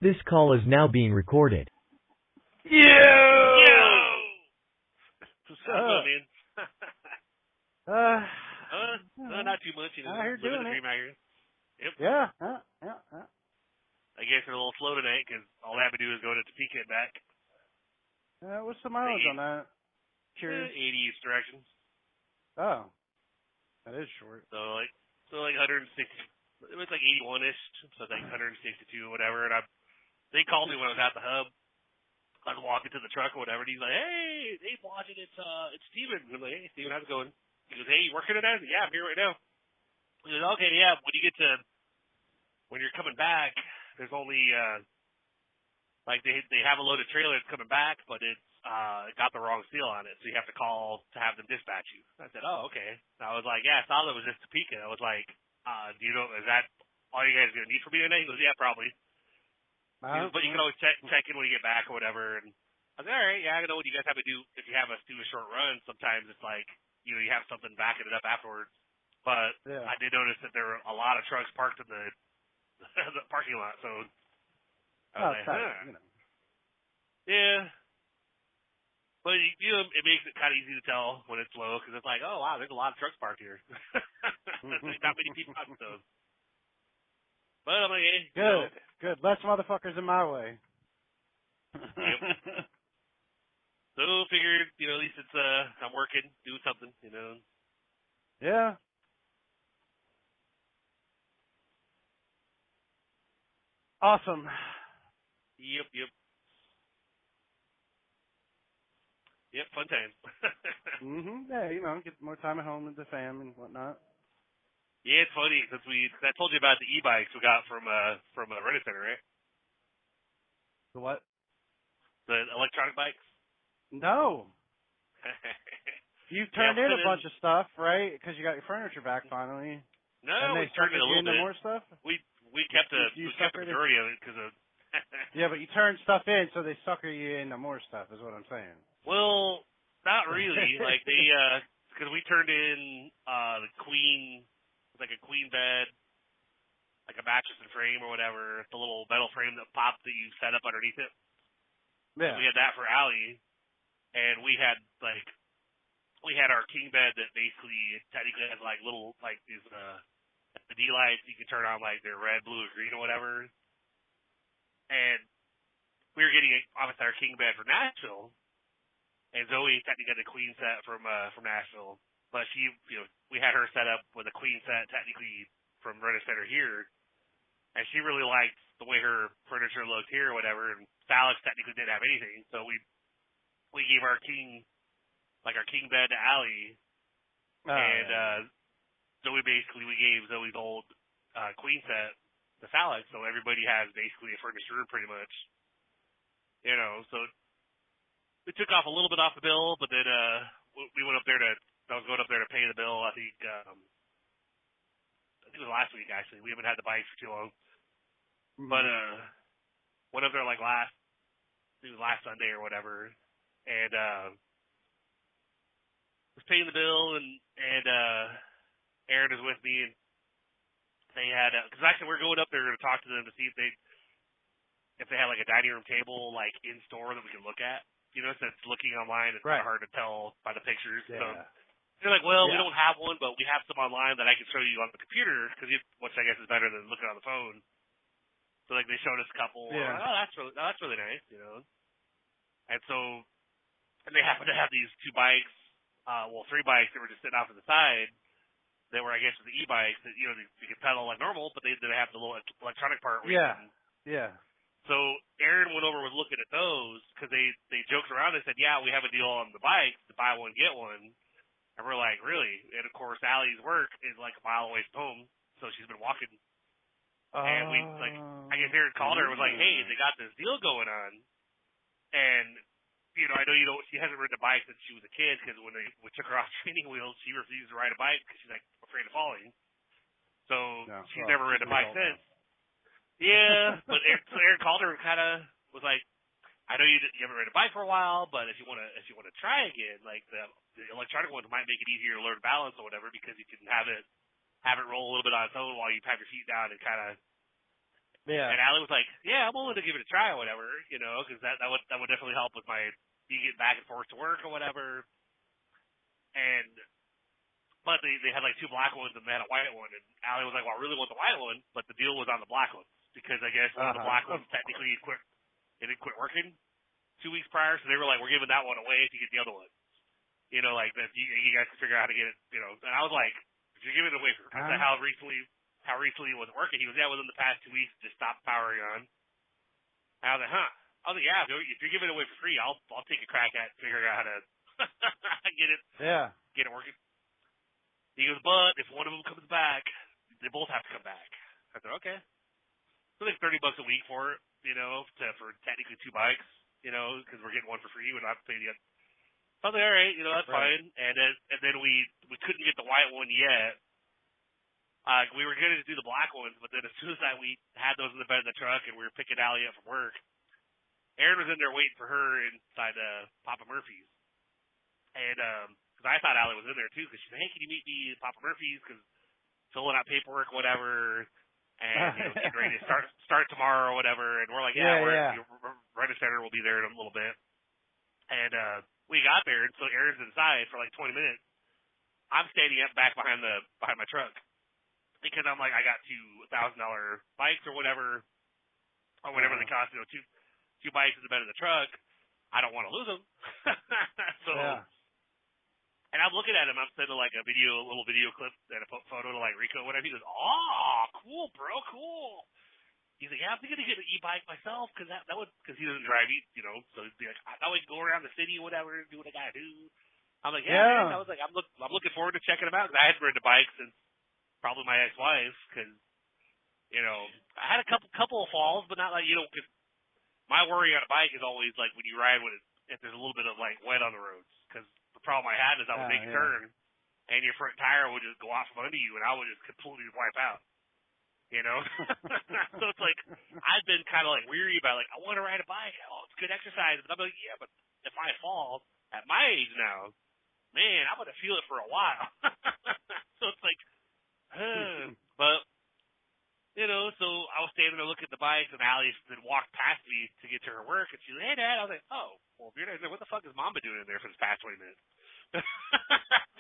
This call is now being recorded. Yo! What's How's it up? going, man? Uh, Not too much, out here living doing the it. dream out here. Yep. Yeah. I guess they're a little slow tonight because all I have to do is go to Topeka and back. What's the mileage on that? Curious. 80 east direction. Oh, that is short. So like 160. It was like 81-ish, so like 162 or whatever. And they called me when I was at the hub. I was walking to the truck or whatever, and he's like, "Hey, watching it's Steven." I'm like, "Hey, Steven, how's it going?" He goes, "Hey, you working today?" I said, "Yeah, I'm here right now." He goes, "Okay, yeah. When you're coming back, there's only like they have a loaded trailer that's coming back, but it's got the wrong seal on it, so you have to call to have them dispatch you." I said, "Oh, okay." And I was like, "Yeah, I thought it was just Topeka." I was like, "Do you know, is that all you guys are gonna need from me today?" He goes, "Yeah, probably." He goes, "But you can always check in when you get back or whatever." And I was like, "All right, yeah, I know what you guys have to do. If you have us do a short run, sometimes it's like you have something backing it up afterwards." But Yeah. I did notice that there were a lot of trucks parked in the the parking lot, so I was like, Outside, "Huh, yeah." But it makes it kind of easy to tell when it's low because it's like, "Oh wow, there's a lot of trucks parked here." Not many people on those. But I'm like, hey, Good. Less motherfuckers in my way. Yep. So figured, at least it's I'm working, doing something, Yeah. Awesome. Yep. Yep, fun time. Yeah, get more time at home with the fam and whatnot. Yeah, it's funny because I told you about the e-bikes we got from a rent center, right? The what? The electronic bikes. No. You turned in a bunch of stuff, right? Because you got your furniture back finally. No, and we they turned it a little into bit. more stuff. We kept the majority of it because of. Yeah, but you turned stuff in, so they sucker you into more stuff. Is what I'm saying. Well, not really. Like they, because we turned in the queen, like a queen bed, like a mattress and frame or whatever, the little metal frame that popped that you set up underneath it. Yeah. So we had that for Allie, and we had our king bed that basically technically has like little like these LED lights you can turn on, like they're red, blue, or green or whatever. And we were getting obviously our king bed for Nashville, and Zoe technically got the queen set from Nashville, but she we had her set up with a queen set technically from Rent a Center here, and she really liked the way her furniture looked here or whatever. And Alex technically didn't have anything, so we gave our king bed to Allie, and Zoe we gave Zoe's old queen set to Alex, so everybody has basically a furnished room pretty much, So we took off a little bit off the bill, but then we went up there I was going up there to pay the bill. I think it was last week actually. We haven't had the bikes for too long, but went up there like last Sunday or whatever, and was paying the bill, and Aaron is with me, and they had because actually we're going up there to talk to them to see if they had like a dining room table like in store that we can look at. Since looking online, it's kind of hard to tell by the pictures. Yeah. So they're like, well, we don't have one, but we have some online that I can show you on the computer, which I guess is better than looking on the phone. So like they showed us a couple. Yeah. Oh, that's really nice, And so, and they happen to have these two bikes, three bikes that were just sitting off to the side. That were, I guess, the e-bikes that you could pedal like normal, but they have the little electronic part. Yeah. So Aaron went over and was looking at those because they joked around. They said, "Yeah, we have a deal on the bikes to buy one get one." And we're like, "Really?" And of course, Allie's work is like a mile away from home, so she's been walking. And we I guess Aaron called her and was like, "Hey, they got this deal going on." And I know she hasn't ridden a bike since she was a kid because when we took her off training wheels, she refused to ride a bike because she's like afraid of falling. So she's never ridden a bike since. Yeah, but Aaron called her and kind of was like, "I know you haven't ridden a bike for a while, but if you want to try again, like the electronic ones might make it easier to learn balance or whatever because you can have it roll a little bit on its own while you have your feet down and kind of Yeah. And Allie was like, yeah, I'm willing to give it a try or whatever, you know, because that would definitely help with me getting back and forth to work or whatever. And but they had like two black ones and they had a white one, and Allie was like, well, I really want the white one, but the deal was on the black ones because I guess one of the black ones technically it didn't quit working 2 weeks prior, so they were like, we're giving that one away if you get the other one. You know, like that you guys can figure out how to get it, you know. And I was like, if you're giving it away for how recently it was working, he was, yeah, within the past 2 weeks it just stopped powering on. And I was like, huh. I was like, yeah, if you're giving it away for free, I'll take a crack at figuring out how to get it working. He goes, but if one of them comes back, they both have to come back. I said, okay. So like $30 a week for it, you know, for technically 2 bikes, you know, because we're getting one for free. We don't have to pay the other. So I was like, all right, you know, that's fine. And then we couldn't get the white one yet. We were going to do the black ones, but then as soon as we had those in the bed of the truck and we were picking Allie up from work, Aaron was in there waiting for her inside Papa Murphy's. And because I thought Allie was in there too, because she said, hey, can you meet me at Papa Murphy's? Because filling out paperwork, whatever, and you know, getting ready to start tomorrow or whatever. And we're like, we're right at center. We'll be there in a little bit. And we got there, and so Aaron's inside for like 20 minutes. I'm standing up back behind my truck because I'm like, I got $2,000 bikes or whatever they cost. You know, two bikes in the bed of the truck. I don't want to lose them. So. Yeah. And I'm looking at him. I'm sending like a little video clip and a photo to like Rico, whatever. He goes, "Oh, cool, bro, cool." He's like, "Yeah, I'm thinking to get an e-bike myself because because he doesn't drive, you know. So he'd be like, I always go around the city, whatever, do what I gotta do." I'm like, "Yeah, man." I was like, "I'm looking forward to checking them out because I hadn't ridden a bike since probably my ex-wife because you know I had a couple of falls, but not like you know. Cause my worry on a bike is always like when you ride if there's a little bit of like wet on the roads because the problem I had is I would make a turn and your front tire would just go off from under you and I would just completely wipe out. You know? So it's like I've been kind of like weary about like I want to ride a bike. Oh, it's good exercise. But I'm like, yeah, but if I fall at my age now, man, I'm gonna feel it for a while. So it's like, but you know, so I was standing there looking at the bikes, and Allie then walked past me to get to her work, and she was like, hey, Dad. I was like, oh, well, if you're not there, what the fuck is Mama doing in there for the past 20 minutes?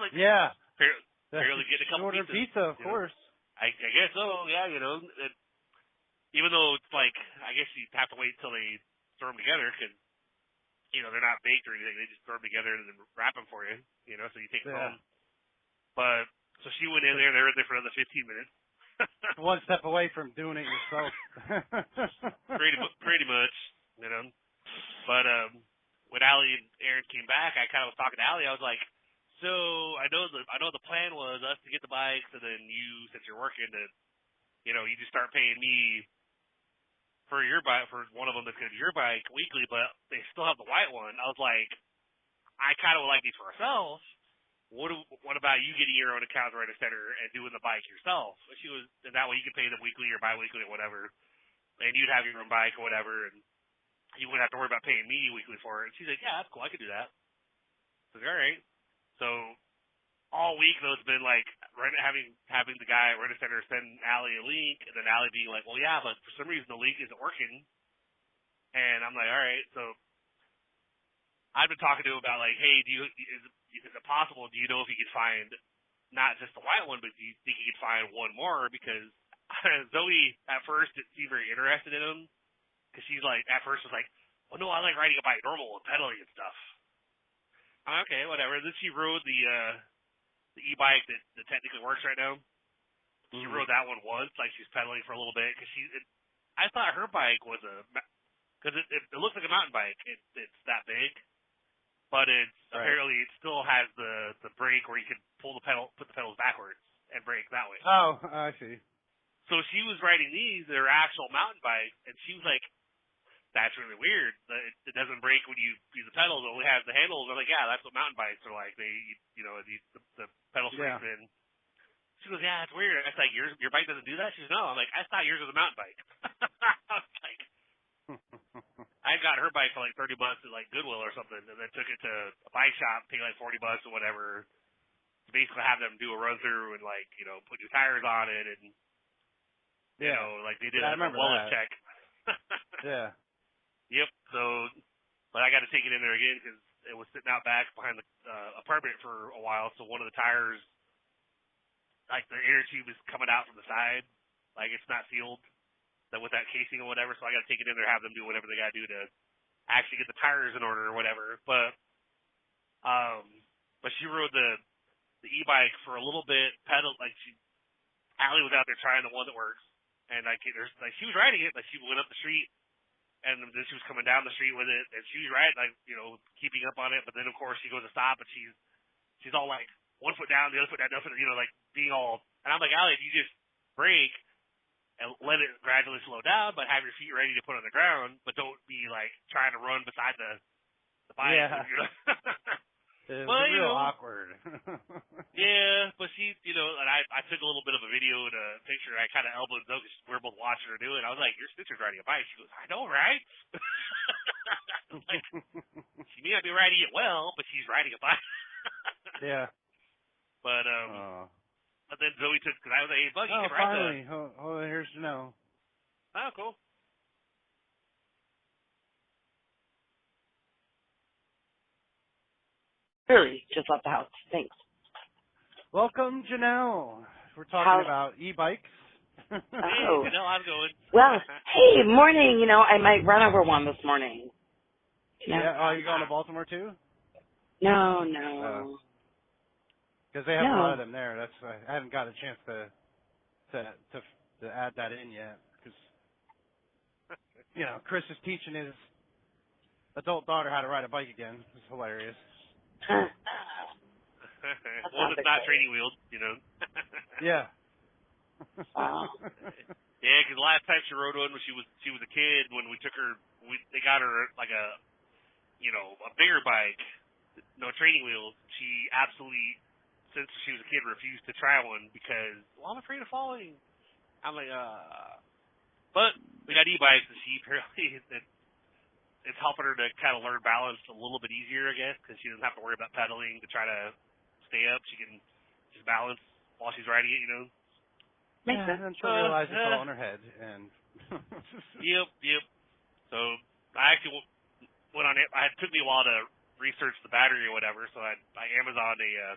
Like, barely getting a couple pizza, of course. I guess so, yeah, you know. Even though it's like, I guess you have to wait until they throw them together, because, you know, they're not baked or anything. They just throw them together and then wrap them for you, you know, so you take them home. But, so she went in there, they were there for another 15 minutes. One step away from doing it yourself. pretty much, you know. But when Allie and Aaron came back, I kind of was talking to Allie. I was like, so I know the plan was us to get the bikes, and then you, since you're working, to, you know, you just start paying me for your bike, for one of them that's going to be your bike weekly, but they still have the white one. I was like, I kind of would like these for ourselves. What about you getting your own account right at center and doing the bike yourself? And that way you could pay them weekly or biweekly or whatever, and you'd have your own bike or whatever, and you wouldn't have to worry about paying me weekly for it. And she's like, yeah, that's cool, I could do that. I was like, all right. So all week though it's been like having the guy right at center send Allie a link, and then Allie being like, well, yeah, but for some reason the link isn't working. And I'm like, all right. So I've been talking to him about like, hey, is it possible? Do you know if he could find not just the white one, but do you think he could find one more? Because Zoe at first didn't seem very interested in him, because she's like at first was like, well, no, I like riding a bike normal and pedaling and stuff. I'm like, okay, whatever. Then she rode the e-bike that technically works right now. She rode that one once, like she's pedaling for a little bit, because I thought her bike was because it looks like a mountain bike. It's that big. But apparently it still has the brake where you can put the pedals backwards and brake that way. Oh, I see. So she was riding these, they're actual mountain bikes, and she was like, that's really weird. It doesn't brake when you use the pedals, it only has the handles. I'm like, yeah, that's what mountain bikes are like. They, you know, the pedal springs in. She goes, yeah, it's weird. I was like, your bike doesn't do that? She goes, no. I'm like, I thought yours was a mountain bike. I was like, I got her bike for like $30 at like Goodwill or something, and then took it to a bike shop, paid like $40 or whatever, to basically have them do a run through and like, you know, put new tires on it. And You know, like they did I a remember wellness that. check. Yeah. Yep. So, but I got to take it in there again because it was sitting out back behind the apartment for a while. So one of the tires, like the inner tube is coming out from the side, like it's not sealed, that with that casing or whatever. So I got to take it in there, have them do whatever they got to do to actually get the tires in order or whatever. But she rode the e-bike for a little bit, pedaled like Allie was out there trying the one that works, and like she was riding it, like she went up the street. And then she was coming down the street with it, and she was like, keeping up on it. But then, of course, she goes to stop, and she's all like, one foot down, the other foot down, like being all. And I'm like, Allie, if you just brake and let it gradually slow down, but have your feet ready to put on the ground, but don't be like trying to run beside the bike. Yeah. It was real awkward. Yeah, but she, and I took a little bit of a video and a picture, and I kind of elbowed Zoe because we were both watching her do it. I was like, your sister's riding a bike. She goes, I know, right? Like, she may not be riding it well, but she's riding a bike. Yeah. But then Zoe took, because I was like, hey, Buggy, you can ride finally. Oh, here's Janelle. Oh, cool. Really, just left the house. Thanks. Welcome, Janelle. We're talking about e-bikes. Oh. Hey, Janelle, how's it going? Well, hey, morning. I might run over one this morning. Yeah. Oh, you going to Baltimore too? No. Because they have a lot of them there. That's why I haven't got a chance to add that in yet. Because Chris is teaching his adult daughter how to ride a bike again. It's hilarious. One that's not training wheeled, Yeah. Wow. Yeah, because the last time she rode one when she was a kid, when we took her, they got her like a bigger bike, no training wheels. She absolutely, since she was a kid, refused to try one because, I'm afraid of falling. I'm like, But we got e-bikes, and she apparently it's helping her to kind of learn balance a little bit easier, I guess, because she doesn't have to worry about pedaling to try to stay up. She can just balance while she's riding it, Makes sense. And she'll realize it's all in her head. And Yep. So I actually went on it. It took me a while to research the battery or whatever, so I Amazoned a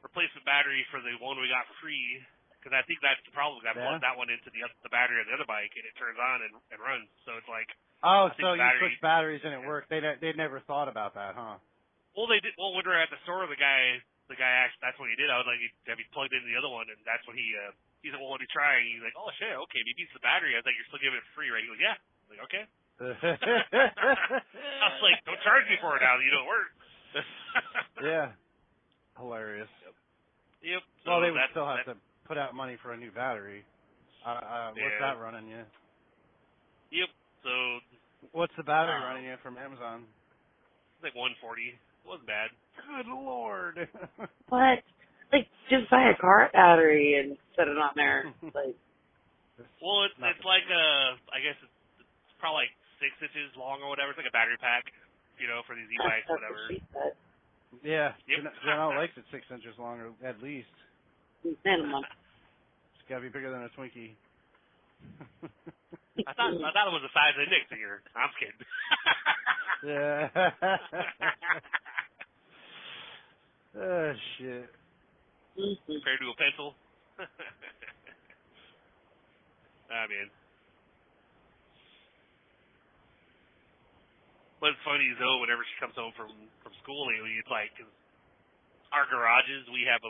replacement battery for the one we got for free, because I think that's the problem. I plugged that one into the battery of the other bike, and it turns on and runs. So it's like, oh, so you switched batteries and it worked. They never thought about that, huh? Well, they did. Well, when we were at the store, the guy asked. That's what he did. I was like, have you plugged into the other one? And that's what he said. Well, let me try. And he's like, oh shit, okay, maybe it's the battery. I was like, you're still giving it free, right? He goes, yeah. I was like, okay. I was like, don't charge me for it now. You don't work. Yeah. Hilarious. Yep. So well, they would still have to put out money for a new battery. What's that running you? Yep. So. What's the battery running you from Amazon? It's like 140. It wasn't bad. Good Lord. What? Like, just buy a car battery and set it on there. Like. Well, it's like I guess it's probably like 6 inches long or whatever. It's like a battery pack, for these e-bikes, whatever. Yeah. Yep. Janelle likes it 6 inches longer, at least. Minimum. It's got to be bigger than a Twinkie. I thought it was the size of the index finger. I'm just kidding. Yeah. Oh, shit. Compared to a pencil. Man. What's funny is, though, whenever she comes home from school lately, it's like, cause our garages, we have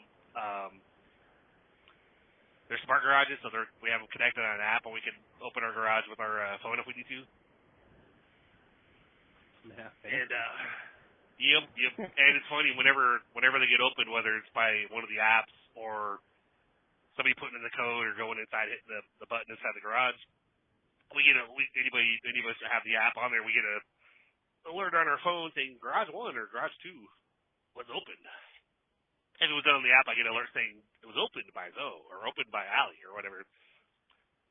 they're smart garages, so we have them connected on an app, and we can open our garage with our phone if we need to. Yeah. And yep. And it's funny whenever they get open, whether it's by one of the apps or somebody putting in the code or going inside, hitting the button inside the garage, anybody of us that have the app on there, we get a alert on our phone saying garage 1 or garage 2 was open. If it was done on the app, I get an alert saying it was opened by Zoe or opened by Allie or whatever.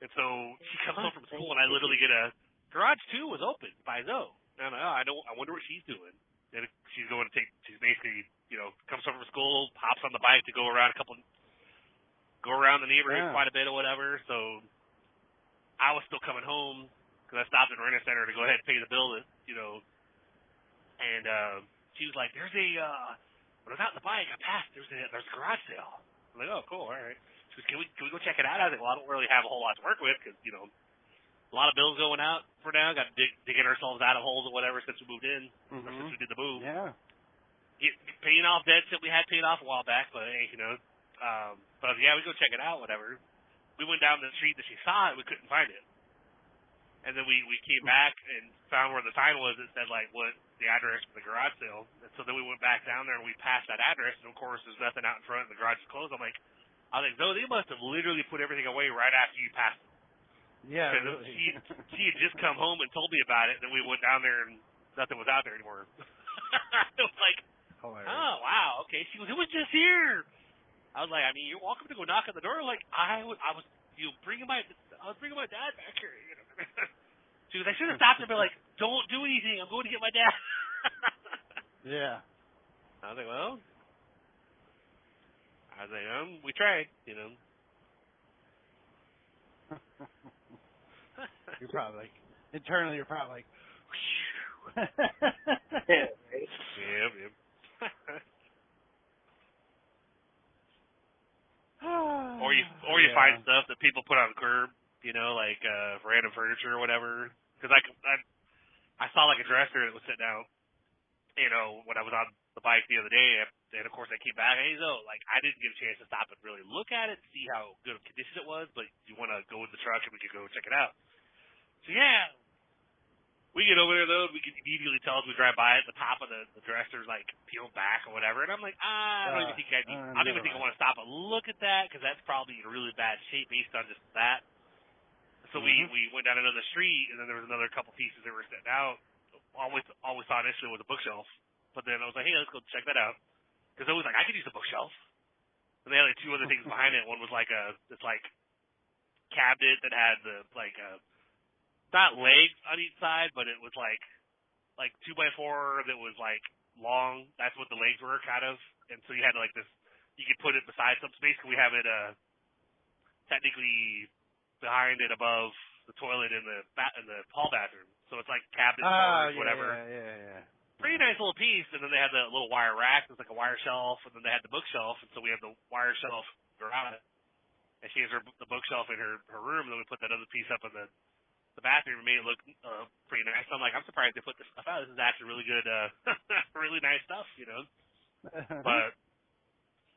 And so she comes home from school, and I literally get a garage 2 was opened by Zoe. And I wonder what she's doing. And she's going to she's basically, comes home from school, hops on the bike to go around a couple go around the neighborhood quite a bit or whatever. So I was still coming home because I stopped at the rent center to go ahead and pay the bill, And she was like, "There's a when I was out in the bike, I passed. There's a garage sale." I'm like, "Oh, cool, all right." She goes, "Can we go check it out?" I was like, "Well, I don't really have a whole lot to work with because a lot of bills going out for now. Got digging ourselves out of holes or whatever since we moved in, or since we did the move. Yeah. Paying off debts that we had paid off a while back, but hey, But yeah, we go check it out, whatever. We went down the street that she saw it, we couldn't find it. And then we came back and found where the sign was. It said like what the address for the garage sale. And so then we went back down there and we passed that address. And of course, there's nothing out in front. And the garage is closed. I was like, no, they must have literally put everything away right after you passed it. Yeah, really. She had just come home and told me about it. And then we went down there and nothing was out there anymore. It was like, hilarious. Oh wow, okay. She goes, it was just here. I was like, I mean, you're welcome to go knock on the door. Like I was bringing my dad back here. She goes, I should have stopped and been like, don't do anything. I'm going to get my dad. Yeah. I was like, we tried, You're probably like, internally, you're probably like, Yep. Or you find stuff that people put on the curb, like random furniture or whatever. Because I saw like a dresser that was sitting out, when I was on the bike the other day, and of course I came back. Hey, like I didn't get a chance to stop and really look at it, see how good of condition it was. But you want to go in the truck and we could go check it out. So yeah. We get over there, though, we can immediately tell as we drive by it, the top of the dresser's, like, peeled back or whatever. And I'm like, I don't even think I want to stop and look at that because that's probably in really bad shape based on just that. So we went down another street, and then there was another couple pieces that were sitting out. All we saw initially was a bookshelf. But then I was like, hey, let's go check that out. Because I was like, I could use a bookshelf. And they had, like, two other things behind it. One was, like, this cabinet that had the, like, not legs on each side, but it was like 2x4 that was like long. That's what the legs were, kind of. And so you had like this. You could put it beside something. So basically, we have it technically behind it above the toilet in the hall bathroom. So it's like cabinet storage, whatever. Yeah. Pretty nice little piece. And then they had the little wire rack. It was like a wire shelf, and then they had the bookshelf. And so we have the wire shelf around it. And she has the bookshelf in her room. And then we put that other piece up in the bathroom and made it look pretty nice. So I'm like, I'm surprised they put this stuff out. This is actually really good, really nice stuff,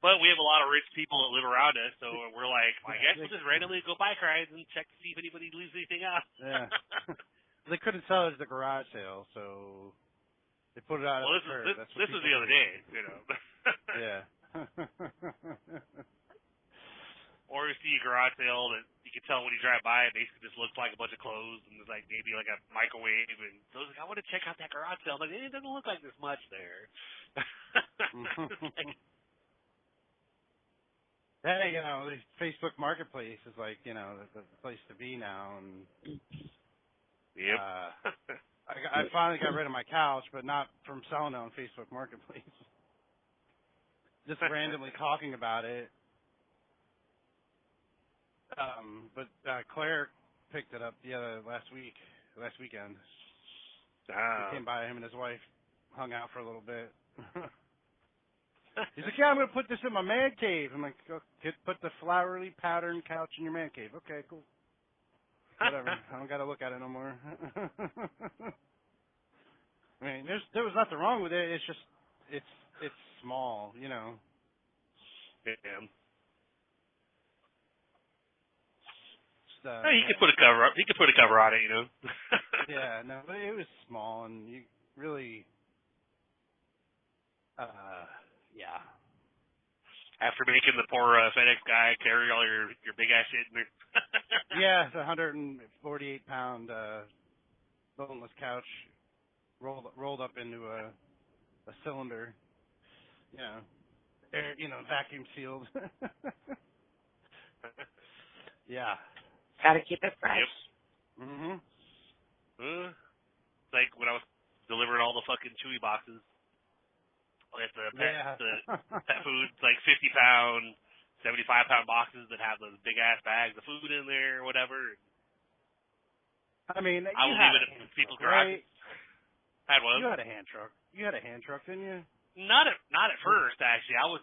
But we have a lot of rich people that live around us, so we're like, I guess we'll just randomly go bike rides and check to see if anybody leaves anything out. Yeah. They couldn't sell it at the garage sale, so they put it out. Well, this was the other day, Yeah. Or you see a garage sale that you can tell when you drive by, it basically just looks like a bunch of clothes and there's like maybe like a microwave. And so I was like, I want to check out that garage sale. I'm like, it doesn't look like there's much there. Hey, Facebook Marketplace is like, the place to be now. And yep. I finally got rid of my couch, but not from selling it on Facebook Marketplace. Just randomly talking about it. But Claire picked it up last weekend. He came by, him and his wife hung out for a little bit. He's like, yeah, I'm going to put this in my man cave. I'm like, put the flowery pattern couch in your man cave. Okay, cool. Whatever. I don't got to look at it no more. I mean, there was nothing wrong with it. It's just, it's small, Yeah. He could put a cover up. He could put a cover on it, Yeah, no, but it was small, and you really, yeah. After making the poor FedEx guy carry all your big ass shit in there. Yeah, it's a 148-pound boneless couch rolled up into a cylinder. Vacuum sealed. Yeah. Gotta keep it fresh. Yep. Like when I was delivering all the fucking Chewy boxes at the pet food, like 50-pound 75-pound boxes that have those big-ass bags of food in there or whatever. I mean, I will leave it at people's garages. Had one. You had a hand truck. You had a hand truck, didn't you? Not at first, actually. I was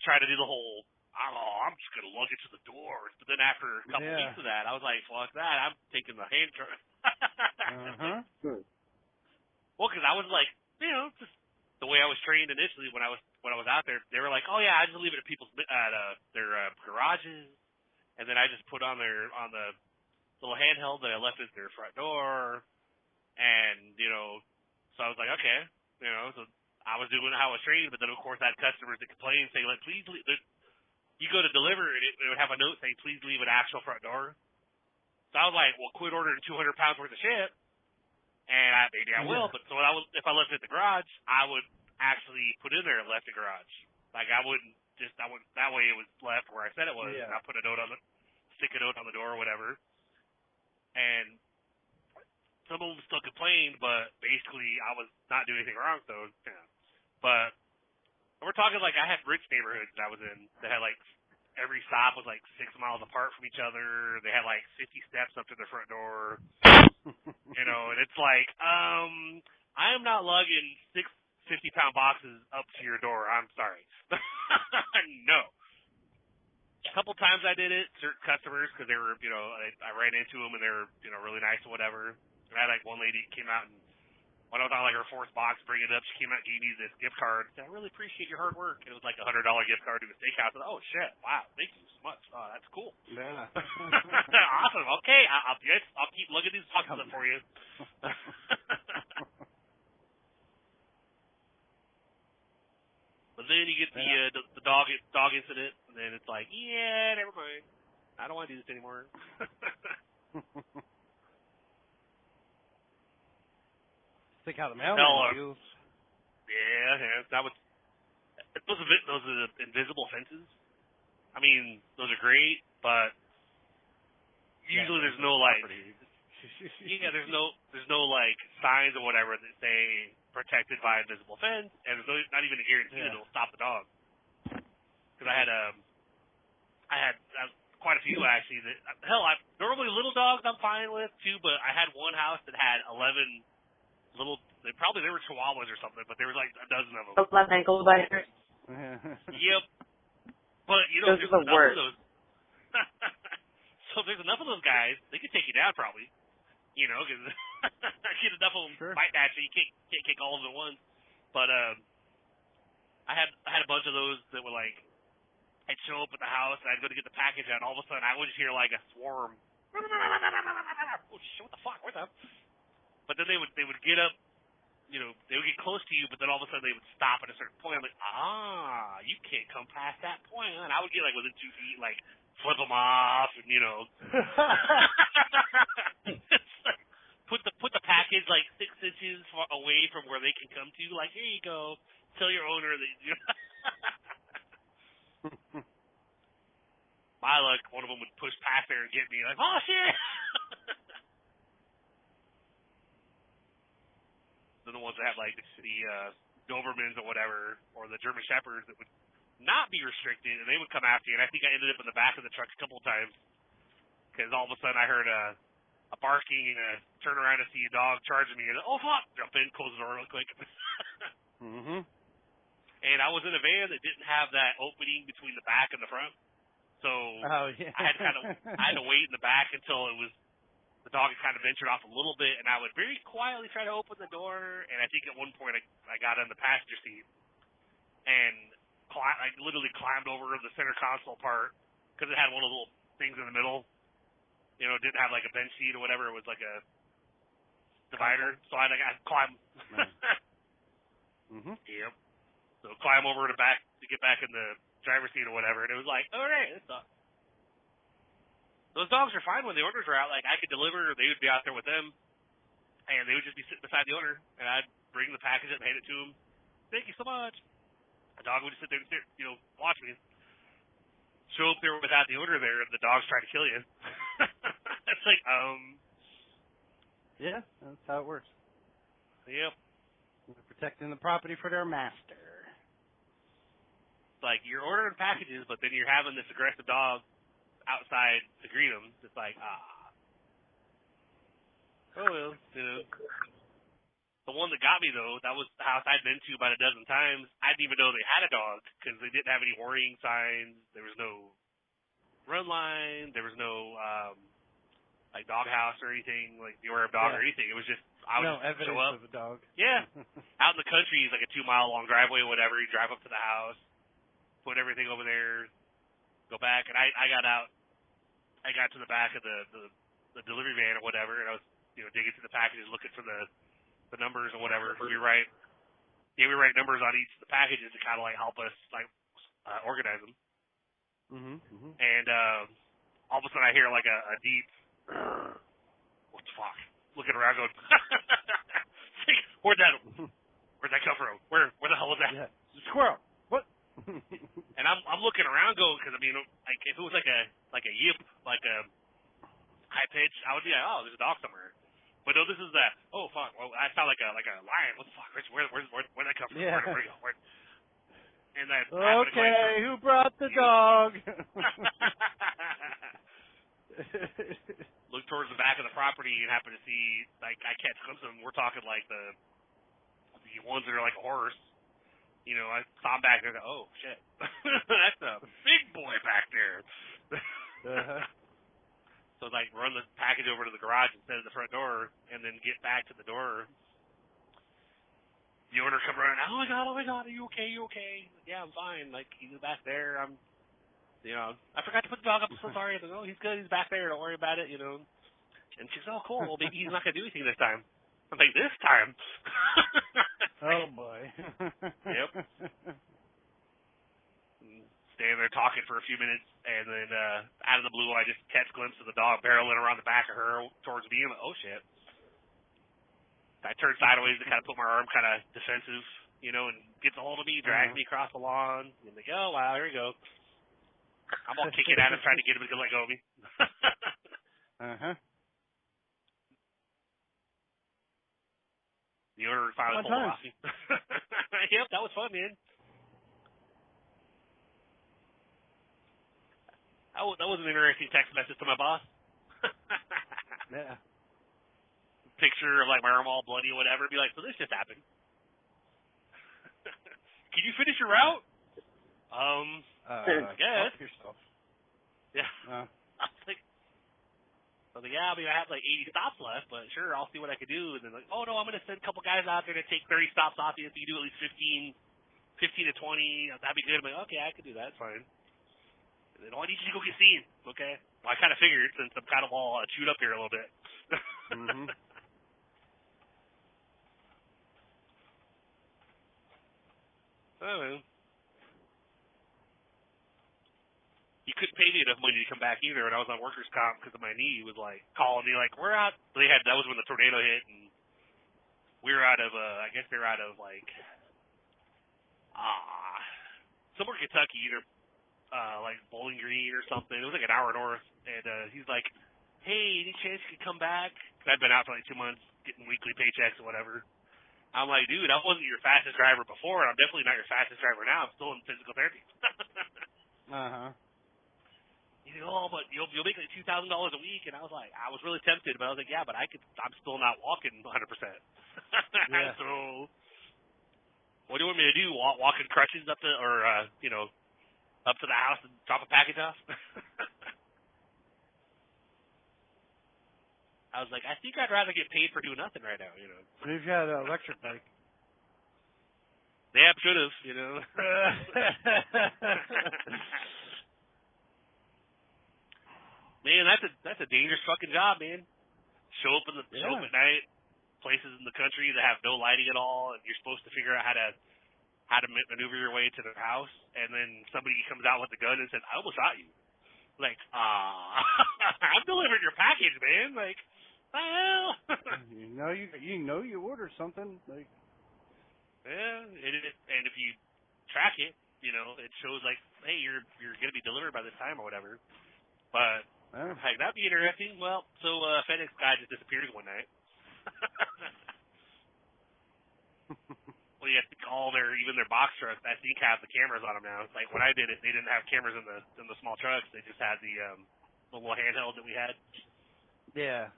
trying to do the whole, I'm just gonna lug it to the doors. But then after a couple weeks of that, I was like, fuck that. I'm taking the hand truck. Well, because I was like, just the way I was trained initially when I was out there, they were like, oh yeah, I just leave it at people's their garages, and then I just put on the little handheld that I left at their front door, and so I was like, okay, so I was doing how I was trained, but then of course I had customers that complained, saying like, please leave. You go to deliver, and it would have a note saying, please leave an actual front door. So I was like, well, quit ordering 200 pounds worth of shit, and maybe I will. But so if I left it at the garage, I would actually put in there and left the garage. Like I wouldn't that way it was left where I said it was. And I put a note on stick a note on the door or whatever. And some of them still complained, but basically I was not doing anything wrong. So but we're talking like I had rich neighborhoods that I was in that had like every stop was like 6 miles apart from each other. They had like 50 steps up to their front door. And it's like, I am not lugging 6 50-pound boxes up to your door. I'm sorry. No. A couple times I did it, certain customers, because they were, I ran into them and they were, really nice or whatever. And I had like one lady came out and when I was on like her 4th box, bring it up, she came out and gave me this gift card. I said, I really appreciate your hard work. It was like a $100 gift card to a steakhouse. I said, oh shit, wow, thank you so much. Oh, that's cool. Yeah. Awesome. Okay, I'll keep looking at these boxes up for you. But then you get the dog incident, and then it's like, yeah, never mind. I don't want to do this anymore. Think how the mailman feels. Yeah, that was those are the invisible fences. I mean, those are great, but usually there's no like, there's no like signs or whatever that say protected by invisible fence, and there's not even a guarantee that it'll stop the dog. Because I had quite a few actually. Normally little dogs I'm fine with too, but I had one house that had 11 little. They were Chihuahuas or something, but there was like a dozen of them. Left ankle biters. Yep. But those there's are the enough worst. of those. So if there's enough of those guys, they could take you down probably. Because get enough of them biting at you, you can't kick all of them at once. But I had a bunch of those that were like, I'd show up at the house and I'd go to get the package out, and all of a sudden I would just hear like a swarm. Oh shit! What the fuck? Where's that? But then they would get up. They would get close to you, but then all of a sudden they would stop at a certain point. I'm like, you can't come past that point. And I would get like within 2 feet, like flip them off, and put the package like 6 inches away from where they can come to. Like, here you go. Tell your owner that. My luck, one of them would push past there and get me. Like, oh shit. They're the ones that have like the Dobermans or whatever, or the German Shepherds that would not be restricted, and they would come after you. And I think I ended up in the back of the truck a couple of times because all of a sudden I heard a barking and turn around to see a dog charging me, and oh fuck, jump in, close the door real quick. And I was in a van that didn't have that opening between the back and the front, so I had to wait in the back until the dog had kind of ventured off a little bit, and I would very quietly try to open the door. And I think at one point I got in the passenger seat and I literally climbed over the center console part because it had one of the little things in the middle. It didn't have like a bench seat or whatever. It was like a divider. So I climbed. Yep. So climb over to get back in the driver's seat or whatever, and it was like, all right, this sucks. Those dogs are fine when the owners are out. Like, I could deliver, they would be out there with them, and they would just be sitting beside the owner, and I'd bring the package up and hand it to them. Thank you so much. The dog would just sit there and watch me. Show up there without the owner there, and the dog's trying to kill you. It's like, Yeah, that's how it works. Yep. They're protecting the property for their master. like you're ordering packages, but then you're having this aggressive dog outside to greet them. It's like, oh well, you know. The one that got me though, that was the house I'd been to about a dozen times. I didn't even know they had a dog because they didn't have any warning signs. There was no run line. There was no like dog house or anything, like the order of dog or anything. It was just I would just show up. Evidence of a dog. Yeah, out in the country, like a 2-mile long driveway or whatever. You drive up to the house, put everything over there, go back, and I got out. I got to the back of the delivery van or whatever, and I was digging through the packages, looking for the numbers or whatever. We write numbers on each of the packages to kind of like help us like organize them. And all of a sudden I hear like a deep, what the fuck? Looking around, going, where'd that come from? Where the hell was that? Yeah. Squirrel. What? And I'm looking around, going, because I mean, like if it was like a yip, like a high pitch, I would be like, oh, there's a dog somewhere. But no, this is that. Oh fuck! Well, I sound like a lion. What the fuck? Where'd that come from? Yeah. Where'd it go? And that. Okay, who brought the dog? Look towards the back of the property and happen to see, like, I catch glimpses of them. We're talking like the ones that are like a horse. I saw him back there. And oh shit, that's a big boy back there. So like run the package over to the garage instead of the front door, and then get back to the door. The owner come running. Oh my god, are you okay? Yeah, I'm fine. Like he's back there. I forgot to put the dog up. I'm so sorry. Oh, he's good. He's back there. Don't worry about it. And she's oh cool. Well, maybe he's not gonna do anything this time. I'm like this time. Oh boy. Yep. Standing there talking for a few minutes, and then out of the blue, I just catch a glimpse of the dog barreling around the back of her towards me. I'm like, oh shit. I turn sideways to kind of put my arm kind of defensive, and gets a hold of me, drags me across the lawn. And like, oh wow, here we go. I'm all kicking at him, trying to get him to let go of me. The owner finally pulled off me. Yep, that was fun, man. That was an interesting text message to my boss. Yeah. Picture of like my arm all bloody or whatever. Be like, so this just happened. Can you finish your route? I guess. Help yourself. Yeah. I was like, yeah, I mean, I have like 80 stops left, but sure, I'll see what I can do. And then like, oh no, I'm going to send a couple guys out there to take 30 stops off you. If you do at least 15 to 20, that'd be good. I'm like, okay, I can do that. It's fine. And then, I need you to go get seen. Okay. Well, I kind of figured since I'm kind of all chewed up here a little bit. Oh, you couldn't pay me enough money to come back either, and I was on workers' comp because of my knee. Was like calling me like, we're out. That was when the tornado hit, and we were out of. I guess they're out of like somewhere in Kentucky, either like Bowling Green or something. It was like an hour north, and he's like, hey, any chance you could come back? Cause I've been out for like 2 months, getting weekly paychecks or whatever. I'm like, dude, I wasn't your fastest driver before, and I'm definitely not your fastest driver now. I'm still in physical therapy. He's like, oh, but you'll make like $2,000 a week, and I was like, I was really tempted, but I was like, yeah, but I'm still not walking 100%. Yeah. So, what do you want me to do? Walk in crutches up to the house and drop a package off? I was like, I think I'd rather get paid for doing nothing right now, We've got an electric bike. They should have, Man, that's a dangerous fucking job, man. Show up at night, places in the country that have no lighting at all, and you're supposed to figure out how to maneuver your way to their house, and then somebody comes out with a gun and says, I almost shot you. Like, I'm delivering your package, man. Like, well, you ordered something. Like, yeah, and if you track it, it shows like, hey, you're gonna be delivered by this time or whatever. But heck, that'd be interesting. Well, so FedEx guy just disappears one night. Well, you have to call all even their box trucks, I think, have the cameras on them now. It's like when I did it, they didn't have cameras in the small trucks. They just had the little handheld that we had. Yeah.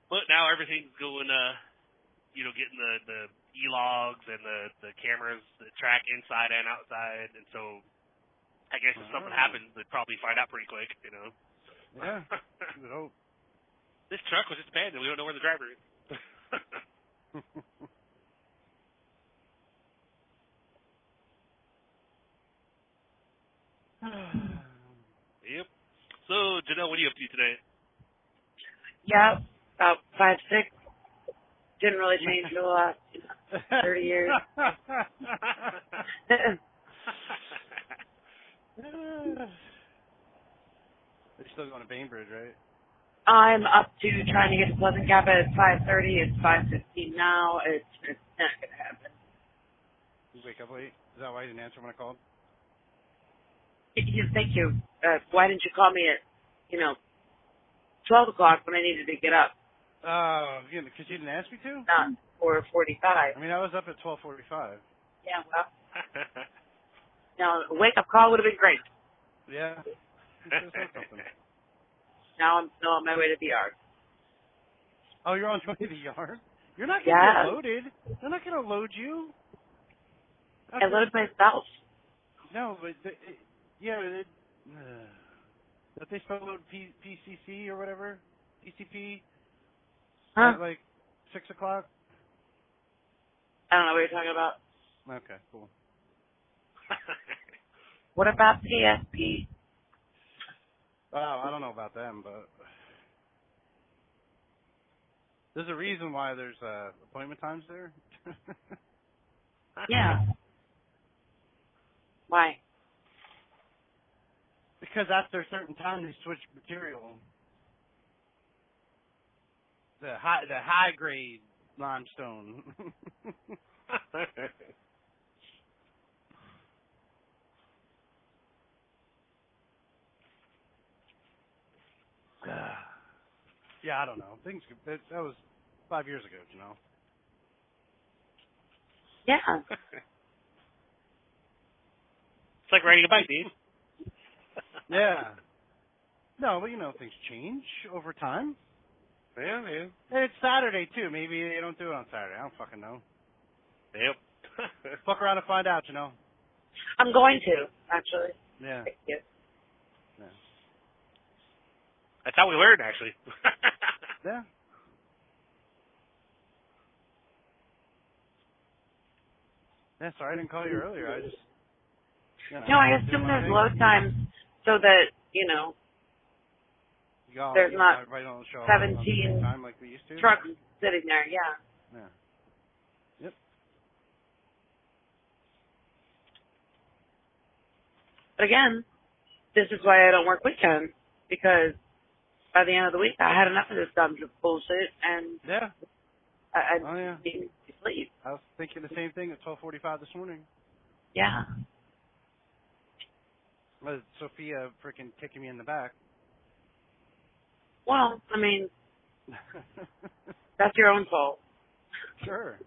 But now everything's going, getting the e-logs and the cameras that track inside and outside. And so I guess if something happens, they'd probably find out pretty quick, Yeah. I would hope. This truck was just abandoned. We don't know where the driver is. Yep. So, Janelle, what are you up to today? Yeah, about 5'6". Didn't really change for the last 30 years. They're still going to Bainbridge, right? I'm up to trying to get to Pleasant Gap at 5:30. It's 5:15 now. It's not going to happen. You wake up late? Is that why you didn't answer when I called? Thank you. Why didn't you call me at, 12 o'clock when I needed to get up? Oh, because you didn't ask me to? Not 4:45. I mean, I was up at 12:45. Yeah, well. Now, a wake-up call would have been great. Yeah. Now I'm still on my way to the yard. Oh, you're on your way to the yard? You're not going to get loaded. They're not going to load you. I load myself. No, but that they still load PCC or whatever, PCP, huh? at like 6 o'clock. I don't know what you're talking about. Okay, cool. What about PSP? Well, I don't know about them, but there's a reason why there's appointment times there. Yeah. Why? Because after a certain time they switch material. The high grade limestone. Yeah, I don't know. That was 5 years ago, Yeah. It's like riding a bike, dude. Yeah. No, but things change over time. Yeah, man. And it's Saturday too. Maybe they don't do it on Saturday. I don't fucking know. Yep. Fuck around and find out, I'm going to, actually. Yeah. Thank you. Yeah. That's how we learn, actually. Yeah. Yeah, sorry I didn't call you earlier. I just... No, I assume there's load times so that, there's not 17 time like we used to. trucks sitting there, yeah. Yeah. Yep. But again, this is why I don't work weekends, because by the end of the week I had enough of this dumb bullshit, and Yeah. I need to sleep. I was thinking the same thing at 12:45 this morning. Yeah. Sophia freaking kicking me in the back. Well, I mean, that's your own fault. Sure.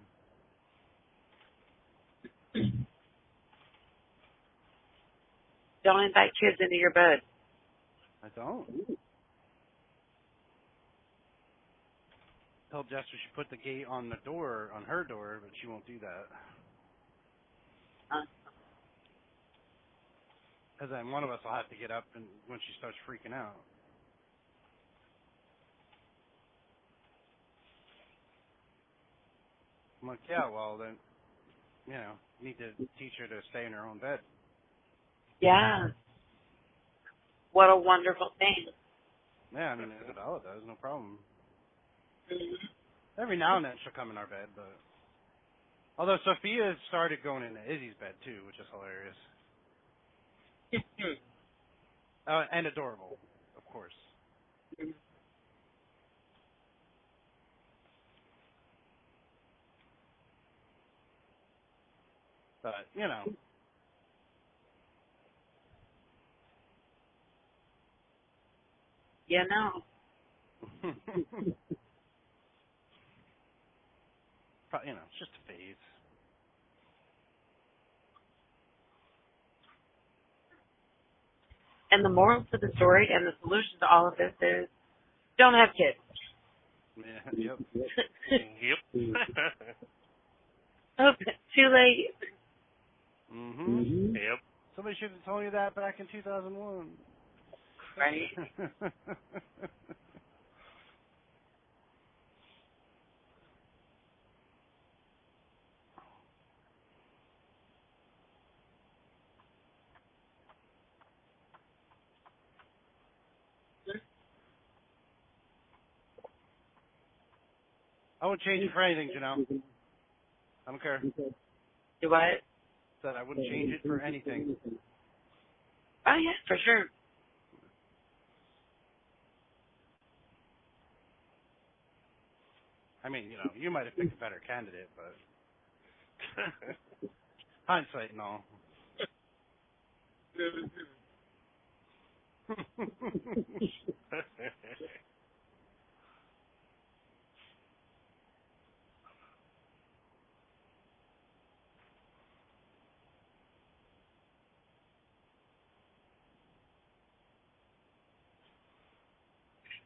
Don't invite kids into your bed. I don't. Told Jess she should put the gate on the door, on her door, but she won't do that. Because then one of us will have to get up and when she starts freaking out. I'm like, yeah, well then, you need to teach her to stay in her own bed. Yeah. What a wonderful thing. Yeah, I mean, Isabella does, no problem. Mm-hmm. Every now and then she'll come in our bed, but... Although Sophia started going into Izzy's bed, too, which is hilarious. And adorable, of course. But, Yeah, no. It's just a phase. And the moral to the story and the solution to all of this is don't have kids. Yeah, yep. Yep. Oh, too late. Mm-hmm. Yep. Somebody should have told you that back in 2001. Right. I wouldn't change it for anything, Janelle. I don't care. Do what? Said I wouldn't change it for anything. Oh, yeah, for sure. I mean, you might have picked a better candidate, but hindsight and all.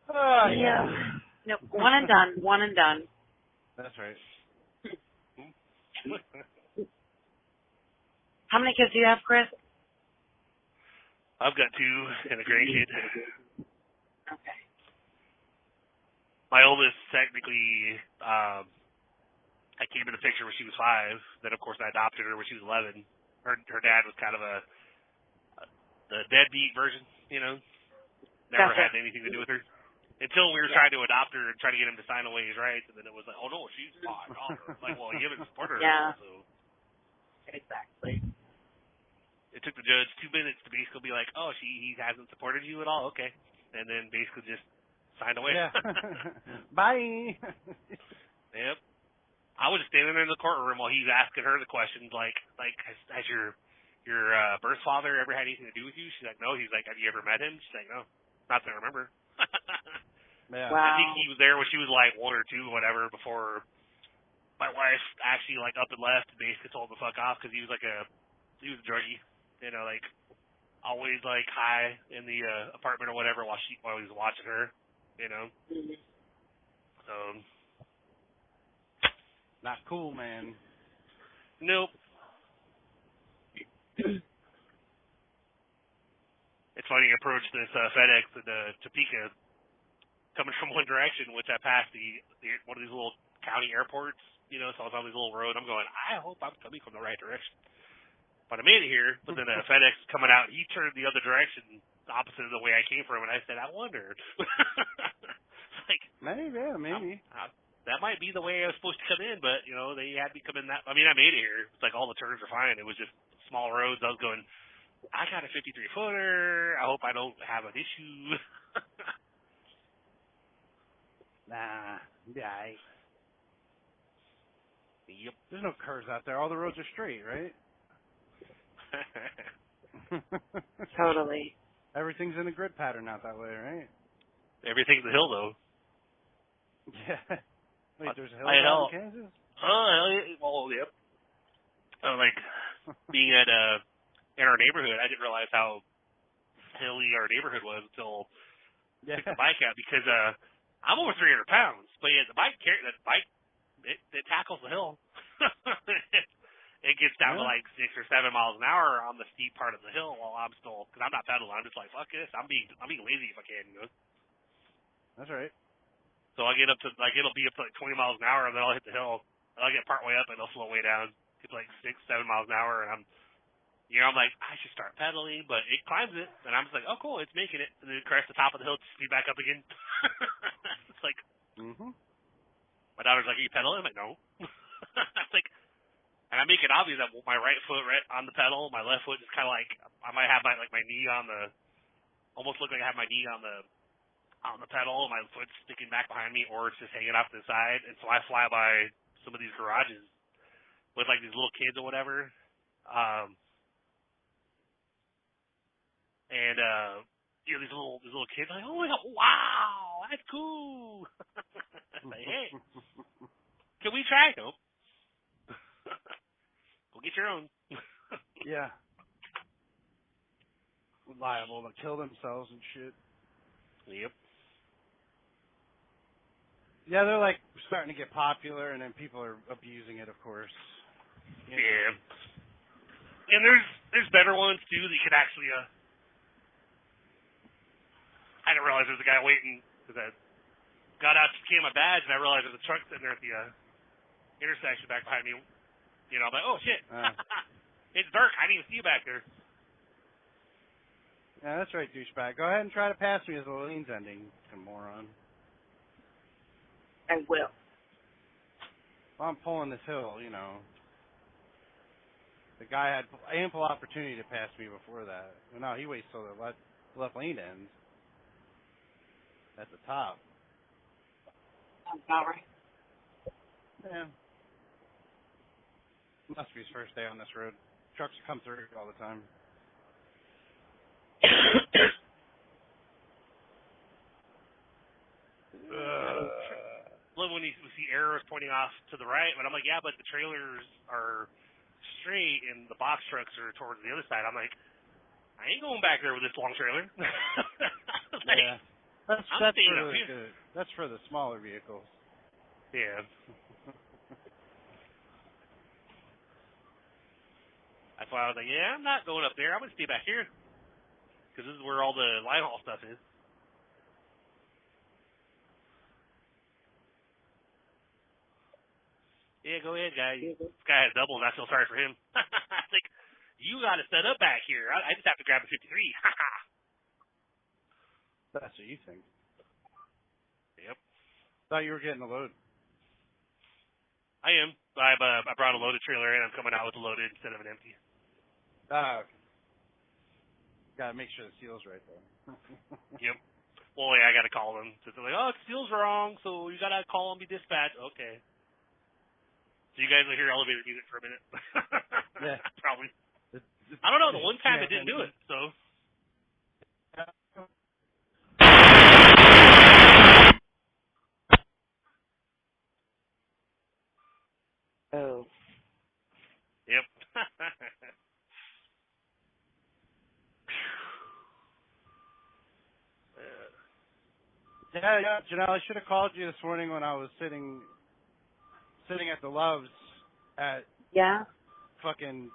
Oh, Yeah. Nope. One and done. One and done. That's right. How many kids do you have, Chris? I've got 2 and a grandkid. Okay. My oldest, technically, I came in the picture when she was 5. Then, of course, I adopted her when she was 11. Her dad was kind of the deadbeat version, Never Gotcha. had anything to do with her. Until we were trying to adopt her and try to get him to sign away his rights, and then it was like, oh, no, she's my daughter. Like, well, you haven't supported her. Yeah. So Exactly. it took the judge 2 minutes to basically be like, oh, he hasn't supported you at all? Okay. And then basically just signed away. Yeah. Bye. Yep. I was just standing there in the courtroom while he's asking her the questions, like has your birth father ever had anything to do with you? She's like, no. He's like, have you ever met him? She's like, no, not that I remember. Yeah. Wow. I think he was there when she was like 1 or 2, whatever, before my wife actually like up and left and basically told him to fuck off because he was a druggie, like always like high in the apartment or whatever while he was watching her, Mm-hmm. Not cool, man. Nope. It's funny, I approached this FedEx in Topeka coming from one direction, which I passed one of these little county airports, so I was on this little road. I'm going, I hope I'm coming from the right direction. But I made it here, but then FedEx coming out, he turned the other direction, opposite of the way I came from, and I said, I wondered. Like, Maybe. that might be the way I was supposed to come in, but, they had me come in that. I mean, I made it here. It's like all the turns are fine. It was just small roads. I was going, I got a 53-footer. I hope I don't have an issue. Nah. Yeah. Yep. There's no curves out there. All the roads are straight, right? Totally. Everything's in a grid pattern out that way, right? Everything's a hill, though. Yeah. Wait, there's a hill hell, out in Kansas? hell yeah. Well, yep. Like, being in our neighborhood, I didn't realize how hilly our neighborhood was until I took the bike out because I'm over 300 pounds, but yeah, the bike it tackles the hill. It gets down to like 6 or 7 miles an hour on the steep part of the hill while I'm still, because I'm not pedaling. I'm just like, fuck this. I'm being lazy if I can, That's right. So I get up to it'll be up to like 20 miles an hour, and then I'll hit the hill. And I'll get part way up, and it'll slow way down. Get to like 6, 7 miles an hour, and I'm like, I should start pedaling, but it climbs it, and I'm just like, oh cool, it's making it, and then it crashes the top of the hill, speed back up again. It's like, my daughter's like, are you pedaling? I'm like, no. It's like, and I make it obvious that my right foot right on the pedal, my left foot is kind of like, I might have my knee on the, almost look like I have my knee on the pedal, my foot's sticking back behind me, or it's just hanging off to the side. And so I fly by some of these garages with like these little kids or whatever. These little kids are like, oh my God, wow, that's cool. Like, hey, can we try? Nope. Go get your own. Yeah. liable to kill themselves and shit. Yep. Yeah, they're like starting to get popular, and then people are abusing it, of course. Yeah. And there's better ones too that you could actually. I didn't realize there was a guy waiting because I got out to scan my badge, and I realized there's a truck sitting there at the intersection back behind me. You know, I'm like, oh shit, it's dark. I didn't even see you back there. Yeah, that's right, douchebag. Go ahead and try to pass me as the lane's ending, you moron. I will. Well, I'm pulling this hill, you know. The guy had ample opportunity to pass me before that. Well, no, he waits till the left lane ends. At the top. Sounds about right. Yeah. Must be his first day on this road. Trucks come through all the time. Love when we see arrows pointing off to the right, but I'm like, yeah, but the trailers are straight and the box trucks are towards the other side. I'm like, I ain't going back there with this long trailer. Like, yeah. That's for the smaller vehicles. Yeah. That's why I was like, yeah, I'm not going up there. I'm going to stay back here. Because this is where all the line haul stuff is. Yeah, go ahead, guy. This guy has double, and I feel sorry for him. I think, you got to set up back here. I just have to grab a 53. That's what you think. Yep. Thought you were getting a load. I am. I brought a loaded trailer in. I'm coming out with a loaded instead of an empty. Okay. Got to make sure the seal's right, though. Yep. Well, yeah, I got to call them. So they're like, oh, it seal's wrong, so you got to call and be dispatched. Okay. So you guys will hear elevator music for a minute. Yeah. Probably. I don't know. The one time it didn't do it, so. Oh. Yep. Yeah, Janelle, I should have called you this morning when I was sitting at the Loves at fucking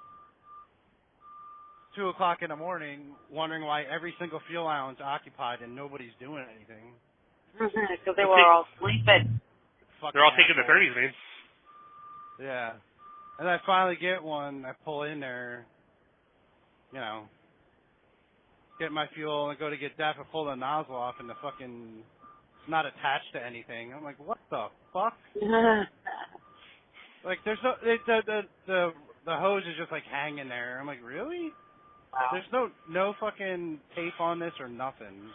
2 o'clock in the morning, wondering why every single fuel island's occupied and nobody's doing anything. Because they were all sleeping. They're all taking the 30s, man. Yeah. And I finally get one. I pull in there, you know, get my fuel and go to get DEF and pull the nozzle off and the fucking it's not attached to anything. I'm like, what the fuck? Like, there's no the hose is just like hanging there. I'm like, really? Wow. There's no fucking tape on this or nothing.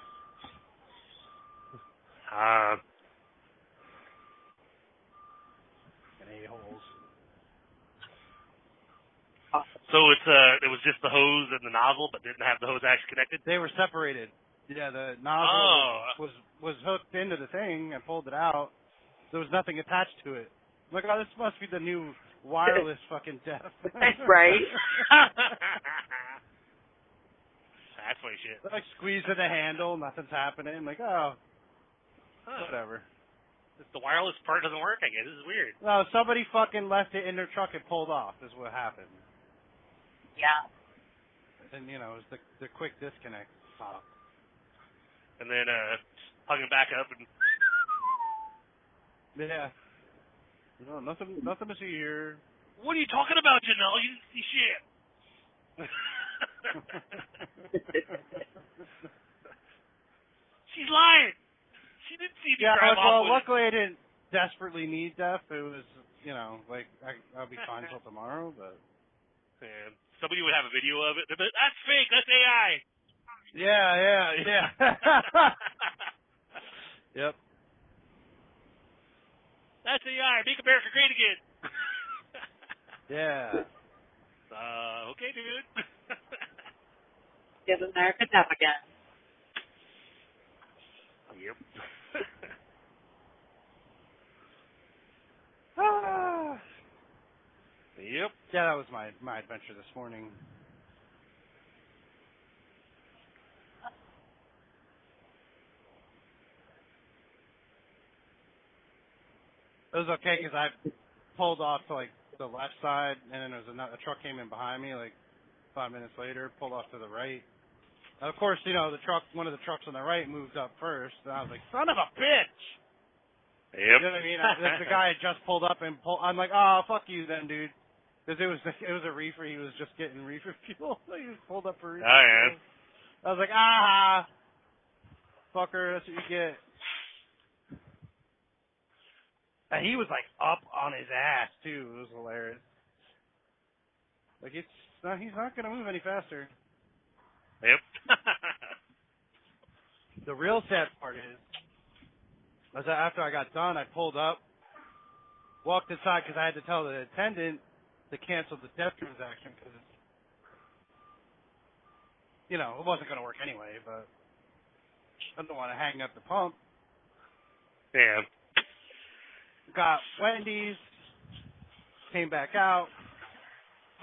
A-holes. So it was just the hose and the nozzle, but didn't have the hose actually connected? They were separated. Yeah, the nozzle was hooked into the thing. I pulled it out. There was nothing attached to it. I'm like, oh, this must be the new wireless fucking DEF. That's right. That's funny shit. Like squeezing the handle, nothing's happening. I'm like, oh, whatever. The wireless part doesn't work, I guess. This is weird. No, somebody fucking left it in their truck and pulled off is what happened. Yeah. And, you know, it was the quick disconnect. And then hung it back up and... Yeah. No, nothing to see here. What are you talking about, Janelle? You didn't see shit. She's lying. She didn't see me drive off well, with luckily I didn't desperately need DEF. It was, you know, like, I'll be fine until tomorrow, but... Man, somebody would have a video of it. They'd be like, that's fake. That's AI. Yeah. Yep. That's AI. Make America great again. Yeah. Okay, dude. Give America tough again. Yep. Yep. Yeah, that was my adventure this morning. was okay because I pulled off to like the left side, and then there was a truck came in behind me like 5 minutes later, pulled off to the right. And of course, you know, one of the trucks on the right moved up first, and I was like, son of a bitch! Yep. You know what I mean? The guy had just pulled up and I'm like, oh, fuck you then, dude. Because it was a reefer. He was just getting reefer fuel. He was pulled up for reefer fuel. I was like, fucker, that's what you get. And he was like up on his ass too. It was hilarious. Like he's not gonna move any faster. Yep. The real sad part is that after I got done, I pulled up, walked inside because I had to tell the attendant to cancel the death transaction because, you know, it wasn't going to work anyway, but I didn't want to hang up the pump. Yeah. Got Wendy's, came back out.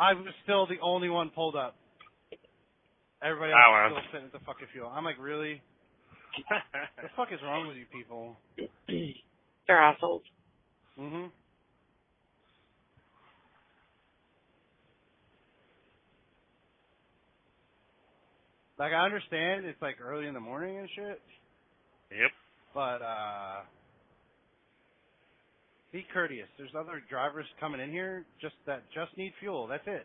I was still the only one pulled up. Everybody else was still sitting at the fucking fuel. I'm like, really? What the fuck is wrong with you people? They're assholes. Mm-hmm. Like, I understand it's, like, early in the morning and shit. Yep. But, be courteous. There's other drivers coming in here just need fuel. That's it.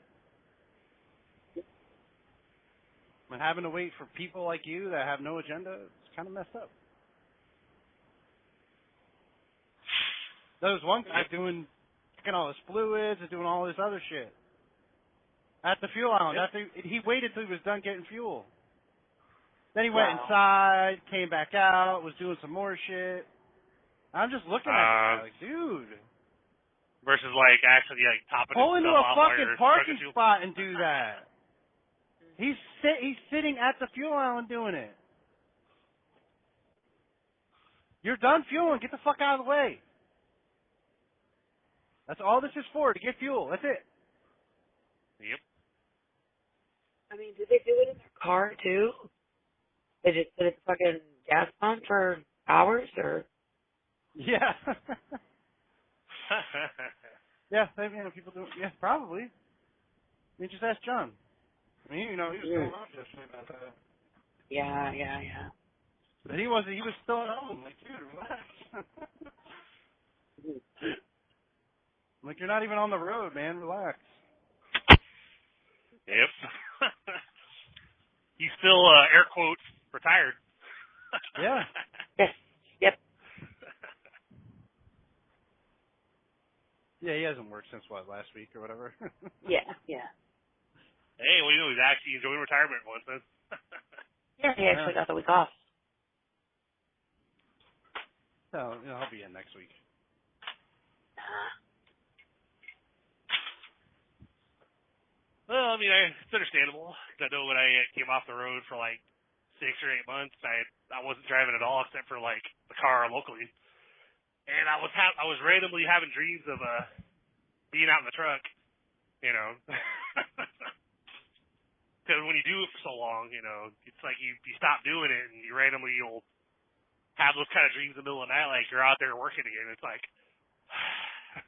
And having to wait for people like you that have no agenda, it's kind of messed up. There was one guy checking all his fluids and doing all this other shit at the fuel island. Yep. After he waited till he was done getting fuel. Then he went inside, came back out, was doing some more shit. I'm just looking at the guy like, dude. Versus like actually like topping Pull into a fucking parking fuel. spot and do that. He's sitting at the fuel island doing it. You're done fueling. Get the fuck out of the way. That's all this is for, to get fuel. That's it. Yep. I mean, did they do it in their car, too? They just sit at the fucking gas pump for hours, or? Yeah. Yeah, people do it. Yeah, probably. I mean, just ask John. I mean, you know, he was going off yesterday about that. Yeah. But he was still at home. Like, dude, relax. Like, you're not even on the road, man. Relax. Yep. He's still, air quotes, retired. Yeah. Yep. Yeah, he hasn't worked since, last week or whatever? Yeah. Hey, well, you know, he's actually enjoying retirement once then. Yeah, he actually got the week off. So, you know, I'll be in next week. Well, I mean, it's understandable. I know when I came off the road for like 6 or 8 months, I wasn't driving at all except for like the car locally, and I was randomly having dreams of being out in the truck, you know. Because when you do it for so long, you know, it's like you stop doing it and you'll have those kind of dreams in the middle of the night, like you're out there working again. It's like,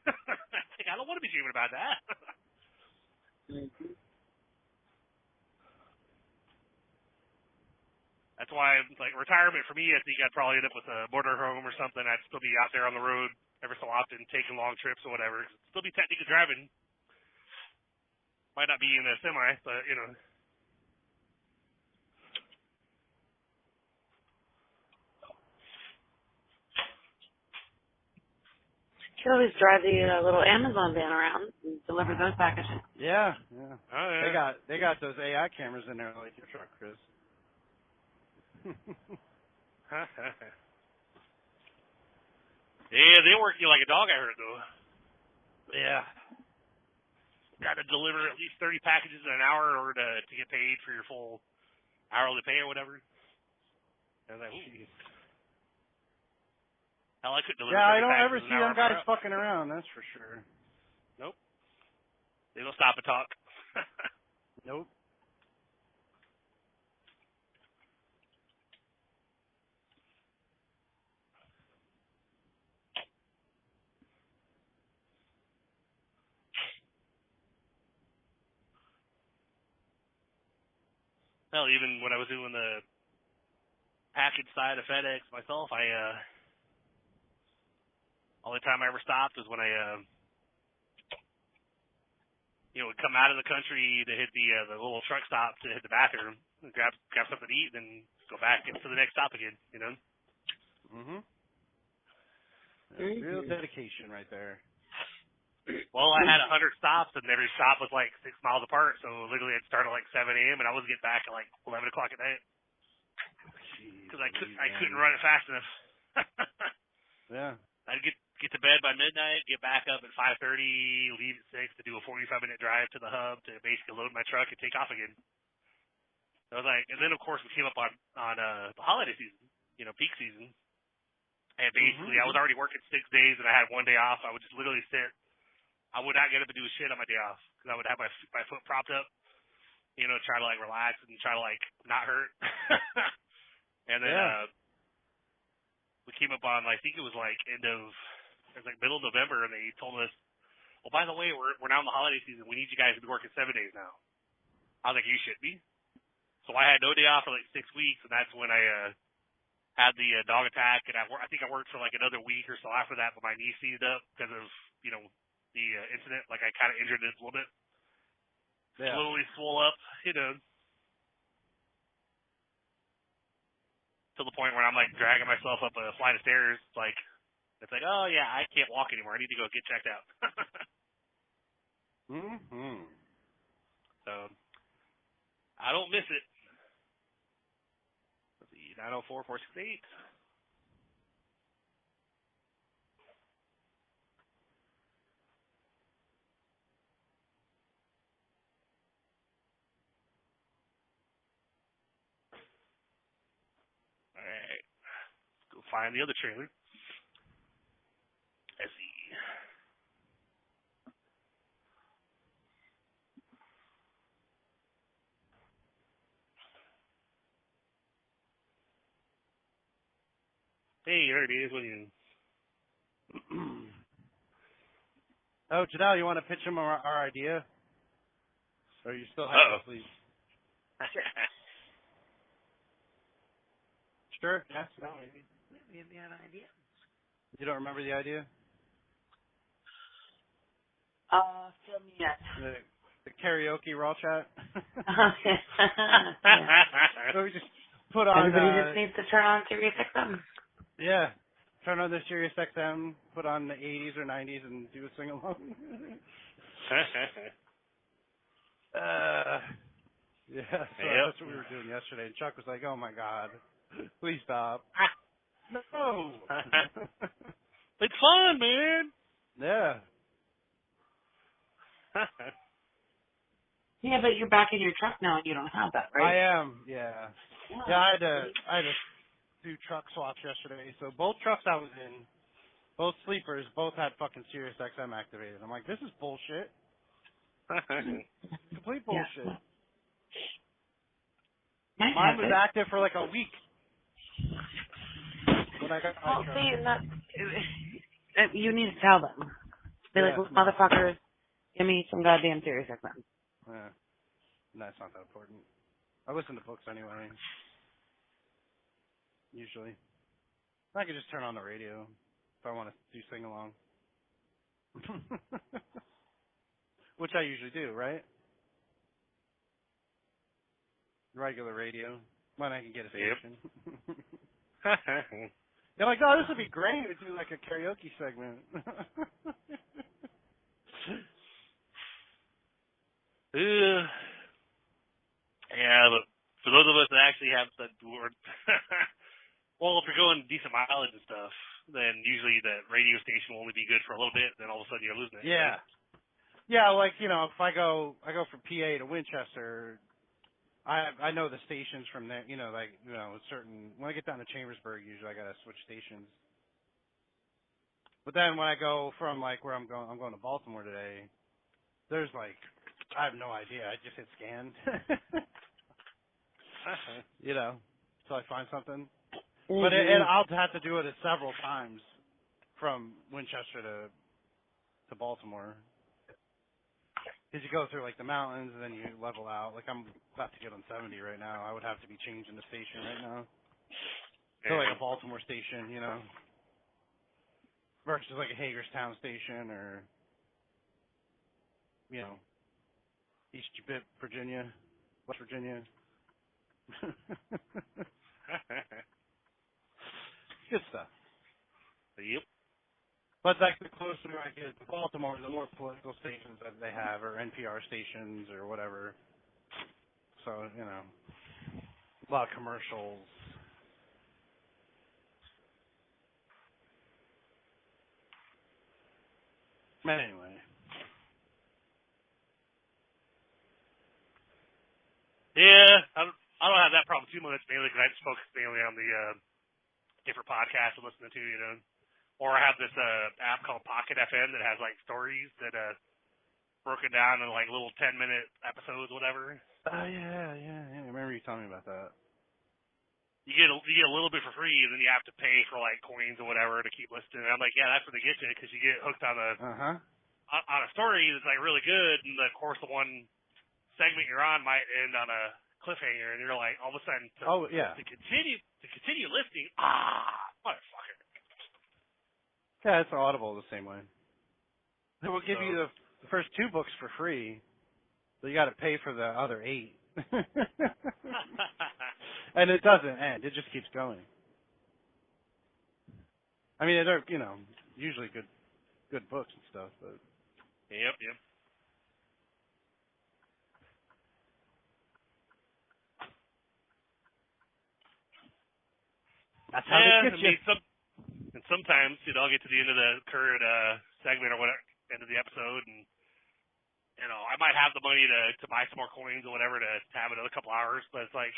I don't want to be dreaming about that. Mm-hmm. That's why, like, retirement for me, I think I'd probably end up with a motorhome or something. I'd still be out there on the road every so often, taking long trips or whatever. Still be technically driving. Might not be in a semi, but, you know. You can always drive the little Amazon van around and deliver those packages. Yeah. Oh, yeah. They got those AI cameras in there like your truck, Chris. Yeah, they work you like a dog, I heard, though. Yeah. Got to deliver at least 30 packages in an hour in order to get paid for your full hourly pay or whatever. I was like, ooh. Hell, I couldn't deliver 30 Yeah, I don't packages ever in see an hour them guys for fucking around, that's for sure. Nope. They don't stop and talk. Nope. hell, even when I was doing the package side of FedEx myself, only time I ever stopped was when I would come out of the country to hit the little truck stop to hit the bathroom, and grab something to eat, and then go back into the next stop again. Mhm. Real dedication right there. Well, I had 100 stops, and every stop was like 6 miles apart, so literally I'd start at like 7 a.m. and I was getting back at like 11 o'clock at night because I couldn't run it fast enough. Yeah. I'd get to bed by midnight, get back up at 5:30, leave at 6 to do a 45-minute drive to the hub to basically load my truck and take off again. So I was like, and then of course we came up on the holiday season, peak season, and basically I was already working 6 days and I had 1 day off. I would just literally sit. I would not get up and do shit on my day off because I would have my foot propped up, try to like relax and try to like not hurt. And then we came up on, I think it was like middle of November, and they told us, well, by the way, we're now in the holiday season. We need you guys to be working 7 days now. I was like, you should be. So I had no day off for like 6 weeks, and that's when I had the dog attack, and I think I worked for like another week or so after that, but my knee seized up because of the incident. Like I kind of injured it a little bit. Yeah. Slowly swole up, to the point where I'm like dragging myself up a flight of stairs. It's like, oh yeah, I can't walk anymore. I need to go get checked out. Mhm. So I don't miss it. Let's see, 904-468. All right, let's go find the other trailer. Let's see. Hey, there it is. What do you? Oh, Janelle, you want to pitch him our idea? Or are you still half asleep? Sure. Yes. No. Maybe I have an idea. You don't remember the idea? Fill me in. The karaoke raw chat. Yeah. So we just put on. Everybody just needs to turn on Sirius XM. Yeah. Turn on the Sirius XM, put on the 80s or 90s, and do a sing along. Yeah. So that's what we were doing yesterday. And Chuck was like, "Oh my God, please stop." No. It's fun, man. Yeah. Yeah, but you're back in your truck now and you don't have that, right? I am. Yeah. Yeah. I had to do truck swaps yesterday. So both trucks I was in, both sleepers, both had fucking Sirius XM activated. I'm like, this is bullshit. Complete bullshit. Yeah. Mine was active for like a week. When I got my Well, truck. see, you need to tell them. Be like, motherfuckers, give me some goddamn Sirius XM. Yeah. No, it's not that important. I listen to books anyway. Usually. I can just turn on the radio if I want to do sing along. Which I usually do, right? Regular radio. When I can get a station. They're like, oh, this would be great to do like a karaoke segment. Yeah, but for those of us that actually have the word, well, if you're going decent mileage and stuff, then usually the radio station will only be good for a little bit, then all of a sudden you're losing it. Yeah. Right? Yeah, like, if I go from PA to Winchester, I know the stations from there, certain, when I get down to Chambersburg, usually I gotta switch stations. But then when I go from like where I'm going to Baltimore today, there's like, I have no idea. I just hit scan. Till I find something. Mm-hmm. But I'll have to do it several times from Winchester to Baltimore. Because you go through, like, the mountains, and then you level out. Like, I'm about to get on 70 right now. I would have to be changing the station right now. So, like, a Baltimore station, you know. Versus, like, a Hagerstown station or, you know, East Virginia, West Virginia. Good stuff. Yep. But like the closer I get to Baltimore, the more political stations that they have, or NPR stations, or whatever. So, you know, a lot of commercials. But anyway. Yeah, I don't have that problem too much, mainly because I just focus mainly on the different podcasts I'm listening to, you know. Or I have this app called Pocket FM that has like stories that broken down in like little 10-minute episodes, whatever. Oh yeah. I remember you telling me about that. You get a little bit for free, and then you have to pay for like coins or whatever to keep listening. And I'm like, yeah, that's where they get you, because you get hooked on a story that's like really good, and of course the one segment you're on might end on a cliffhanger, and you're like, all of a sudden, to continue listening, motherfucker. Yeah, it's Audible the same way. They will give you the first 2 books for free, but you got to pay for the other 8. And it doesn't end; it just keeps going. I mean, they're, you know, usually good books and stuff, but. Yep. That's how they get you. And sometimes, you know, I'll get to the end of the current segment or whatever, end of the episode, and you know, I might have the money to buy some more coins or whatever to have another couple hours, but it's like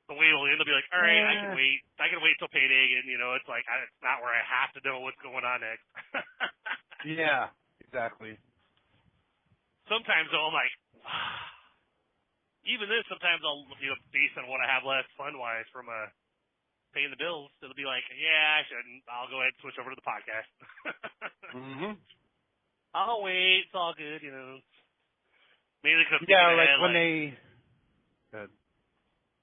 the wait will end. They'll be like, all right, I can wait till payday, and you know, it's like it's not where I have to know what's going on next. Yeah, exactly. Sometimes though, I'm like, even this. Sometimes I'll, you know, based on what I have left fund wise from paying the bills, it'll be like, yeah, I shouldn't. I'll go ahead and switch over to the podcast. I'll wait. It's all good, you know. Mainly because I'm thinking ahead, when they. Good.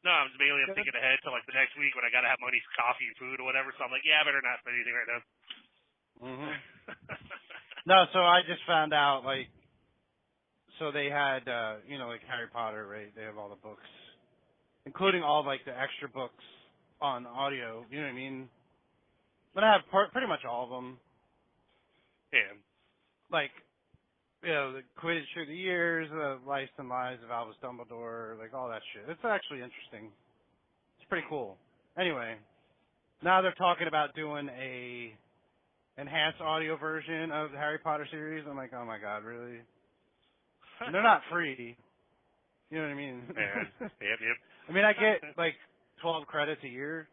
No, I'm thinking ahead to like the next week when I gotta have money for coffee and food or whatever. So I'm like, yeah, I better not spend anything right now. No, so I just found out, like, so they had, you know, like Harry Potter, right? They have all the books, including all like the extra books on audio. You know what I mean? But I have pretty much all of them. Yeah. Like, you know, the Quidditch Through the Years, the Life and Lives of Albus Dumbledore, like all that shit. It's actually interesting. It's pretty cool. Anyway, now they're talking about doing a enhanced audio version of the Harry Potter series. I'm like, oh my god, really? And they're not free. You know what I mean? Yeah. Yep. I mean, I get like 12 credits a year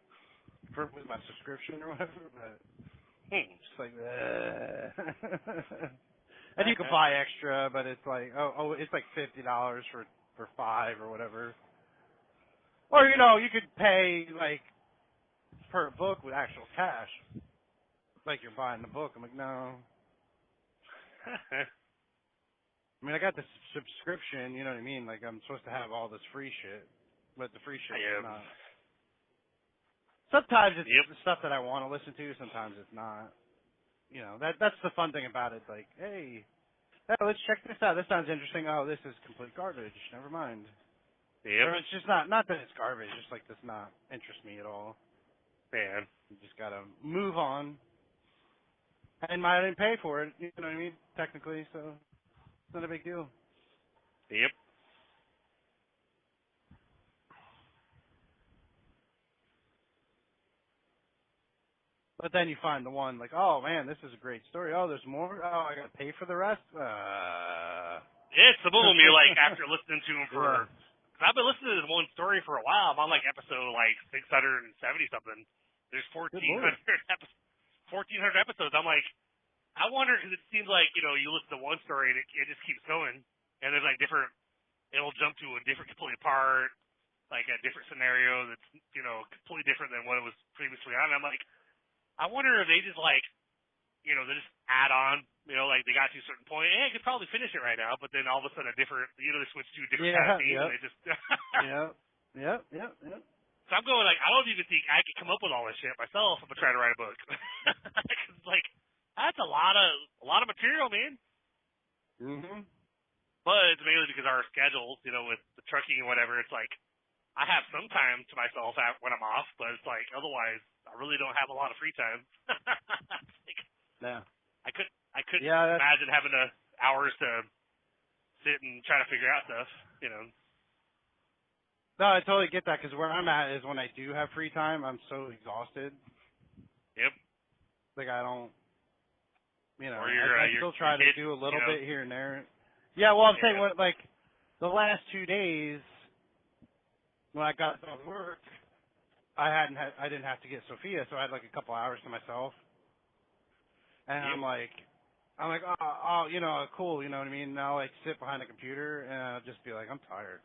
with my subscription or whatever, but just like, and you can buy extra, but it's like, it's like $50 for 5 or whatever. Or, you know, you could pay like per book with actual cash, like you're buying the book. I'm like, no. I mean, I got the subscription, you know what I mean? Like, I'm supposed to have all this free shit, but the free shit is not. Sometimes it's the stuff that I want to listen to, sometimes it's not. You know, that's the fun thing about it. Like, hey, let's check this out. This sounds interesting. Oh, this is complete garbage. Never mind. Or it's just not that it's garbage, just like does not interest me at all. Man. You just gotta move on. And I didn't pay for it, you know what I mean? Technically, so it's not a big deal. Yep. But then you find the one like, oh man, this is a great story. Oh, there's more. Oh, I gotta pay for the rest. Yeah, some of them you're like after listening to them for. Cause I've been listening to this one story for a while. I'm on like episode like 670 something. There's 1,400 episodes. I'm like, I wonder because it seems like you listen to one story and it just keeps going, and there's like different. It'll jump to a different completely part, like a different scenario that's completely different than what it was previously on. And I'm like. I wonder if they just like, they just add on You know, like they got to a certain point, hey, I could probably finish it right now, but then all of a sudden they switch to a different kind of theme, and they just. Yep. So I'm going like, I don't even think I could come up with all this shit myself if I try to write a book. Like, that's a lot of material, man. Mhm. But it's mainly because our schedules, you know, with the trucking and whatever, it's like I have some time to myself when I'm off, but it's like otherwise I really don't have a lot of free time. Like, Yeah. I couldn't imagine having the hours to sit and try to figure out stuff, you know. No, I totally get that, because where I'm at is when I do have free time, I'm so exhausted. Yep. Like, I don't, you know, I still try to do a little bit here and there. Yeah, well, I'm saying, like, the last 2 days, when I got done work, I didn't have to get Sophia, so I had like a couple hours to myself. And I'm like, oh, you know, cool, you know what I mean? And I'll like sit behind a computer and I'll just be like, I'm tired.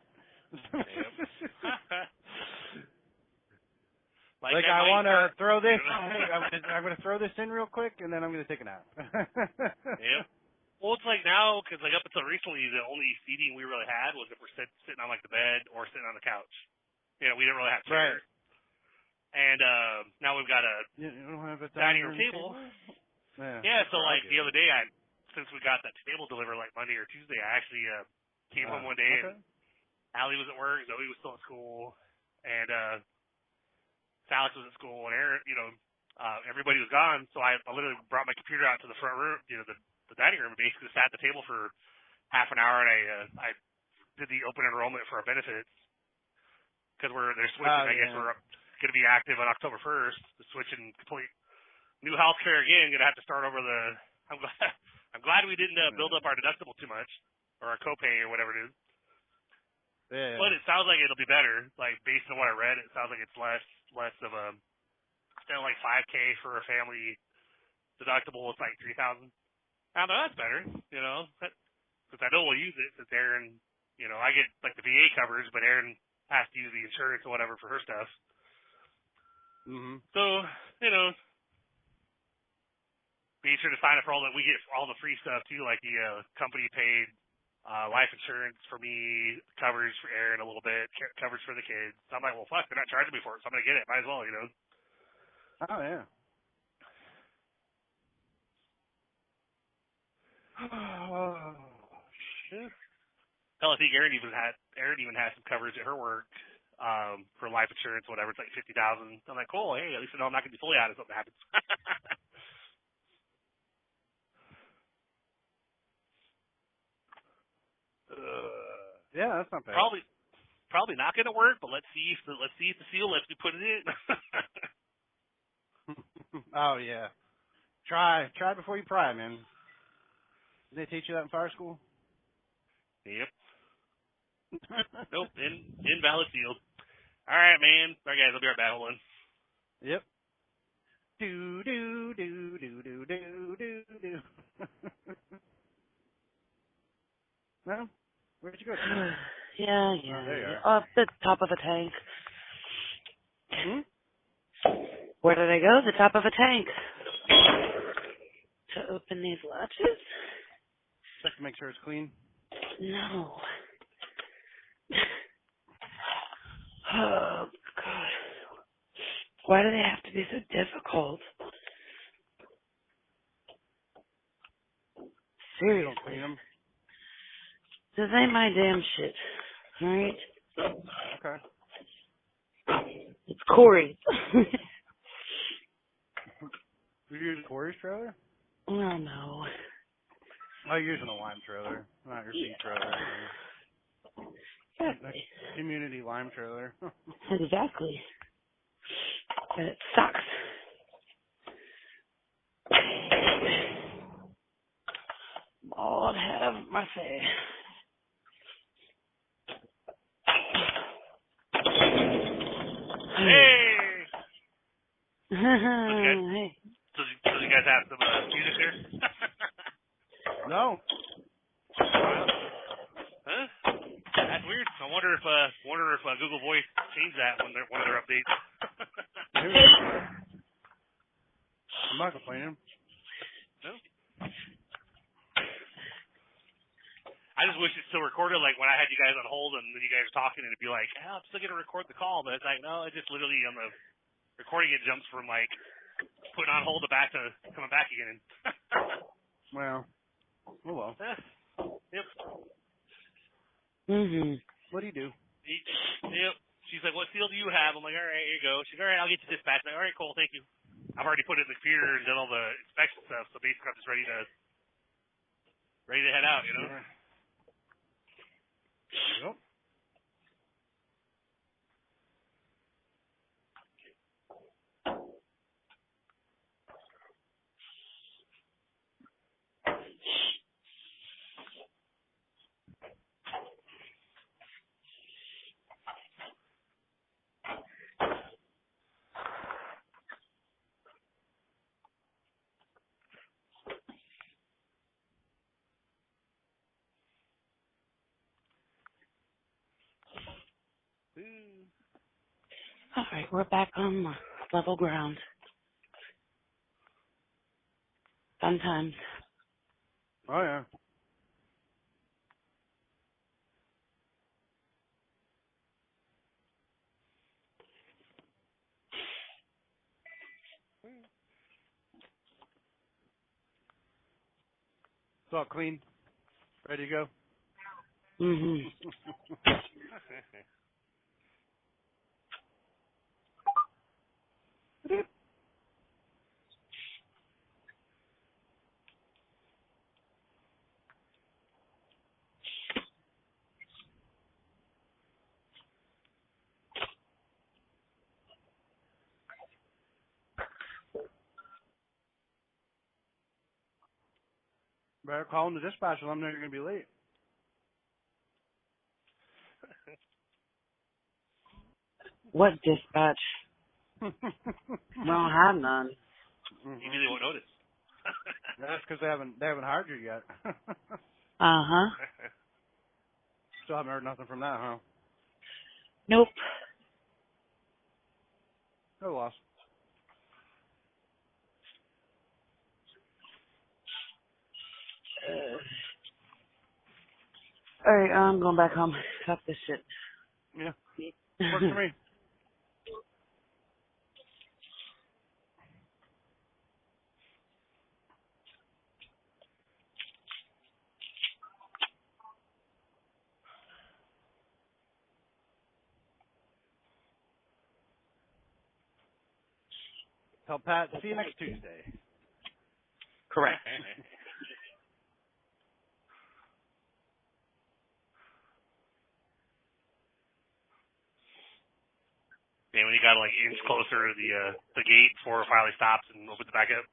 Like I want to throw this. Hey, I'm going to throw this in real quick, and then I'm going to take a nap. Yep. Well, it's like now, because like up until recently, the only seating we really had was if we're sitting on like the bed or sitting on the couch. You know, we didn't really have chairs. Right. And now we've got a you don't have a dining room table. Yeah. So like the other day, since we got that table delivered like Monday or Tuesday, I actually came home one day and Allie was at work, Zoe was still at school, and Alex was at school, and Aaron, you know, everybody was gone. So I literally brought my computer out to the front room, you know, the dining room, and basically sat at the table for half an hour, and I did the open enrollment for our benefits because they're switching. I guess we're going to be active on October 1st. Switching complete new health care again. Going to have to start over the. I'm glad we didn't build up our deductible too much or our copay or whatever it is. Yeah. But it sounds like it'll be better. Like based on what I read, it sounds like it's less of a instead of like $5,000 for a family deductible, it's like $3,000. I know that's better, you know, because I know we'll use it since Aaron, you know, I get like the VA coverage, but Aaron has to use the insurance or whatever for her stuff. Mhm. So, you know, be sure to sign up for all that. We get all the free stuff too, like the company paid. Life insurance for me, coverage for Aaron a little bit, coverage for the kids. So I'm like, well, fuck, they're not charging me for it, so I'm going to get it. Might as well, you know. Oh, yeah. Oh, shit. Hell, I think Aaron even has some coverage at her work for life insurance, whatever. It's like $50,000. I'm like, cool, hey, at least I know I'm not going to be fully out if something happens. Yeah, that's not bad. Probably not going to work, but let's see if the seal lets me put it in. Oh yeah, try before you pry, man. Did they teach you that in fire school? Yep. Nope. Invalid seal. All right, man. All right, guys. I'll be right back. Hold on. Yep. Do do do do do do do do. Well, where'd you go? Yeah. Oh, there you are. Up the top of a tank. Hmm? Where did I go? The top of a tank. To open these latches? Check to make sure it's clean. No. Oh, God. Why do they have to be so difficult? Seriously. Don't clean them. This ain't my damn shit. Alright? Okay. It's Corey. You using Corey's trailer? Oh, no. I'm using a lime trailer, not your seat trailer. Exactly. Community lime trailer. Exactly. And it sucks. Bald head of my face. Hey. Hey. So you guys have some music there? No. Huh? That's weird. I wonder if Google Voice changed that one of their updates. I'm not complaining. No. I just wish it still recorded, like when I had you guys on hold and then you guys were talking, and it'd be like, oh, I'm still going to record the call. But it's like, no, it just literally on the recording, it jumps from like putting on hold to back to coming back again. Well. Oh, well. Yep. What do you do? Yep. She's like, what seal do you have? I'm like, all right, here you go. She's like, all right, I'll get you dispatched. I'm like, all right, cool, thank you. I've already put it in the computer and done all the inspection stuff, so basically I'm just ready to head out, you know? Yep. All right, we're back on level ground. Fun times. Oh, yeah. It's all clean. Ready to go? Better call them the dispatcher. Let them know you're going to be late. What dispatch? We don't have none. Maybe they won't notice. That's because they haven't hired you yet. Uh-huh. Still haven't heard nothing from that, huh? Nope. No loss. All right, I'm going back home. Fuck this shit. Yeah. Works for me. Tell Pat, see you next Tuesday. Correct. Man, when you got like inch closer to the gate before it finally stops and opens it back up.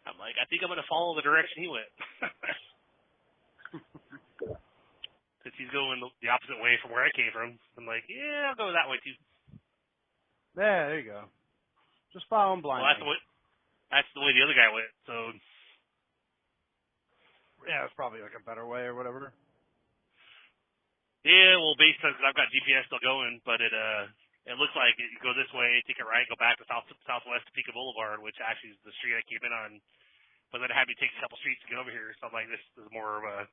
I'm like, I think I'm gonna follow the direction he went. Since he's going the opposite way from where I came from, I'm like, yeah, I'll go that way too. Yeah, there you go. Just follow him Well, blindly. that's the way the other guy went. So Yeah, it's probably like a better way or whatever. yeah, well, based on because I've got GPS still going, but it looks like you go this way, take it right, go back to southwest Topeka Boulevard, which actually is the street I came in on. But then it had me take a couple streets to get over here, so I'm like, this is more of a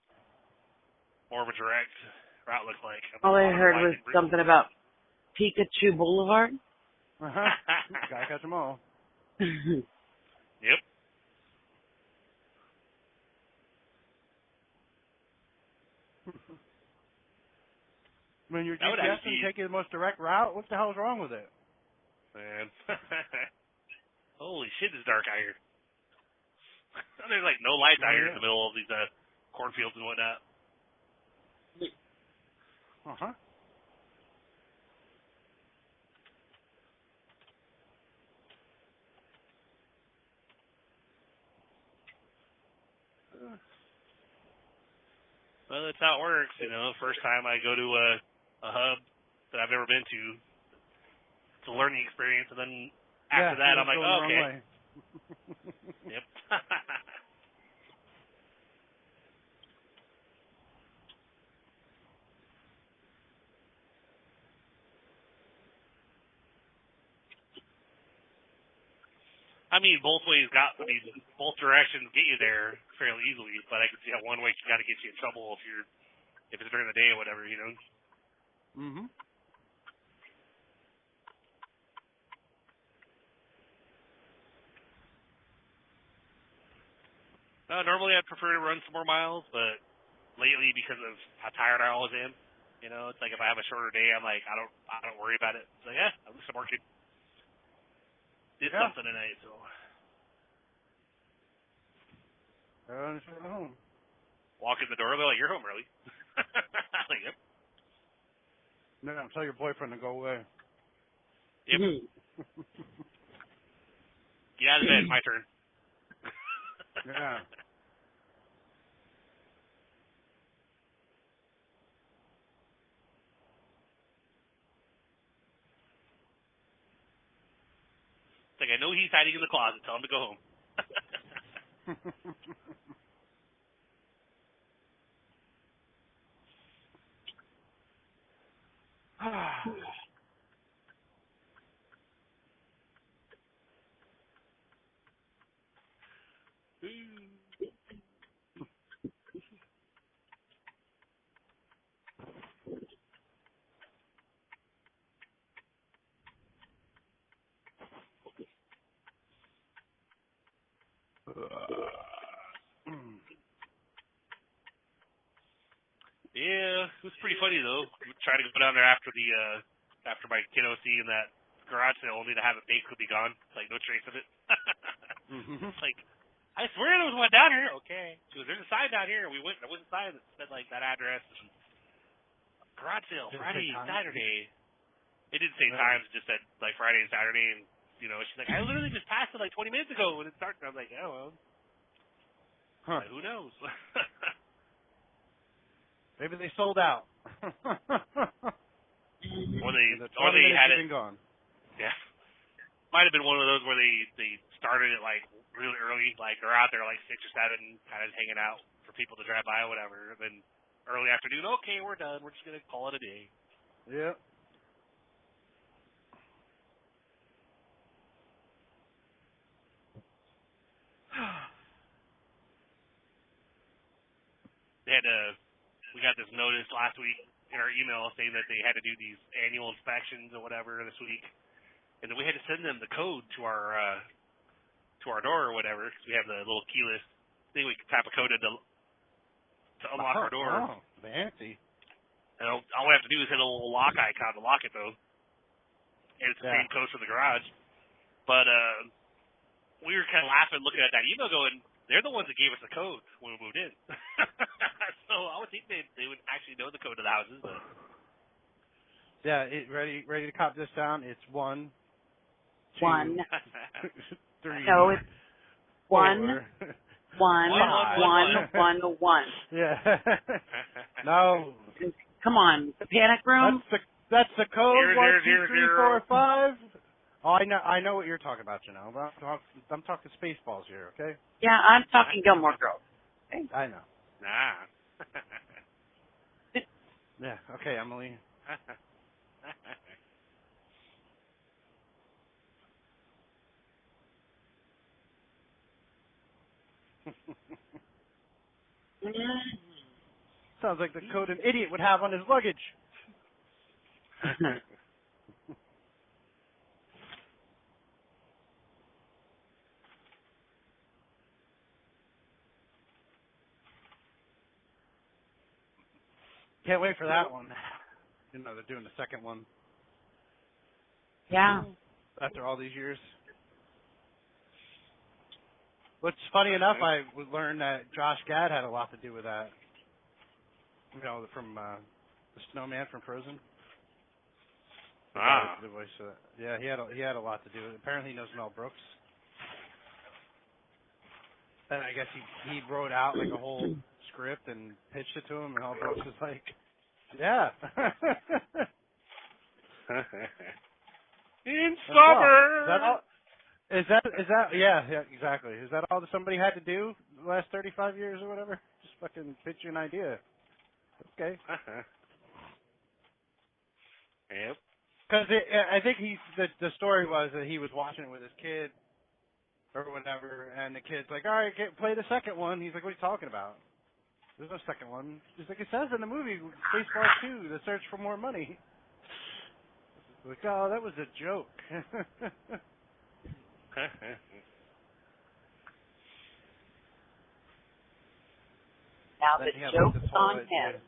direct route. Looks like. All I heard was something about Pikachu Boulevard. Gotta catch them all. Yep. When your That would GPS actually can take you the most direct route, what the hell is wrong with it? Man. Holy shit, it's dark out here. There's like no lights out here in the middle of these cornfields and whatnot. Uh-huh. Well, that's how it works, you know. First time I go to a hub that I've never been to, it's a learning experience, and then after that, I'm like, oh, okay. Yep. I mean, both directions get you there fairly easily, but I can see how one way got to get you in trouble if it's during the day or whatever, you know. Mhm. Normally I'd prefer to run some more miles, but lately because of how tired I always am, you know, it's like if I have a shorter day, I'm like I don't worry about it. It's like at least I'm working. Did something tonight, so. Home. Walk in the door, they're like, "You're home early." I'm like, "Yep." No, tell your boyfriend to go away. Yep. Get out of bed. My turn. Yeah. It's like I know he's hiding in the closet. Tell him to go home. Yeah, it was pretty funny though. We tried to go down there after my kiddo seeing that garage sale, only to have it basically be gone. Like no trace of it. It's like, I swear there was one down here. Okay. She goes, "There's a sign down here." We went. There was a sign that said like that address. And garage sale Friday, Saturday. It didn't say times. It just said like Friday and Saturday. And you know, she's like, "I literally just passed it like 20 minutes ago when it started." I'm like, "Oh well." Like, who knows? Maybe they sold out. Or they had it gone. Yeah. Might have been one of those where they started it like really early, like they're out there like 6 or 7, kind of hanging out for people to drive by or whatever. Then early afternoon, okay, we're done. We're just gonna call it a day. Yep. We got this notice last week in our email saying that they had to do these annual inspections or whatever this week, and then we had to send them the code to our door or whatever, because we have the little keyless thing we can tap a code in to unlock our door. Oh, fancy. And all we have to do is hit a little lock icon to lock it though, and it's the same code for the garage. But we were kind of laughing looking at that email going, they're the ones that gave us the code when we moved in. So I would think they would actually know the code of the houses. But. Yeah, ready to cop this down? It's 1, 2, 1. 3. No, it's 1, 4. 1. Yeah. No. Come on, the panic room. That's the code. 0, 1, 2, 0, 3, 4, 5. Oh, I know what you're talking about, you know. I'm talking Spaceballs here, okay? Yeah, I'm talking Gilmore Girls. Okay? I know. Nah. Yeah. Okay, Emily. Sounds like the code an idiot would have on his luggage. Can't wait for that one. You know, they're doing the second one. Yeah. After all these years. Which, funny enough, I learned that Josh Gad had a lot to do with that. You know, from the snowman from Frozen. The voice of that. Yeah, he had a lot to do with it. Apparently he knows Mel Brooks. And I guess he wrote out like a whole script and pitched it to him, and Mel Brooks was like, "Yeah." In summer. Is that all? Is that yeah, exactly. Is that all that somebody had to do the last 35 years or whatever? Just fucking pitch you an idea. Okay. Yep. Because I think the story was that he was watching it with his kid, or whatever, and the kid's like, all right, play the second one. He's like, what are you talking about? There's no second one. He's like, it says in the movie, Baseball 2, The Search for More Money. Like, oh, that was a joke. Now the joke's on him.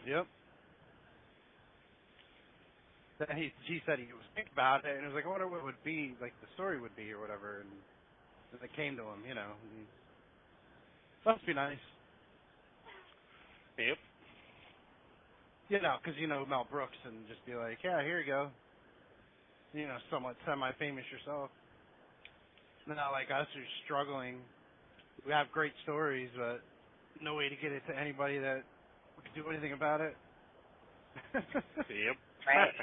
Yep. Then she said he was thinking about it, and it was like, I wonder what it would be, like the story would be or whatever, and it came to him, you know. Must be nice. Yep. You know, because you know Mel Brooks, and just be like, yeah, here you go. You know, somewhat semi-famous yourself. Not like us who's struggling. We have great stories, but no way to get it to anybody that can do anything about it. Yep. Right.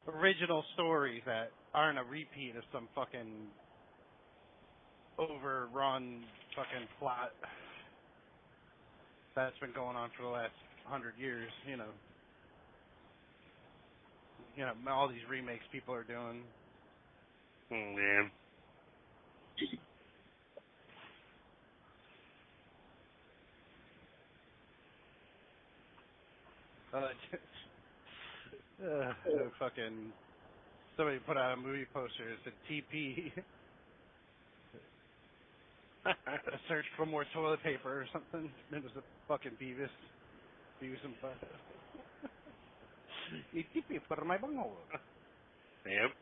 Original stories that aren't a repeat of some fucking overrun fucking plot that's been going on for the last 100 years, you know. You know, all these remakes people are doing. Yeah. Fucking somebody put out a movie poster that said TP. A search for more toilet paper or something. It was a fucking Beavis and Butt. TP for my bunghole. Yep.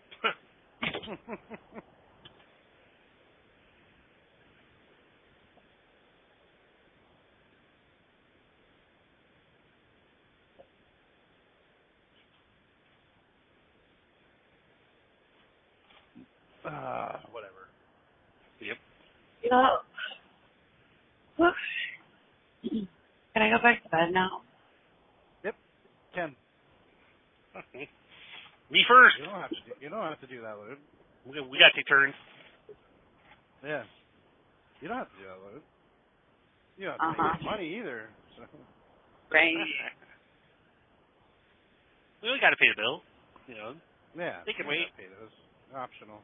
Whatever. Yep. You know, can I go back to bed now? Yep. Ken. Me first. You don't have to do that, Luke. We got to take turns. Yeah. You don't have to do that, Luke. You don't have to make money either. So. Right. We only got to pay the bill. You know. Yeah. They can wait. Pay those. Optional.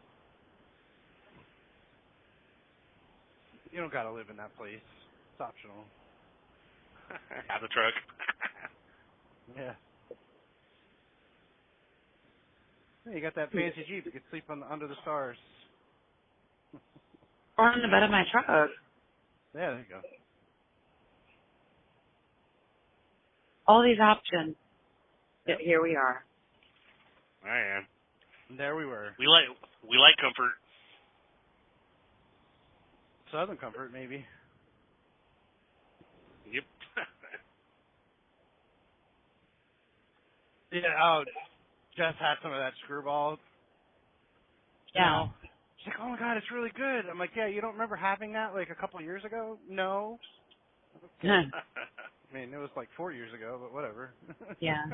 You don't got to live in that place. It's optional. Have the truck. Yeah. You got that fancy Jeep. You can sleep under the stars. Or in the bed of my truck. Yeah, there you go. All these options. Yep. Here we are. I am. And there we were. We like comfort. Southern comfort, maybe. Yep. Yeah. Oh, Jess had some of that screwball. Yeah. You know? She's like, oh my god, it's really good. I'm like, yeah, you don't remember having that like a couple of years ago? No. Okay. I mean, it was like 4 years ago, but whatever. Yeah.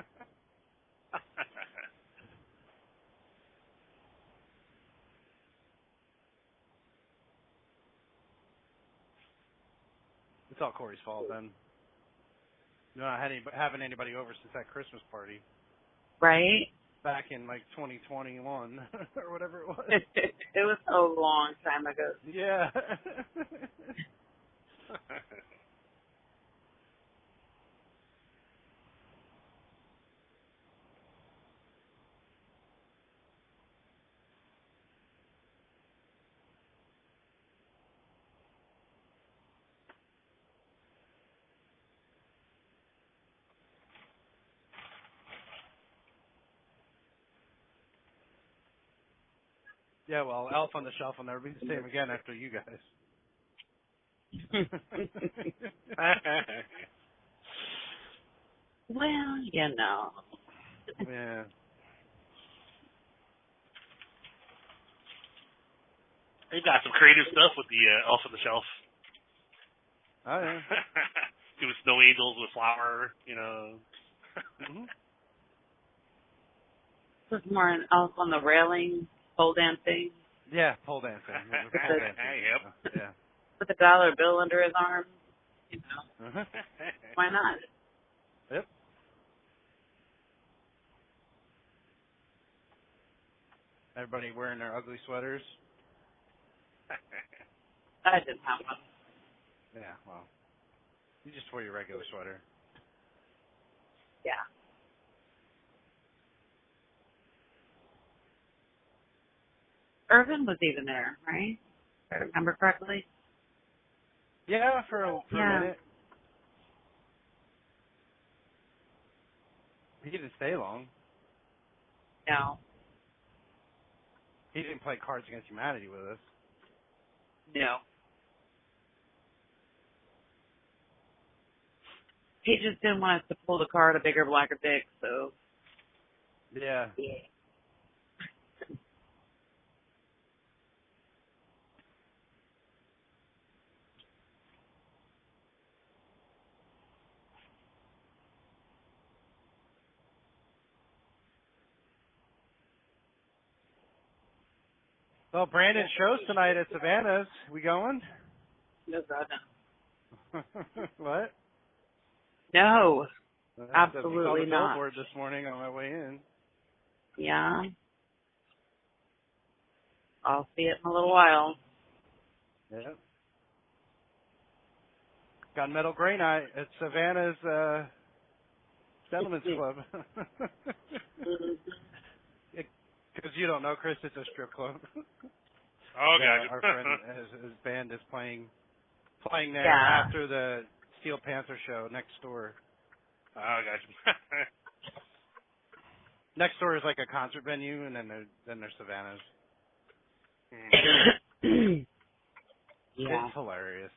It's all Corey's fault then. You're not having anybody over since that Christmas party. Right? Back in like 2021 or whatever it was. It was a long time ago. Yeah. Yeah, well, Elf on the Shelf will never be the same again after you guys. Well, you know. Yeah. They've got some creative stuff with the Elf on the Shelf. Oh, yeah. Doing snow angels with flour, you know. Mm-hmm. This is more an elf on the railing, pole dancing. Yeah, pole dancing. Yep. Yeah. with a dollar bill under his arm, you know, why not? Yep. Everybody wearing their ugly sweaters. I didn't have one. Yeah, well, you just wore your regular sweater. Yeah. Irvin was even there, right? If I remember correctly. Yeah, for a minute. He didn't stay long. No. He didn't play Cards Against Humanity with us. No. He just didn't want us to pull the card a bigger, blacker dick, so. Yeah. Yeah. Well, Brandon shows tonight at Savannah's. We going? No, God, no. What? No. We saw Absolutely the not. billboard this morning on my way in. Yeah. I'll see it in a little while. Yeah. Gunmetal Grey Night at Savannah's Gentlemen's Club. Because you don't know, Chris, it's a strip club. Oh, Yeah, gotcha. our friend, his band is playing there Yeah. after the Steel Panther show next door. Oh, gotcha. Next door is like a concert venue, and then there's Savannah's. Yeah. It's hilarious.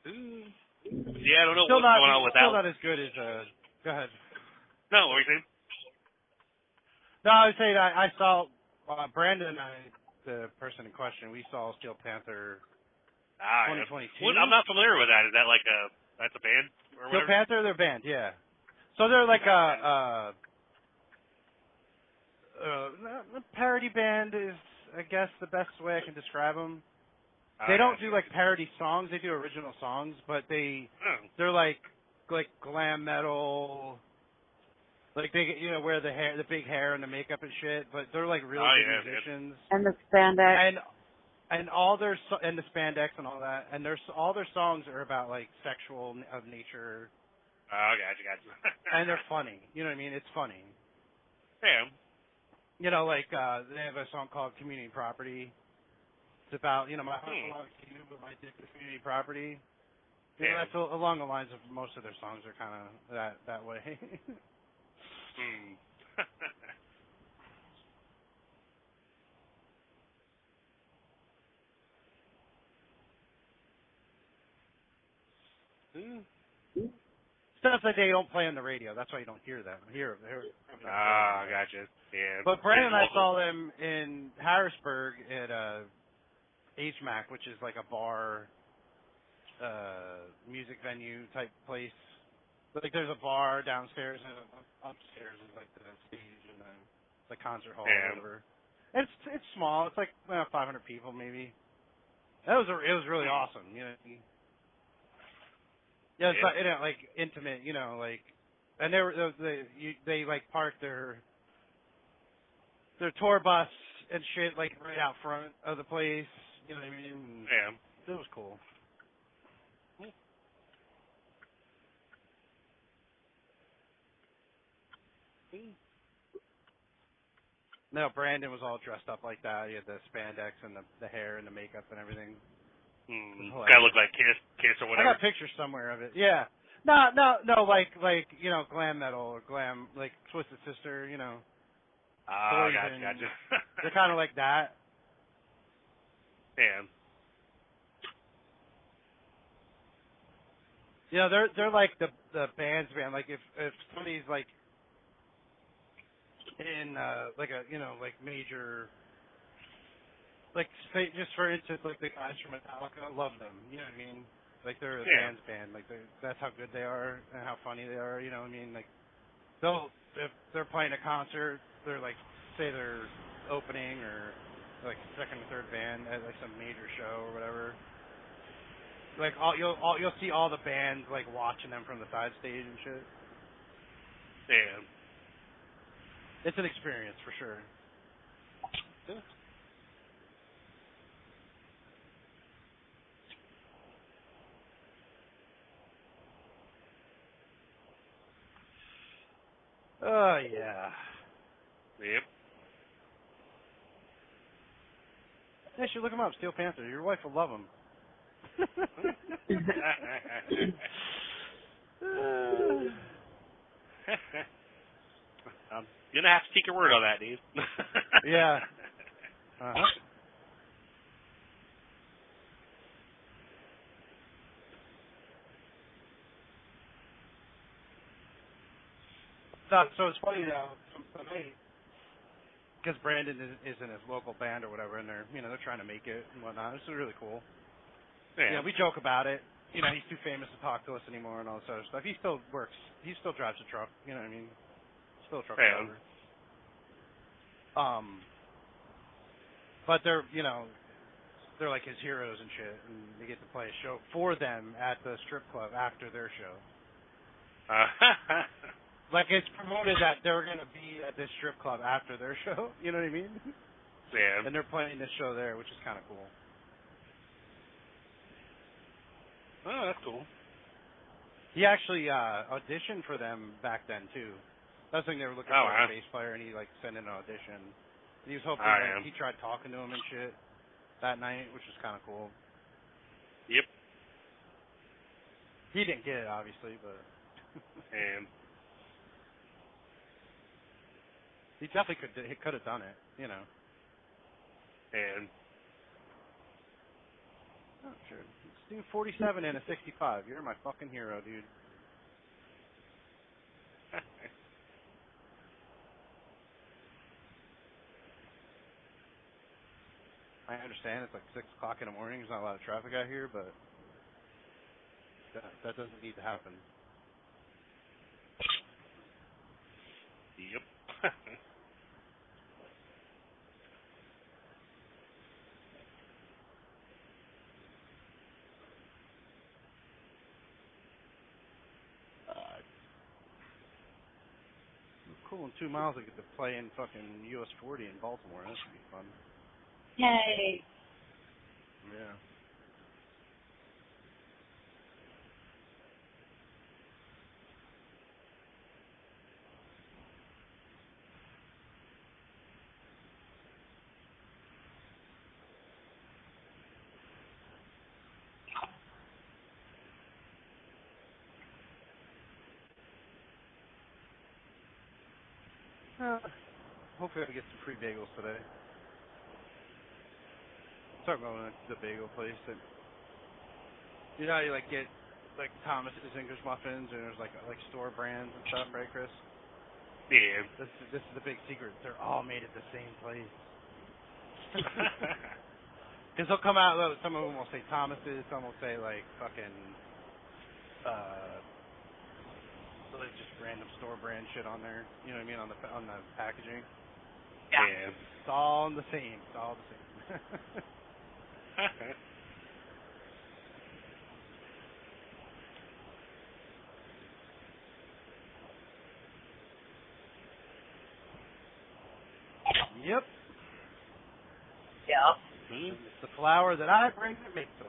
Yeah, I don't know Still what's going on with still that. not as good as Go ahead. No, what were you saying? No, I was saying I saw Brandon and I, the person in question, we saw Steel Panther 2022. Well, I'm not familiar with that. Is that like that's a band or Steel whatever? Panther, their band, yeah. So they're like a parody band is, I guess, the best way I can describe them. They don't do like parody songs; they do original songs, but they're like glam metal. Like they wear the big hair and the makeup and shit, but they're like really good musicians. And the spandex. And all their and the spandex and all that, and all their songs are about like sexual of nature. Oh, gotcha. And they're funny. You know what I mean? It's funny. Yeah. Like they have a song called Community Property. It's about, my heart belongs to you, but my dick is community property. That's along the lines of most of their songs are kind of that way. Stuff that they don't play on the radio. That's why you don't hear them. Ah, gotcha. Yeah. But Brandon and I saw them in Harrisburg at HMAC, which is like a bar, music venue type place. But like there's a bar downstairs and upstairs is like the stage and the concert hall or whatever. And it's small. It's like 500 people maybe. It was really awesome. Yeah, it's like intimate. And they like parked their tour bus and shit like right out front of the place. You know what I mean? Yeah. It was cool. No, Brandon was all dressed up like that. He had the spandex and the hair and the makeup and everything. Guy looked like Kiss or whatever. I got pictures somewhere of it. Yeah. No, like glam metal or glam like Twisted Sister. Oh, gotcha. They're kind of like that. Yeah. You know, they're like the band's band. Like if somebody's like in like a like major, like say just for instance like the guys from Metallica, I love them. You know what I mean? Like they're a band's band. Like that's how good they are and how funny they are. You know what I mean? Like if they're playing a concert, they're like say they're opening or like second or third band at like some major show or whatever. Like you'll see all the bands like watching them from the side stage and shit. Damn. It's an experience for sure. Oh yeah. Yep. Yeah, you should look him up. Steel Panther. Your wife will love him. I'm gonna have to take your word on that, dude. Yeah. Uh-huh. So it's funny now, for me, because Brandon is in his local band or whatever, and they're trying to make it and whatnot. This is really cool. Yeah. We joke about it. You know, he's too famous to talk to us anymore and all this other stuff. He still works. He still drives a truck. You know what I mean? Still a truck driver. But they're they're like his heroes and shit, and they get to play a show for them at the strip club after their show. Like it's promoted that they're gonna be at this strip club after their show. You know what I mean? Yeah. And they're playing this show there, which is kind of cool. Oh, that's cool. He actually auditioned for them back then too. That's the thing, they were looking for a bass player, and he like sent in an audition. He was hoping he tried talking to him and shit that night, which was kind of cool. Yep. He didn't get it, obviously, but And he definitely could have done it, you know. And oh, sure. Let's do 47 and a 65. You're my fucking hero, dude. I understand it's like 6 o'clock in the morning. There's not a lot of traffic out here, but that doesn't need to happen. yep. Cool, in 2 miles I get to play in fucking US 40 in Baltimore. That should be fun. Yay. Yeah. Hopefully I get some free bagels today. Start going to the bagel place. And, you know how you like get like Thomas's English muffins and there's like store brands and stuff, right, Chris? Yeah. This is the big secret. They're all made at the same place. Because they'll come out. Some of them will say Thomas's. Some will say like fucking like just random store brand shit on there. You know what I mean, on the packaging. Yeah. It's all the same. It's all the same. Yep. Yeah. Mm-hmm. It's the flour that I bring that makes them.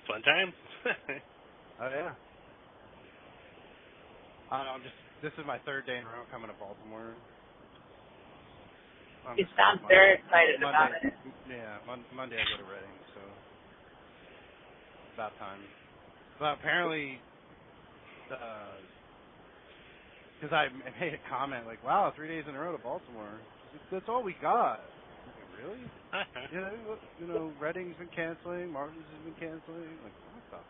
Fun time. Oh yeah. I don't know. This is my 3rd day in a row coming to Baltimore. You sound very excited about it. Yeah, Monday I go to Reading, so about time. But apparently, because I made a comment like, "Wow, 3 days in a row to Baltimore. That's all we got." Like, really? You know, Reading's been canceling, Martin's has been canceling. Like, what the fuck?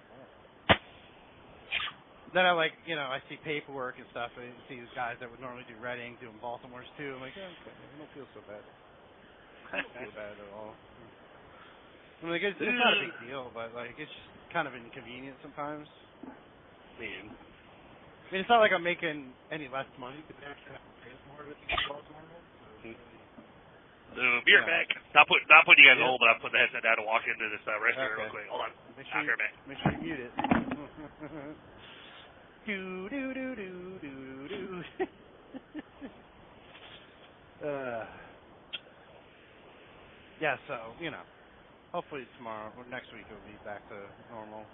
Then I I see paperwork and stuff, and see these guys that would normally do Red Ink doing Baltimore's too. I'm like, okay, I don't feel so bad. I don't feel bad at all. I mean, it's not a big deal, but like it's just kind of inconvenient sometimes. Man. I mean, it's not like I'm making any less money because they actually have to pay more of it to get Baltimore. Be right back. Not putting you guys on hold, but I'll put the headset down and walk into this restaurant real quick. Hold on. Make I'll be right back. sure you mute it. do do do do do do. Yeah, so hopefully tomorrow or next week it'll be back to normal.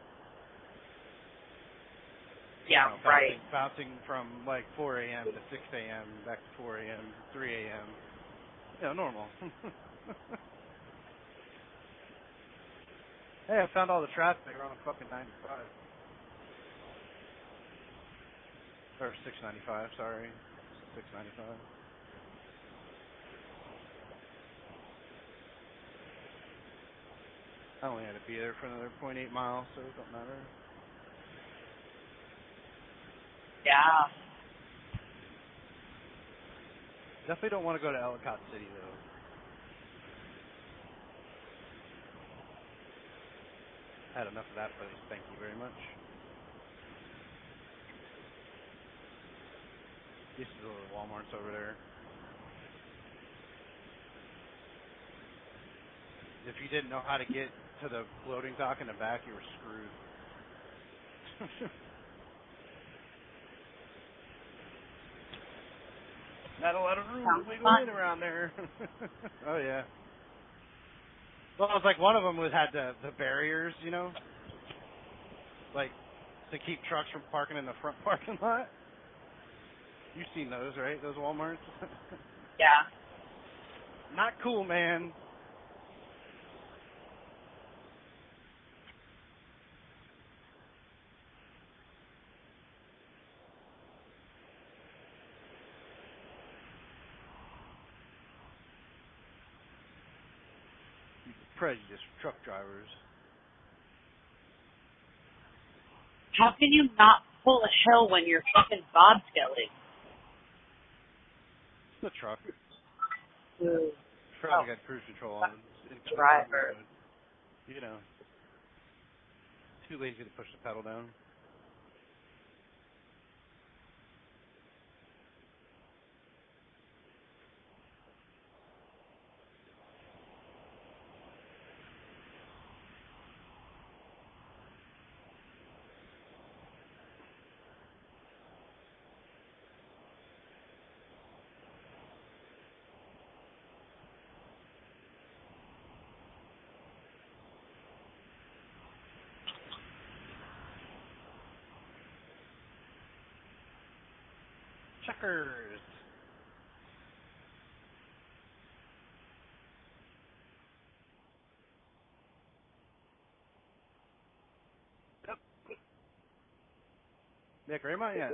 Yeah, right. Bouncing from like 4 a.m. to 6 a.m. back to 4 a.m. 3 a.m. Normal. Hey, I found all the traffic on a fucking 95. Or 695, sorry. 695. I only had to be there for another 0.8 miles, so it don't matter. Yeah. Definitely don't want to go to Ellicott City, though. Had enough of that place, thank you very much. This is a little Walmart's over there. If you didn't know how to get to the loading dock in the back, you were screwed. Not a lot of room to wiggle in around there. Oh, yeah. Well, it was like one of them had the barriers, like to keep trucks from parking in the front parking lot. You've seen those, right? Those Walmarts? Yeah. Not cool, man. Prejudice truck drivers. How can you not pull a hill when you're fucking bobskelling? The truck. Ooh. Probably got cruise control on. Driver. Too lazy to push the pedal down. Checkers. Yep. Yeah, Grandma, yeah.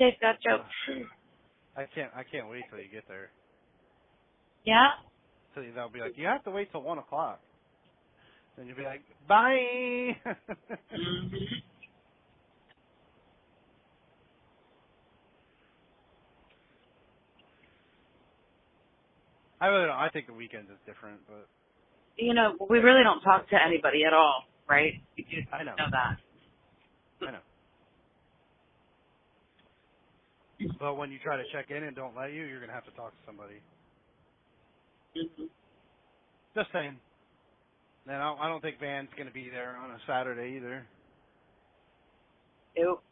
They've got jokes. I can't wait till you get there. Yeah? So they'll be like, you have to wait till 1 o'clock. Then you'll be like, bye. Mm-hmm. I really don't. I think the weekends is different, but We really don't talk to anybody at all, right? You do I know that. I know. But when you try to check in and don't let you, you're gonna have to talk to somebody. Mm-hmm. Just saying. And I don't think Van's gonna be there on a Saturday either. Nope.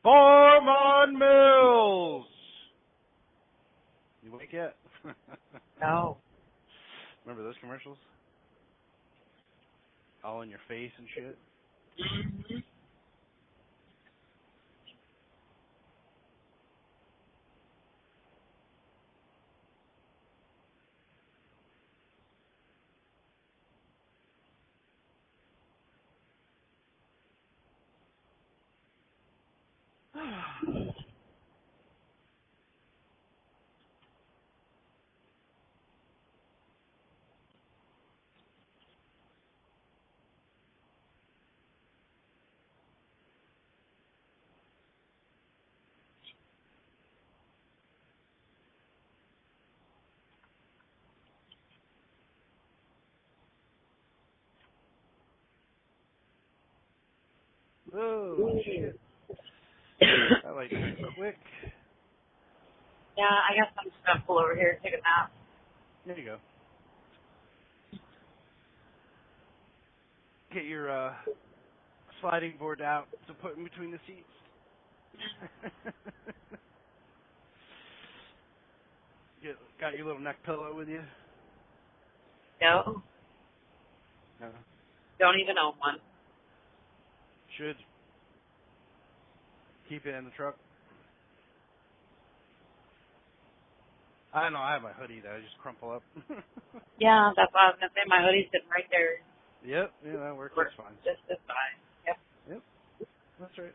Foreman Mills. You awake yet? No. Remember those commercials? all in your face and shit. Mm-hmm. Oh, shit. That light turned quick. Yeah, I guess I'm just gonna pull over here and take a nap. There you go. Get your sliding board out to put in between the seats. Got your little neck pillow with you? No, No. don't even own one. Should. Keep it in the truck. I don't know, I have my hoodie that I just crumple up. Yeah, that's what I was gonna say. My hoodie's sitting right there. Yep, yeah, that works just fine. Just this fine. Yep. Yep, that's right.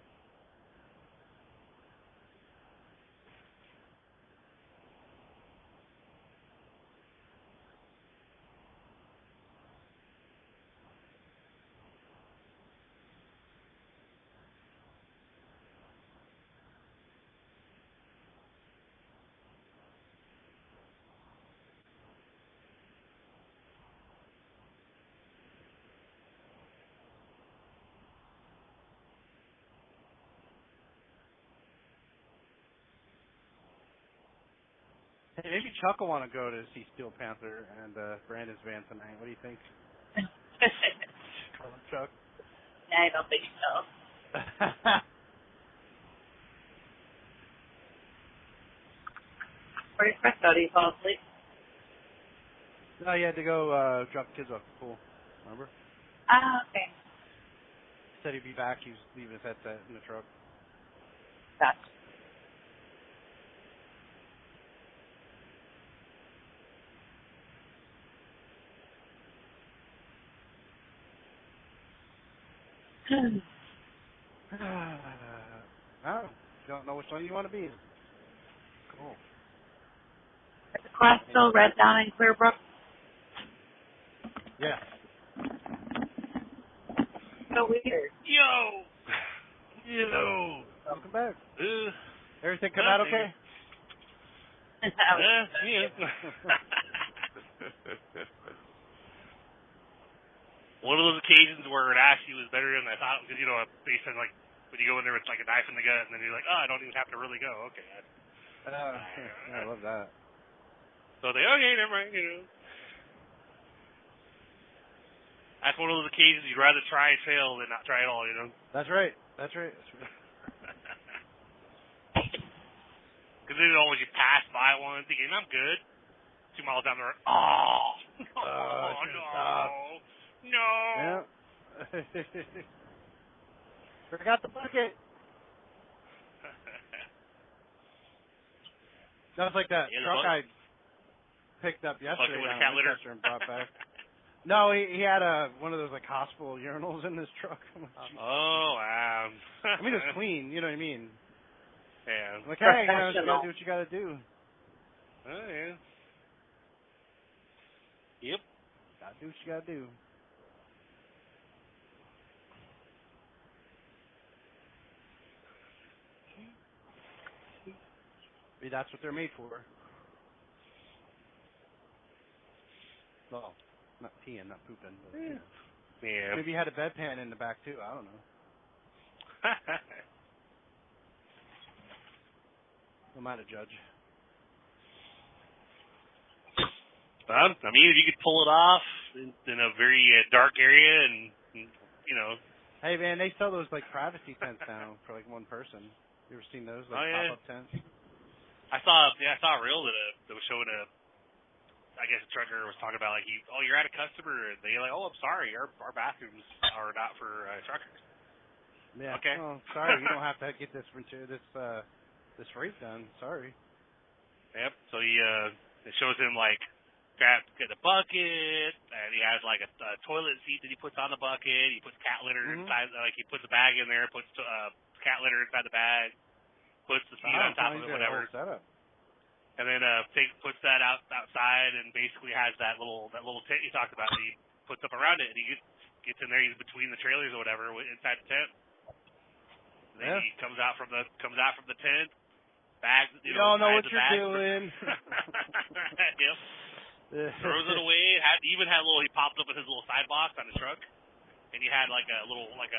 Hey, maybe Chuck will want to go to see Steel Panther and Brandon's band tonight. What do you think? Call him Chuck. I don't think so. Pretty fresh out. Do you fall asleep? No, you had to go drop the kids off at the pool. Remember? Ah, okay. Said he'd be back. He was leaving his headset in the truck. Gotcha. Oh, don't know which one you want to be in. Cool. Is the class still red down in Clearbrook? Yeah. So weird. Yo! Welcome back. Uh, Everything come out okay? yeah. One of those occasions where it actually was better than I thought, because, you know, they said, like, when you go in there with, like, a knife in the gut, and then you're like, oh, I don't even have to really go. Okay. Yeah, I love that. So they, okay, never mind, you know. That's one of those occasions you'd rather try and fail than not try at all, you know. That's right. That's right. Because then always you pass by one thinking, I'm good. 2 miles down the road, no. Yeah. Forgot the bucket. That was like that truck I picked up yesterday with a down cat in litter. Winchester and brought back. No, he had one of those like hospital urinals in his truck. Oh, wow. I mean, it was clean. You know what I mean? Yeah. I'm like, hey, you know, you gotta do what you gotta do. Oh, yeah. Yep. Gotta do what you gotta do. I mean, that's what they're made for. Well, not peeing, not pooping. But, you know. Yeah. Maybe he had a bedpan in the back too. I don't know. I'm not a judge. Well, I mean, if you could pull it off in a very dark area and, you know. Hey, man, they sell those, like, privacy tents now for, like, one person. You ever seen those, like, pop-up tents? I saw a reel that was showing I guess the trucker was talking about like you're at a customer, and they're like, oh, I'm sorry, our bathrooms are not for truckers. Yeah. Okay. Oh, sorry, you don't have to get this freight done. Sorry. Yep. So he it shows him like get a bucket, and he has like a toilet seat that he puts on the bucket. He puts cat litter inside, like he puts a bag in there, puts cat litter inside the bag, puts the seat on top of it, whatever. And then puts that outside, and basically has that little tent you talked about. That he puts up around it, and he gets in there. He's between the trailers or whatever inside the tent. And then he comes out from the tent. Bags, you don't know what you're doing. Yep. Throws it away. He popped up with his little side box on his truck, and he had like a little one of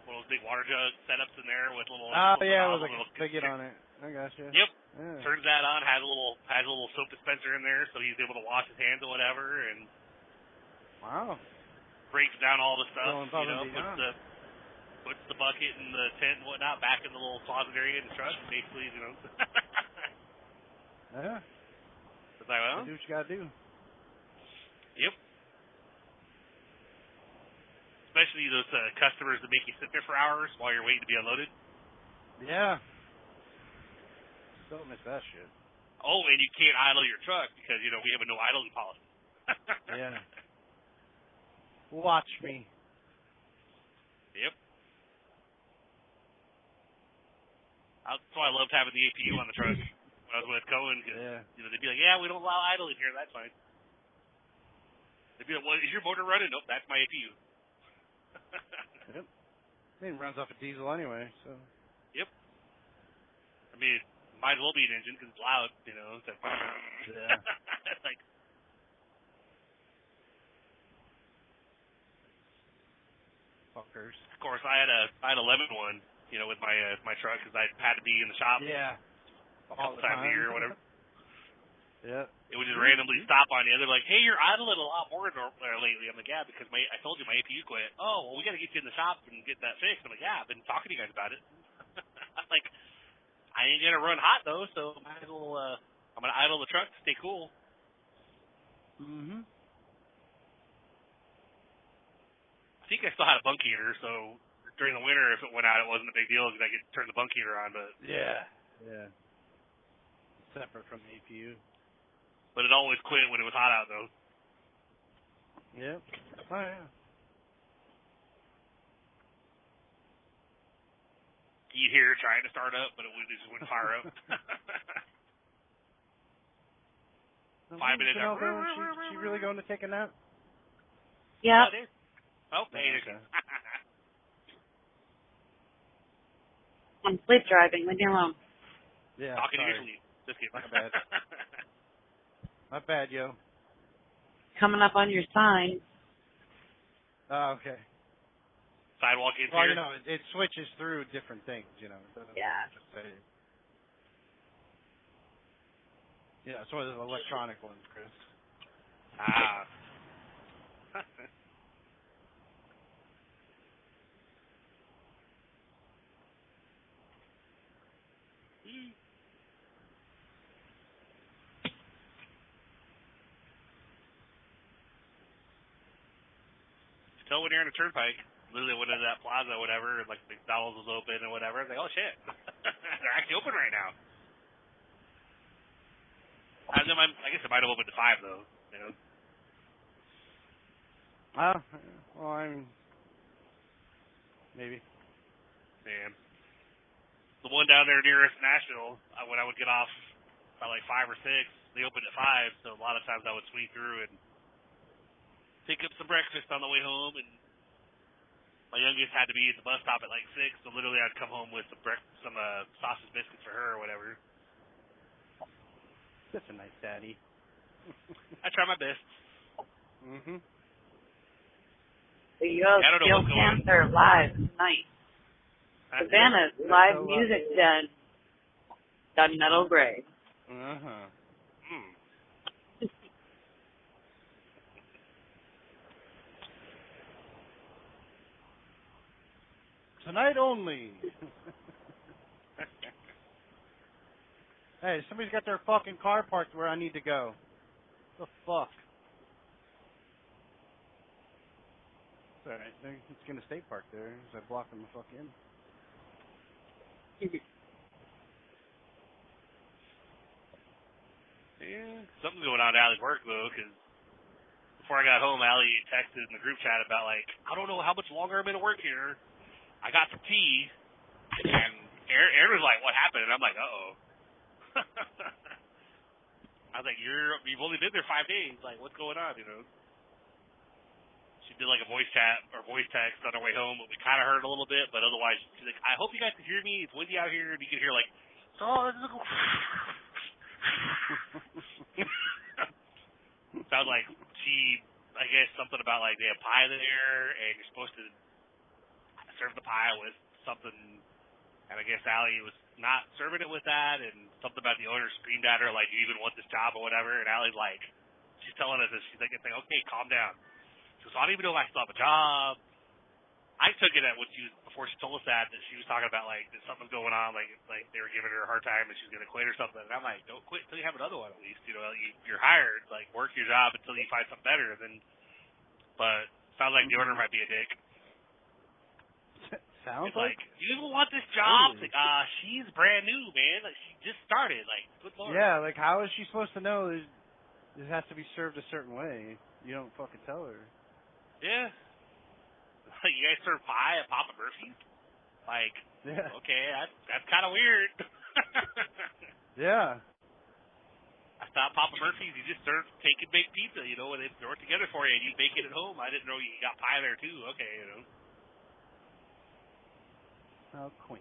those big water jug setups in there with little. Oh yeah, with like a spigot on it. I gotcha. Yep. Yeah. Turns that on. Has a little soap dispenser in there, so he's able to wash his hands or whatever. And wow. Breaks down all the stuff. Puts the bucket and the tent and whatnot back in the little closet area in the truck. Basically, Yeah. It's like, well, do what you gotta do. Yep. Especially those customers that make you sit there for hours while you're waiting to be unloaded. Yeah. Don't miss that shit. Oh, and you can't idle your truck because, we have a no idling policy. Yeah. Watch me. Yep. That's why I loved having the APU on the truck when I was with Cohen. Cause, they'd be like, yeah, we don't allow idling here. That's fine. They'd be like, well, is your motor running? Nope, that's my APU. Yep. It runs off a diesel anyway, so. Yep. I mean, it might as well be an engine because it's loud, It's like, yeah. It's like, fuckers. Of course, I had a lemon one, with my truck because I had to be in the shop. Yeah. A couple times a year or whatever. Yeah. It would just randomly stop on you. They're like, hey, you're idling a lot more lately. I'm like, yeah, because I told you my APU quit. Oh, well, we got to get you in the shop and get that fixed. I'm like, yeah, I've been talking to you guys about it. I'm like, I ain't going to run hot, though, so might as well, I'm going to idle the truck to stay cool. Mm-hmm. I think I still had a bunk heater, so during the winter, if it went out, it wasn't a big deal because I could turn the bunk heater on. But yeah. Separate from the APU. But it always quit when it was hot out, though. Yep. Oh, yeah. You'd hear it trying to start up, but it just wouldn't fire up. 5 minutes after. She really going to take a nap? Yeah. Oh, hey, okay. I'm sleep driving. Leave me alone. Yeah. Talking to sorry. your sleep. Just kidding. My bad. My bad, yo. Coming up on your sign. Oh, okay. Sidewalk in Well, here. it switches through different things, It doesn't just say. Yeah, it's one of the electronic ones, Chris. Ah. Tell when you're in a turnpike. Literally went into that plaza or whatever, and like McDonald's was open and whatever. I was like, oh shit, they're actually open right now. I guess it might have opened to 5 though. Well, maybe. Man, the one down there nearest Nashville, when I would get off by like 5 or 6, they opened at 5. So a lot of times I would swing through and pick up some breakfast on the way home, and my youngest had to be at the bus stop at like 6, so literally I'd come home with some sausage biscuits for her or whatever. Such a nice daddy. I try my best. Mm-hmm. The Steel Panther live tonight. Savannah's live music den. Gunmetal Gray. Uh-huh. Tonight only. Hey, somebody's got their fucking car parked where I need to go. The fuck? It's alright. It's gonna state park there, because I blocked them the fuck in. Yeah, something's going on at Allie's work, though, because before I got home, Allie texted in the group chat about, like, I don't know how much longer I'm going to work here. I got some tea, and Aaron was like, what happened? And I'm like, uh-oh. I was like, you've only been there 5 days. Like, what's going on, you know? She did, like, a voice chat or voice text on her way home, but we kind of heard a little bit, but otherwise, she's like, I hope you guys can hear me. It's windy out here, and you can hear, like, sounds like she, I guess, something about, like, they have pie there, and you're supposed to serve the pie with something, and I guess Allie was not serving it with that, and something about the owner screamed at her, like, do you even want this job or whatever, and Allie's like, she's telling us this, she's like, okay, calm down. So I don't even know if I still have a job. I took it at when she was, before she told us that she was talking about, like, that something's going on, like they were giving her a hard time and she was going to quit or something. And I'm like, don't quit until you have another one at least. You know, you're hired. Like, work your job until you find something better. But sounds like the owner might be a dick. Sounds it's like, do you even want this job? It's like, she's brand new, man. Like, she just started. Like, good lord. Yeah, like, how is she supposed to know this has to be served a certain way? You don't fucking tell her. Yeah. Like, you guys serve pie at Papa Murphy's? Like, yeah. Okay, that's kind of weird. Yeah. I thought Papa Murphy's, you just serve take and bake pizza, you know, and they throw it together for you, and you bake it at home. I didn't know you got pie there, too. Okay, you know. How quaint.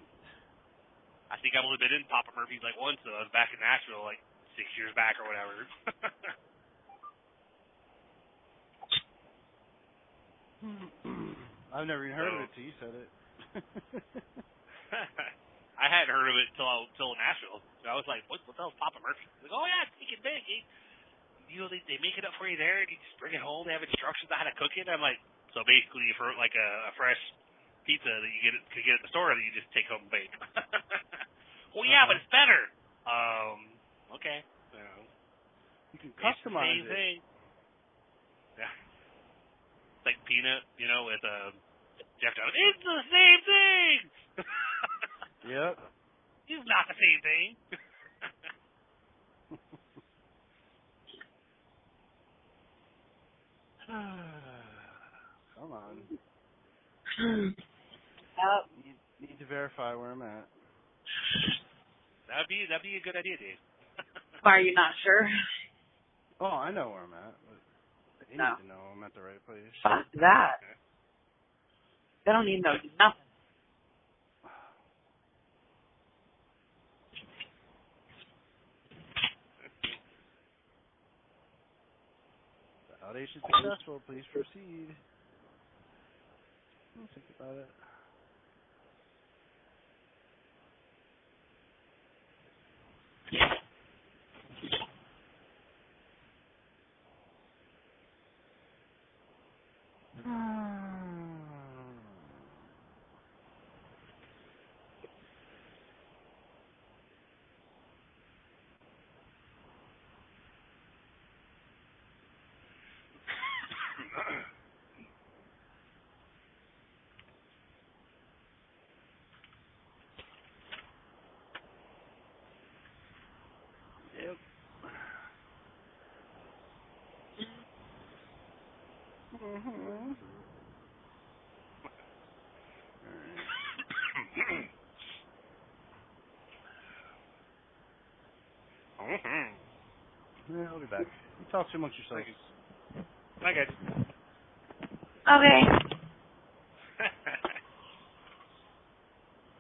I think I've only been in Papa Murphy's, like, once, though. I was back in Nashville, like, 6 years back or whatever. I've never even heard of it till you said it. I hadn't heard of it till Nashville. So I was like, what the hell is Papa Murphy? Like, oh yeah, take it big. You know, they make it up for you there, and you just bring it home. They have instructions on how to cook it. I'm like, so basically, for like a fresh pizza that you could get at the store, that you just take home and bake. Well, yeah, but it's better. Okay. You know, you can customize it's the same thing. Yeah. It's like peanut, you know, with Jeff Jones. It's the same thing. Yep. It's not the same thing. Come on. Yep. Need to verify where I'm at. That'd be a good idea, Dave. Why are you not sure? Oh, I know where I'm at. But they need to know I'm at the right place. Fuck that. They don't need to know nothing. Validation successful. Please proceed. I'll think about it. Yep. Mm-hmm. Yeah, I'll be back. You talk amongst yourselves. I got you. Okay.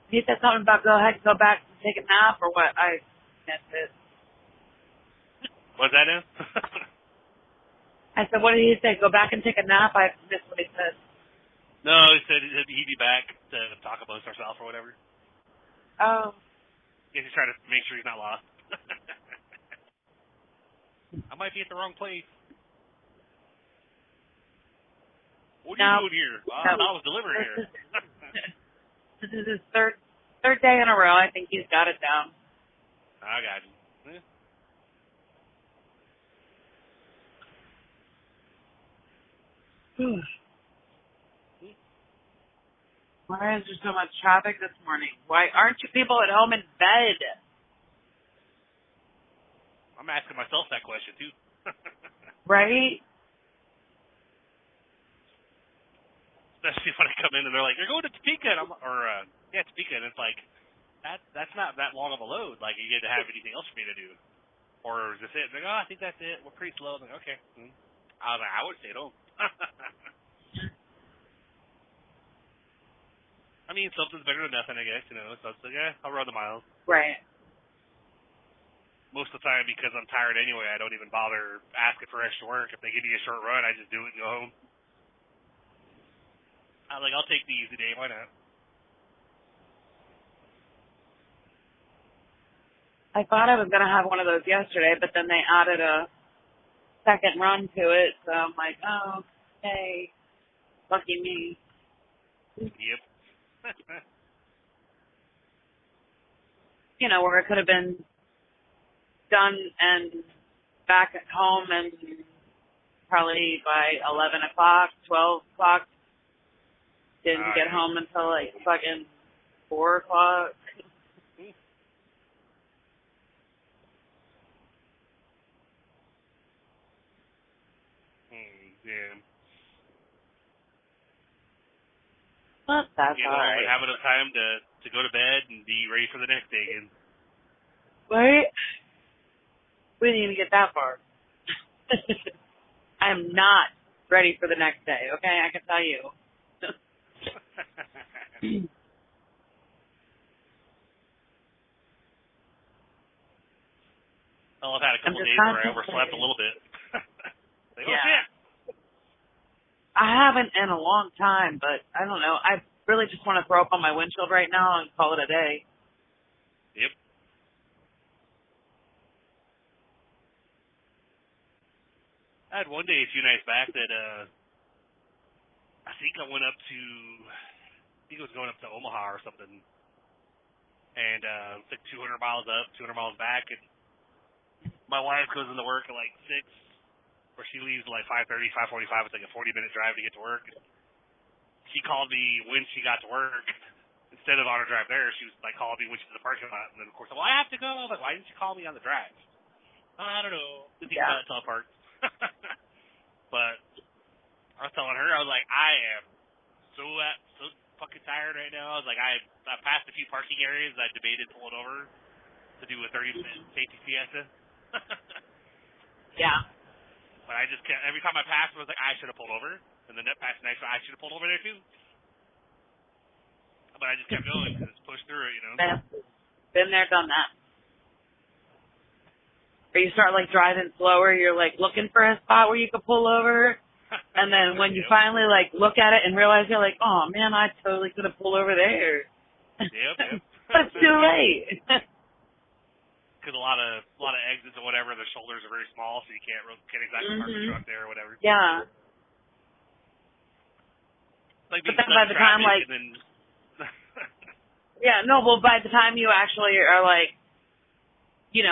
He said something about go ahead and go back and take a nap or what? I missed it. What's that now? I said, what did he say? Go back and take a nap? I missed what he said. No, he said he'd be back to talk amongst ourselves or whatever. Oh. He's trying to make sure he's not lost. I might be at the wrong place. What are you doing here? Well, I thought I was delivering here. This is his third day in a row. I think he's got it down. I got you. Yeah. Why is there so much traffic this morning? Why aren't you people at home in bed? I'm asking myself that question too. Right? Especially when I come in and they're like, "You're going to Topeka," and Topeka, and it's like, that's not that long of a load. Like, you get to have anything else for me to do, or is this it? They're like, "Oh, I think that's it. We're pretty slow." I'm like, "Okay." I was like, "I would stay at home." I mean, something's better than nothing, I guess. So it's like, I'll run the miles. Right. Most of the time, because I'm tired anyway, I don't even bother asking for extra work. If they give me a short run, I just do it and go home. I'll take the easy day. Why not? I thought I was going to have one of those yesterday, but then they added a second run to it, so I'm like, oh, hey, lucky me. Yep. Where it could have been done and back at home and probably by 11 o'clock, 12 o'clock. Didn't get home until like fucking 4 o'clock. Yeah. But that's all right. Have enough time to go to bed and be ready for the next day again. Right? We didn't even get that far. I'm not ready for the next day, okay? I can tell you. I've had a couple of days where I overslept a little bit. Like, yeah. Oh, shit. I haven't in a long time, but I don't know. I really just want to throw up on my windshield right now and call it a day. Yep. I had one day a few nights back that I think I went up to, I think it was going up to Omaha or something, and it's like 200 miles up, 200 miles back, and my wife goes into work at like 6, where she leaves at like 5:30, 5:45. It's like a 40-minute drive to get to work. She called me when she got to work. Instead of on her drive there, she was like calling me when she was in the parking lot. And then, of course, well, I have to go. I was like, why didn't you call me on the drive? I don't know. Didn't think about it until I parked. But I was telling her, I was like, I am so fucking tired right now. I was like, I passed a few parking areas. I debated pulling over to do a 30-minute safety siesta. Yeah. But I just kept, every time I passed, I was like, I should have pulled over. And then that passed next, I should have pulled over there too. But I just kept going and just pushed through it, Been there, done that. Or you start like driving slower, you're like looking for a spot where you could pull over. And then when you finally like look at it and realize you're like, oh man, I totally could have pulled over there. Yep. But it's too late. Because a lot of exits or whatever, the shoulders are very small, so you can't exactly park the truck there or whatever. Yeah. Like but then by the time, like, then... yeah, no, well, by the time you actually are like, you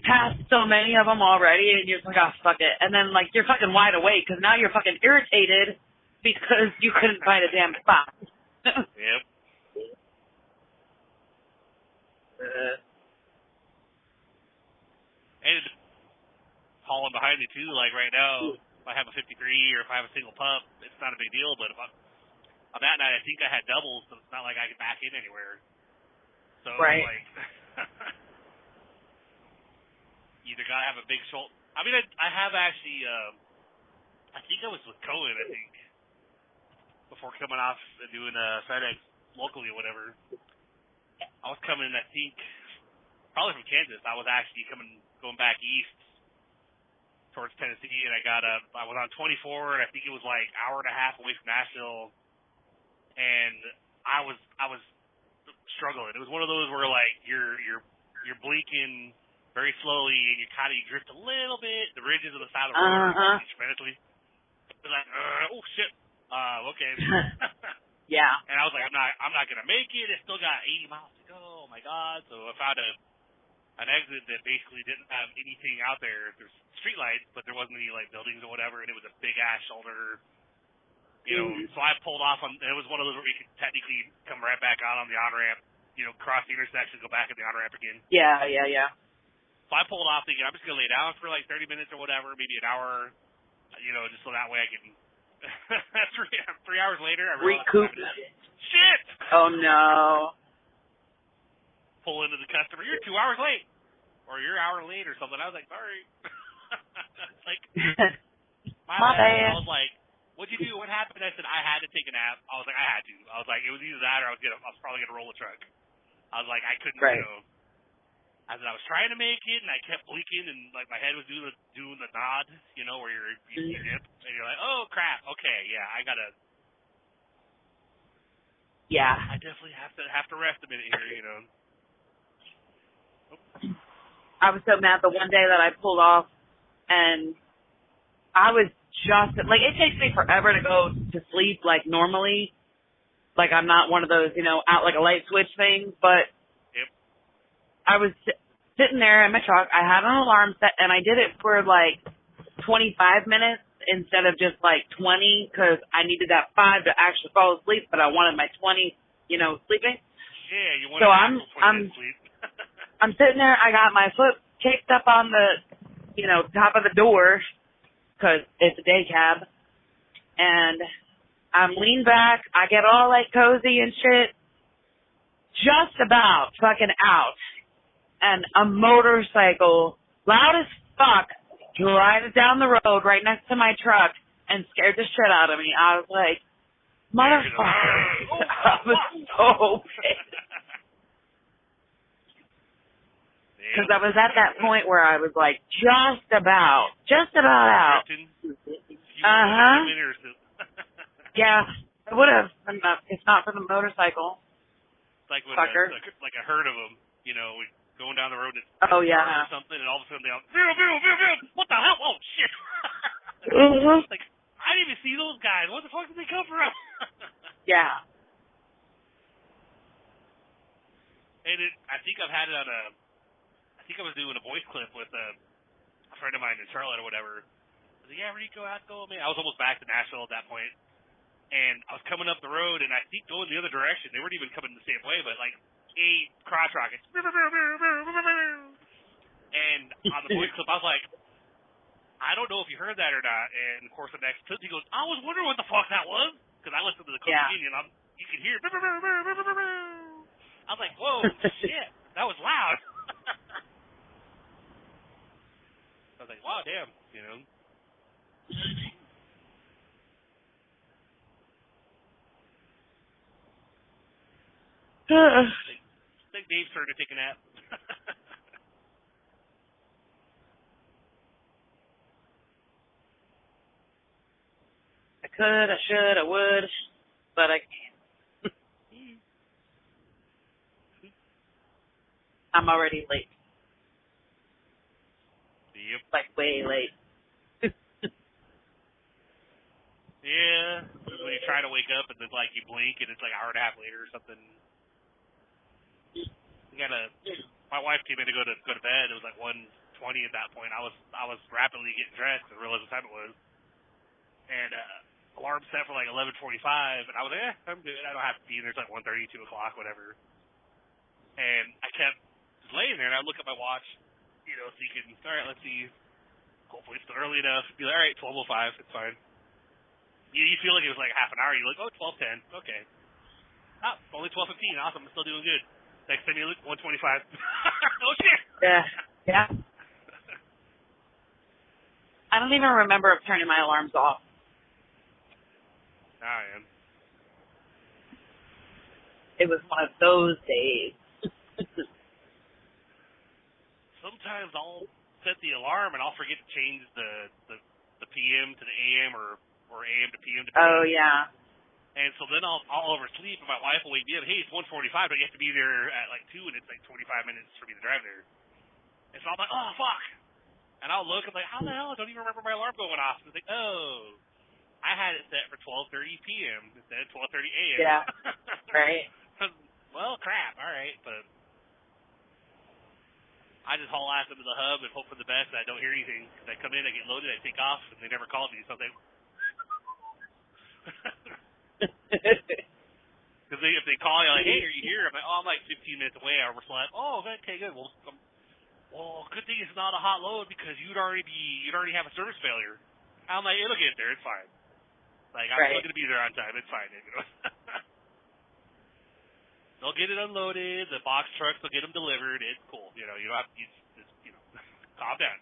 passed so many of them already, and you're like, oh, fuck it. And then, like, you're fucking wide awake, because now you're fucking irritated because you couldn't find a damn spot. Yep. And hauling behind me, too. Like, right now, if I have a 53 or if I have a single pup, it's not a big deal. But if on that night, I think I had doubles, so it's not like I could back in anywhere. So, right. like, you either got to have a big shoulder. I mean, I have actually, I think I was with Cohen, I think, before coming off and doing FedEx locally or whatever. I was coming, I think, probably from Kansas. I was actually going back east towards Tennessee, and I was on 24, and I think it was like an hour and a half away from Nashville, and I was struggling. It was one of those where like you're blinking very slowly, and you drift a little bit. The ridges of the side of the road are tremendously. It's like, oh shit, okay. Yeah. And I was like, I'm not gonna make it. It's still got 80 miles to go. Oh my god! So I found an exit that basically didn't have anything out there. There's street lights, but there wasn't any like buildings or whatever, and it was a big ass shoulder. You know, so I pulled off on. It was one of those where you could technically come right back on the on-ramp. You know, cross the intersection, go back at the on-ramp again. Yeah. So I pulled off thinking I'm just gonna lay down for like 30 minutes or whatever, maybe an hour. You know, just so that way I can. 3 hours later, I realized Recoup. Shit! Oh no. Pull into the customer. You're 2 hours late, or you're an hour late or something. I was like, sorry. Like, my bad. I was like, what'd you do? What happened? I said I had to take a nap. I was like, I had to. I was like, it was either that or I was probably gonna roll a truck. I was like, I couldn't. Right. You know. I said I was trying to make it, and I kept blinking, and like my head was doing the nod, you know, where you dip, and you're like, oh crap, okay, yeah, I gotta. Yeah. I definitely have to rest a minute here, you know. I was so mad the one day that I pulled off, and I was just like, it takes me forever to go to sleep like normally. Like I'm not one of those, you know, out like a light switch things, but yep. I was sitting there in my truck. I had an alarm set, and I did it for like 25 minutes instead of just like 20 because I needed that 5 to actually fall asleep, but I wanted my 20, you know, sleeping. Yeah, you So wanted I'm 20 minutes sleep. I'm sitting there. I got my foot kicked up on the, you know, top of the door because it's a day cab, and I'm leaned back. I get all like cozy and shit, just about fucking out, and a motorcycle, loud as fuck, drives down the road right next to my truck and scared the shit out of me. I was like, motherfucker. I was so pissed. Because I was at that point where I was like, just about out. Uh-huh. Yeah, I would have, if not for the motorcycle. It's like when like a herd of them, you know, going down the road and oh yeah, or something, and all of a sudden they all, what the hell? Oh shit! Like I didn't even see those guys. Where the fuck did they come from? Yeah. And I think I've had it on I think I was doing a voice clip with a friend of mine in Charlotte or whatever. I was like, yeah, Rico, how's it going, man? I was almost back to Nashville at that point. And I was coming up the road, and I think going the other direction. They weren't even coming the same way, but like 8 crotch rockets. And on the voice clip, I was like, I don't know if you heard that or not. And of course, the next clip, he goes, I was wondering what the fuck that was. Because I listened to the clip again, and you could hear. I was like, whoa, shit, that was loud. I was like, wow, damn, you know. I think Dave's starting to take a nap. I could, I should, I would, but I can't. I'm already late. Yep. Like way late. Yeah, when you try to wake up and then like you blink and it's like an hour and a half later or something. My wife came in to go to bed. It was like 1:20 at that point. I was rapidly getting dressed and realized what time it was. And alarm set for like 11:45, and I was like, I'm good. I don't have to be in there. It's like 1:30, 2 o'clock, whatever. And I kept just laying there, and I look at my watch, you know, thinking, all right, let's see. Hopefully it's still early enough. Be like, all right, 12:05, it's fine. You feel like it was like half an hour. You're like, oh, 12:10, okay. Oh, only 12:15. Awesome, I'm still doing good. Next time you look, 1:25. Oh shit. Yeah. I don't even remember turning my alarms off. I am. It was one of those days. Sometimes I'll set the alarm and I'll forget to change the PM to the AM or AM to PM to PM. Oh yeah. And so then I'll oversleep, and my wife will wake me up. Hey, it's 1:45, but you have to be there at like 2, and it's like 25 minutes for me to drive there. And so I'm like, oh fuck. And I'll look, I'm like, how the hell? I don't even remember my alarm going off. And it's like, oh, I had it set for 12:30 p.m. instead of 12:30 a.m. Yeah. Right. Well, crap. All right, but I just haul ass into the hub and hope for the best. I don't hear anything. I come in, I get loaded, I take off, and they never called me. So I was like. Because if they call you like, hey, are you here? I'm like, oh, I'm like 15 minutes away. I overslept. Oh, okay, good. Well, good thing it's not a hot load because you'd already have a service failure. I'm like, it'll get there. It's fine. Like, I'm still going to be there on time. It's fine. You know? They'll get it unloaded. The box trucks will get them delivered. It's cool. You know, you don't have to, you know, calm down.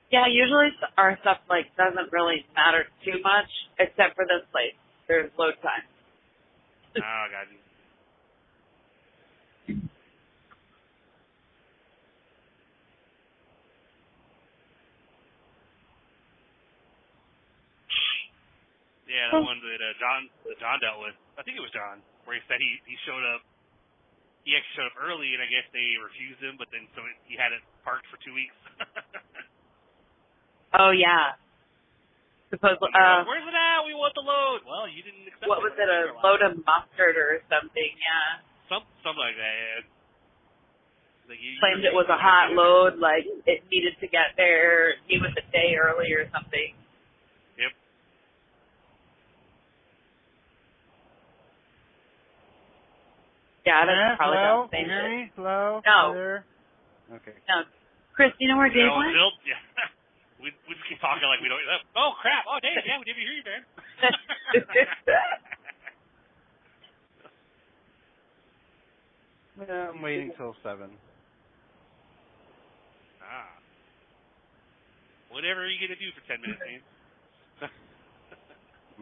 Yeah, usually our stuff, like, doesn't really matter too much, except for this place. There's load time. Oh, God. Yeah, the one that John dealt with. I think it was John, where he said he showed up. He actually showed up early, and I guess they refused him. But then he had it parked for 2 weeks. Oh yeah. Supposedly. Where's it at? We want the load. Well, you didn't accept. What was it? A load of mustard or something? Yeah. Something like that. Yeah. Like Claimed it was a hot load. Like it needed to get there. He was a day early or something. Yep. Yeah, that's probably hello? the same Can you hear shit. me? Hello? No. There? Okay. No. Chris, do you know where Dave went? Yeah. We just keep talking like we don't. Oh crap! Oh Dave, yeah, we didn't hear you, man. Yeah, I'm waiting till 7. Whatever are you gonna do for 10 minutes, man?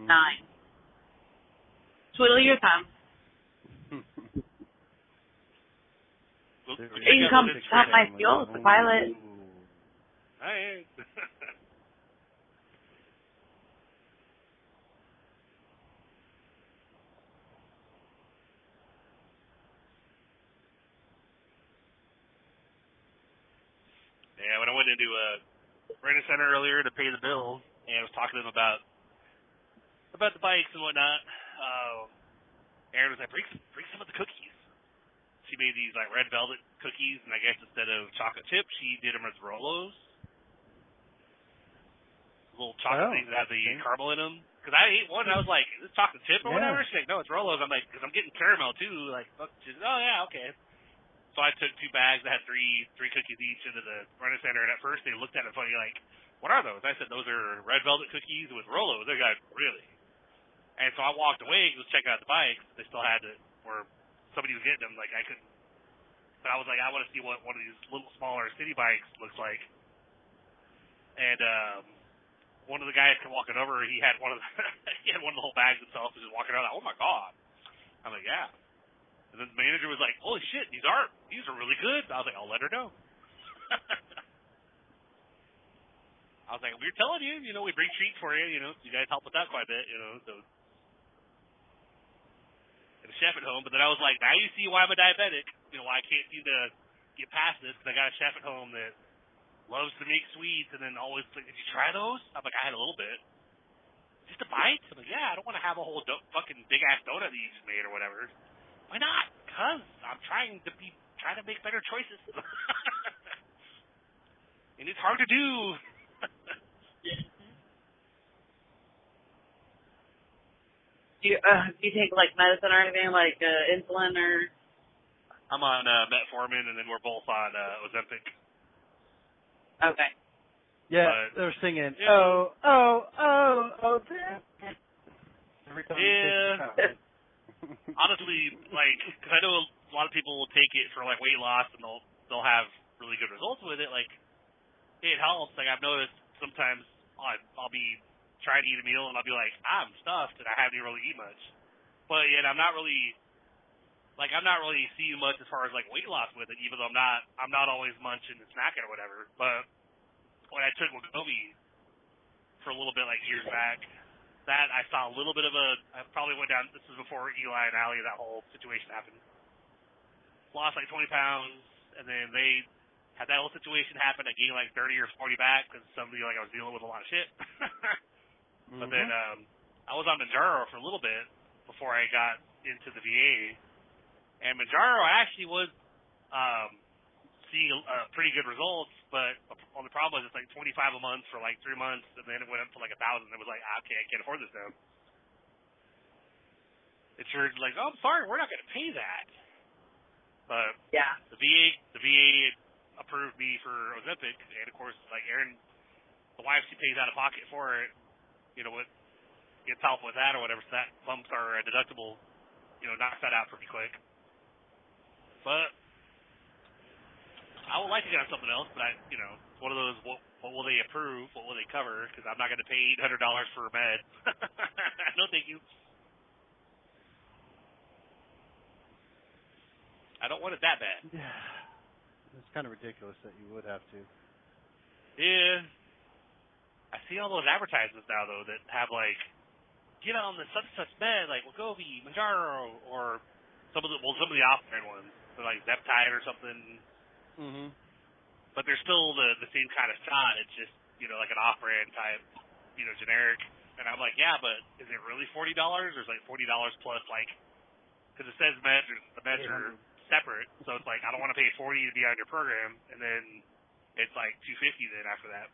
9. Twiddle your thumb. You can come stop my fuel with the pilot. Hi. Yeah, when I went into Rent Center earlier to pay the bill, and I was talking to them about the bikes and whatnot, Erin was like, bring some of the cookies. She made these like red velvet cookies, and I guess instead of chocolate chips, she did them as Rolos. Little chocolate things that have the caramel in them. Because I ate one, and I was like, is this chocolate chip or whatever? She's like, no, it's Rolos. I'm like, because I'm getting caramel too. Like, she's like, oh yeah, okay. So I took 2 bags that had three cookies each into the Rent Center, and at first they looked at it funny, like, what are those? I said, those are red velvet cookies with Rolos. They're like, really? And so I walked away and was checking out the bikes. They still had it, or somebody was getting them. Like, I couldn't. But I was like, I want to see what one of these little smaller city bikes looks like. And one of the guys came walking over. He had one of the whole bags himself. He was just walking around like, oh my god. I'm like, yeah. And then the manager was like, holy shit, these are really good. I was like, I'll let her know. I was like, we're telling you, we bring treats for you. You guys help us out quite a bit, so. And a chef at home, but then I was like, now you see why I'm a diabetic. Why I can't seem to get past this, because I got a chef at home that loves to make sweets, and then always like, did you try those? I'm like, I had a little bit. Just a bite? I'm like, yeah, I don't want to have a whole fucking big-ass donut that you just made or whatever. Why not? Because I'm trying to make better choices. And it's hard to do. Do you take like medicine or anything, like insulin or? I'm on metformin, and then we're both on Ozempic. Okay. Yeah, they're singing. Oh, every time yeah. Honestly, like, because I know a lot of people will take it for like weight loss, and they'll have really good results with it. Like, it helps. Like, I've noticed sometimes I'll be trying to eat a meal, and I'll be like, I'm stuffed, and I haven't even really eat much. But yet I'm not really seeing much as far as like weight loss with it, even though I'm not always munching and snacking or whatever. But when I took Wegovy for a little bit, like years back, that I saw a little bit of I probably went down. This was before Eli and Allie, that whole situation happened. Lost like 20 pounds, and then they had that whole situation happen. I gained like 30 or 40 back because somebody like I was dealing with a lot of shit. But then I was on Manjaro for a little bit before I got into the VA. And Manjaro actually was seeing pretty good results. But the problem was it's like $25 a month for like 3 months, and then it went up to like $1,000. It was like, okay, I can't afford this now. Insurance like, oh, I'm sorry, we're not going to pay that. But Yeah. the VA approved me for Ozempic, and of course, like Erin, the wife, she pays out of pocket for it. You know what? Gets help with that or whatever. So that bumps our deductible. You know, knocks that out pretty quick. But I would like to get on something else, but it's one of those. What will they approve? What will they cover? Because I'm not going to pay $800 for a med. No, thank you. I don't want it that bad. Yeah, it's kind of ridiculous that you would have to. Yeah, I see all those advertisements now though that have like, get on the such and such med, like Wegovy, Manjaro, or some of the off-brand ones, so like Zeptide or something. Mhm. But they're still the same kind of shot. It's just, like an off-brand type, generic. And I'm like, yeah, but is it really $40? Or is it like $40 plus, like, because it says the meds are separate. So it's like, I don't want to pay $40 to be on your program. And then it's like $250 then after that.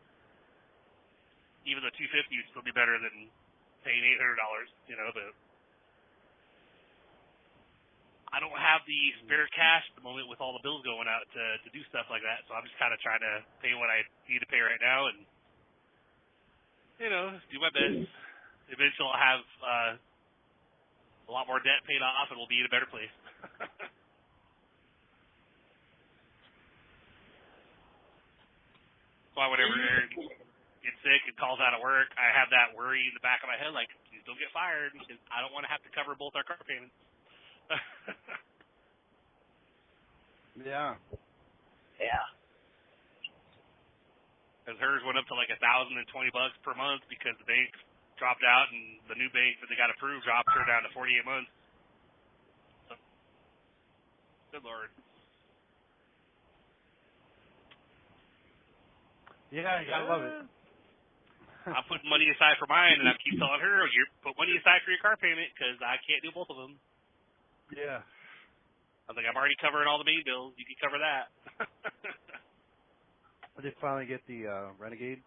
Even though $250 would still be better than paying $800, but I don't have the spare cash at the moment with all the bills going out to do stuff like that, so I'm just kind of trying to pay what I need to pay right now and, do my best. Eventually I'll have a lot more debt paid off and we'll be in a better place. That's why whenever Aaron gets sick and calls out of work, I have that worry in the back of my head, like, please don't get fired because I don't want to have to cover both our car payments. Yeah. Yeah. Because hers went up to like $1,020 per month because the bank dropped out and the new bank that they got approved dropped her down to 48 months. So, good Lord. Yeah, I love it. I'm putting money aside for mine, and I keep telling her, you put money aside for your car payment because I can't do both of them. Yeah. I was like, I'm already covering all the main bills. You can cover that. Did they finally get the Renegade?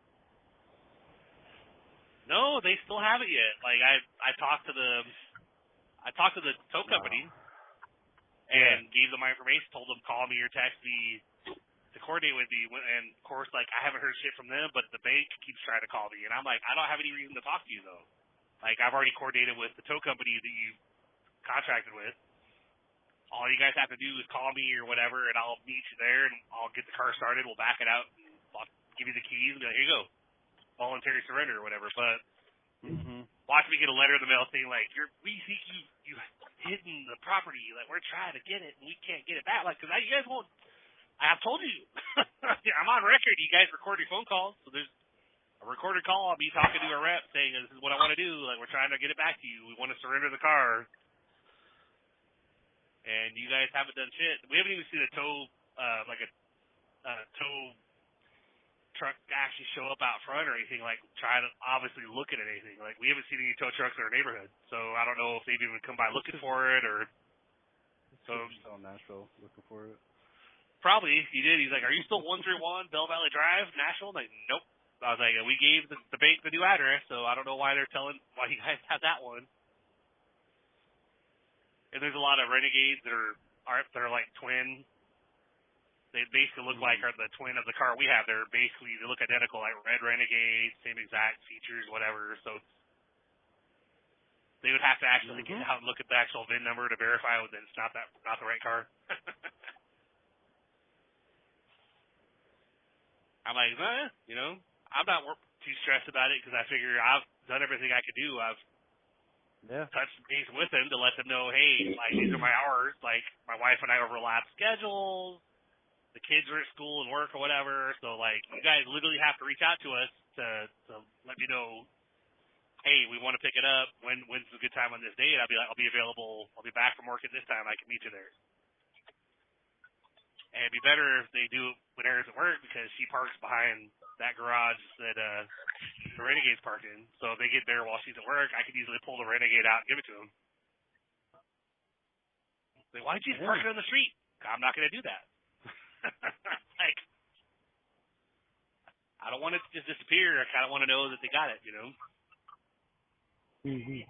No, they still haven't yet. Like I talked to the tow company and gave them my information, told them call me or text me to coordinate with me, and of course, like I haven't heard shit from them, but the bank keeps trying to call me, and I'm like, I don't have any reason to talk to you though. Like I've already coordinated with the tow company that you contracted with. All you guys have to do is call me or whatever, and I'll meet you there, and I'll get the car started. We'll back it out, and I'll give you the keys, and be like, here you go, voluntary surrender or whatever. But watch me get a letter in the mail saying like, we think you've hidden the property, like we're trying to get it, and we can't get it back. Like, because you guys won't. I have told you, I'm on record. You guys record your phone calls, so there's a recorded call. I'll be talking to a rep saying this is what I want to do. Like we're trying to get it back to you. We want to surrender the car. And you guys haven't done shit. We haven't even seen a tow, like a tow truck actually show up out front or anything, like try to obviously look at anything. Like we haven't seen any tow trucks in our neighborhood, so I don't know if they've even come by looking for it or. So still in Nashville looking for it. Probably he did. He's like, "Are you still 131 Bell Valley Drive, Nashville?" I'm like, nope. I was like, "We gave the bank the new address, so I don't know why they're telling why you guys have that one." And there's a lot of Renegades that are like twin. They basically look like the twin of the car we have. They look identical, like red Renegade, same exact features, whatever. So they would have to actually get out and look at the actual VIN number to verify that it's not the right car. I'm like, I'm not too stressed about it because I figure I've done everything I could do. I've touch base with them to let them know, hey, like these are my hours. Like my wife and I overlap schedules. The kids are at school and work or whatever. So like you guys literally have to reach out to us to let me know, hey, we want to pick it up. When's a good time on this date? I'll be available. I'll be back from work at this time. I can meet you there. And it'd be better if they do it when Erin's at work because she parks behind that garage that the Renegade's parked in. So if they get there while she's at work, I could easily pull the Renegade out and give it to them. Like, why'd you just park it on the street? I'm not going to do that. Like, I don't want it to just disappear. I kind of want to know that they got it, you know? Mm-hmm.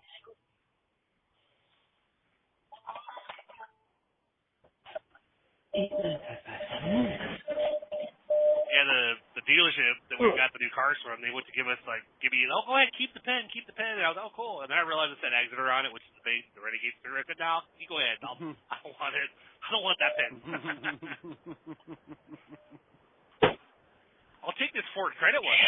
Yeah, the dealership that we got the new cars from, they went to give me, oh, go ahead, keep the pen. And I was, oh, cool. And then I realized it said Exeter on it, which is the Renegade Spirit. I said, no, you go ahead. I don't want it. I don't want that pen. I'll take this Ford Credit one.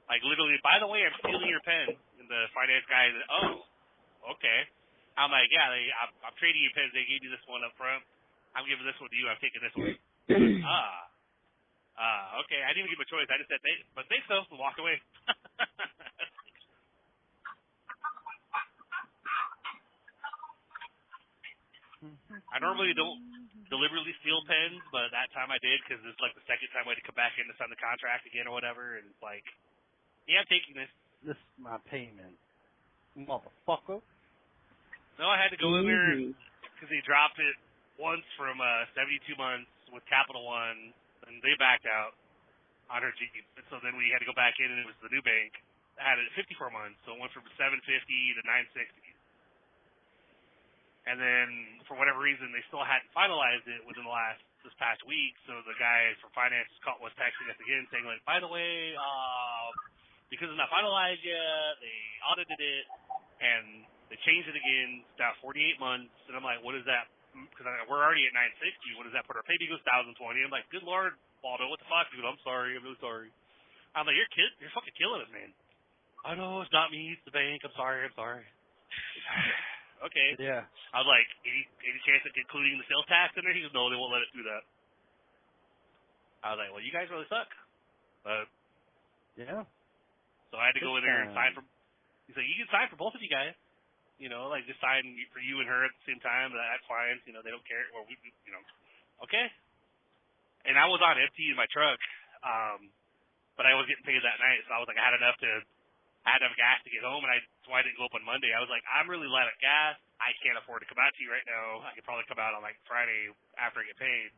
Like, literally, by the way, I'm stealing your pen. And the finance guy said, oh, okay. I'm like, yeah, I'm trading you pens. They gave you this one up front. I'm giving this one to you. I'm taking this one. Okay. I didn't even give a choice. I just said, thanks, though, and walked away. I normally don't deliberately steal pens, but that time I did because it's like the second time I had to come back in to sign the contract again or whatever, and it's like, yeah, I'm taking this. This is my payment, motherfucker. No, I had to go in there because he dropped it once from 72 months with Capital One, and they backed out on her Jeep. And so then we had to go back in, and it was the new bank that had it at 54 months, so it went from 750 to 960. And then, for whatever reason, they still hadn't finalized it within this past week, so the guy from finance was texting us again saying, like, by the way, because it's not finalized yet, they audited it, and they changed it again, it's now 48 months, and I'm like, what is that? Because we're already at 960, what does that put our pay? He goes 1,020. I'm like, good Lord, Waldo, what the fuck? He goes, I'm sorry, I'm really sorry. I'm like, you're fucking killing us, man. I know, it's not me, it's the bank, I'm sorry. Okay. Yeah. I was like, any chance of including the sales tax in there? He goes, no, they won't let us do that. I was like, well, you guys really suck. But Yeah. so I had to go in there and sign for. He's like, you can sign for both of you guys. You know, like just sign for you and her at the same time. That's fine. You know, they don't care. Well, okay. And I was on empty in my truck, but I was getting paid that night, so I was like, I had enough gas to get home, and that's why I didn't go up on Monday. I was like, I'm really light on gas. I can't afford to come out to you right now. I could probably come out on like Friday after I get paid.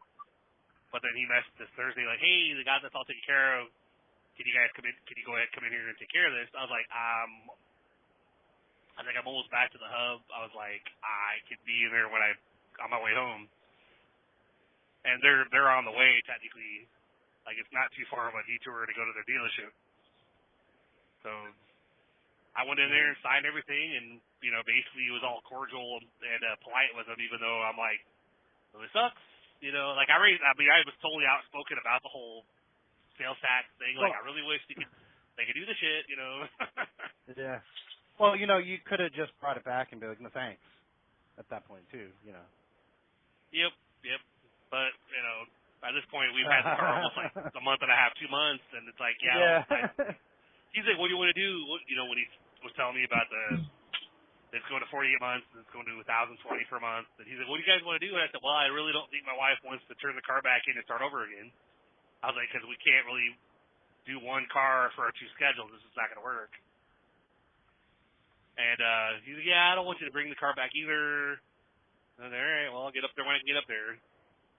But then he messaged this Thursday like, hey, the guy that's all taken care of, can you guys come in? Can you go ahead and come in here and take care of this? I was like, I'm almost back to the hub. I was like, I could be in there when on my way home. And they're on the way technically. Like it's not too far of a detour to go to their dealership. So I went in there and signed everything, and basically it was all cordial and polite with them, even though I'm like, really sucks. Like I was totally outspoken about the whole sales tax thing. Like I really wish they could do the shit. Yeah. Well, you could have just brought it back and be like, no thanks, at that point too. Yep. But by this point we've had the car almost like a month and a half, 2 months, and it's like, yeah. He's like, what do you want to do? When he was telling me about it's going to 48 months and it's going to 1,020 per month. And he's like, what do you guys want to do? And I said, well, I really don't think my wife wants to turn the car back in and start over again. I was like, because we can't really do one car for our two schedules. This is not going to work. And he's like, yeah, I don't want you to bring the car back either. And I was like, all right, well, I'll get up there when I can get up there.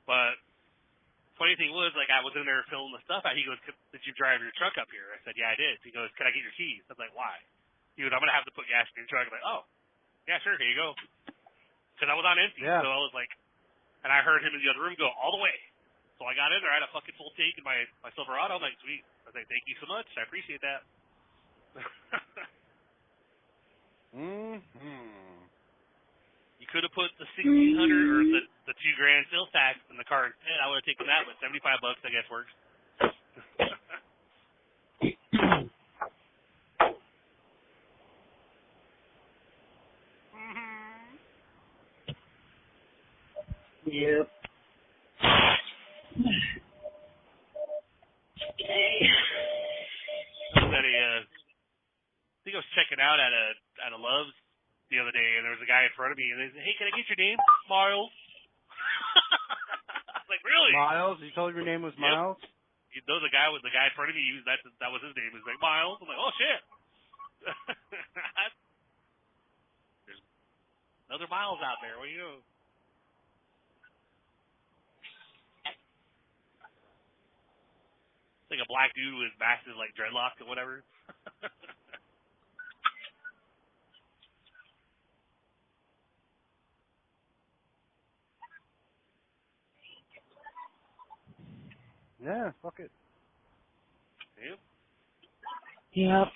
But funny thing was, like, I was in there filling the stuff out. He goes, did you drive your truck up here? I said, yeah, I did. He goes, can I get your keys? I was like, why? He goes, I'm going to have to put gas in your truck. I'm like, oh, yeah, sure, here you go. Because I was on empty, so I was like, and I heard him in the other room go all the way. So I got in there, I had a fucking full tank in my Silverado. I'm like, sweet. I was like, thank you so much. I appreciate that. You could have put the $1,600 or the $2,000 sales tax in the car instead. I would have taken that, but $75, I guess, works. Yep. Okay. I think I was checking out at a Love's the other day, and there was a guy in front of me, and they said, hey, can I get your name? Miles. I was like, really? Miles? You told your name was Miles? You know the guy in front of me, that was his name. He was like, Miles. I'm like, oh, shit. There's another Miles out there. What do you know? like a black dude with massive like dreadlocks or whatever. Yeah, fuck it. Yep. Yep.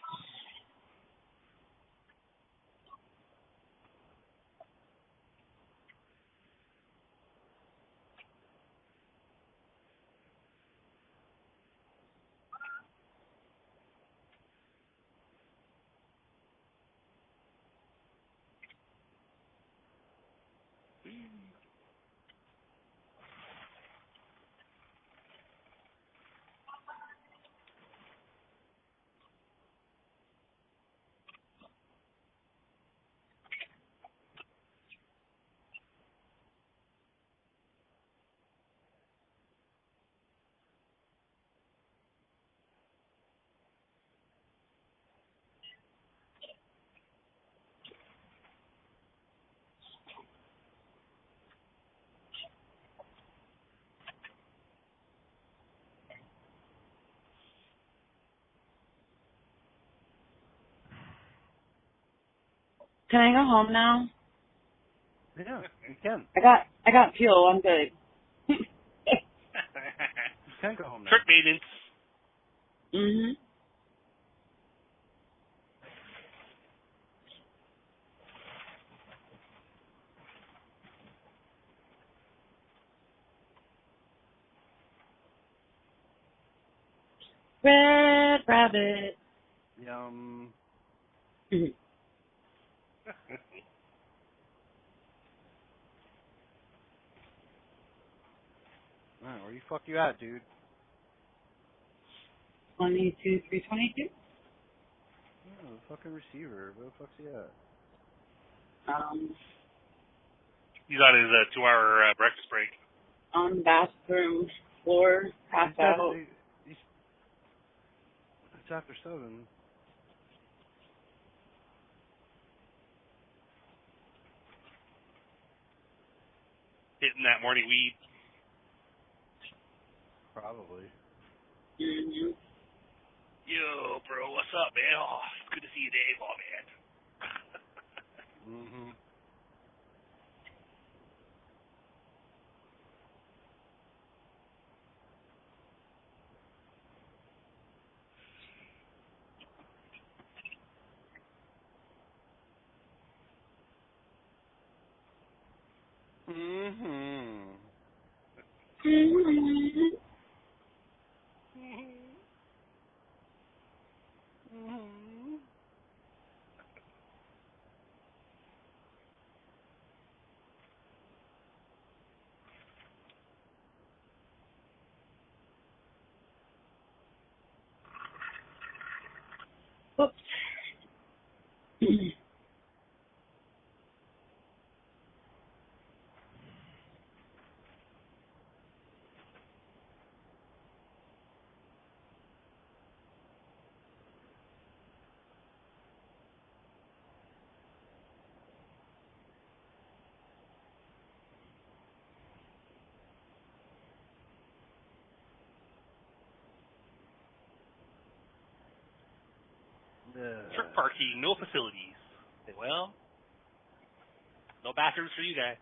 Can I go home now? Yeah, you can. I got fuel. I'm good. You can go home now. Truck maintenance. Mhm. Red rabbit. Yum. Mhm. Alright, where you fuck you at, dude? 22, 322. Oh, the fucking receiver. Where the fuck's he at? He's on his 2-hour breakfast break. On the bathroom floor, passed out. It's after 7. Hitting that morning weed. Probably. Mhm. Yo, bro, what's up, man? Oh, it's good to see you, Dave. Oh, man. Mm-hmm. Mm-hmm. Mhm. Mm-hmm. Whoops. Truck parking, no facilities. Say, well, no bathrooms for you guys.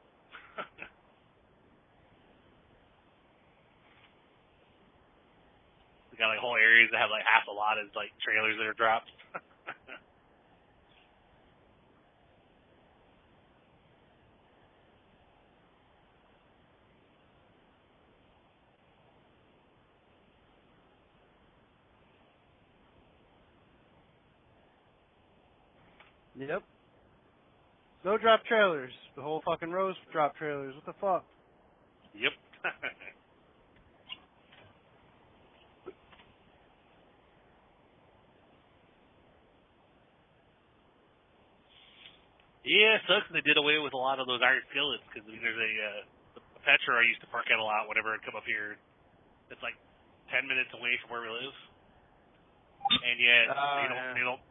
We got like whole areas that have like half a lot as like trailers that are dropped. Yep. No drop trailers. The whole fucking row's drop trailers. What the fuck? Yep. Yeah, it sucks they did away with a lot of those iron skillets because I mean, there's a Petra I used to park at a lot whenever I come up here. It's like 10 minutes away from where we live, and yet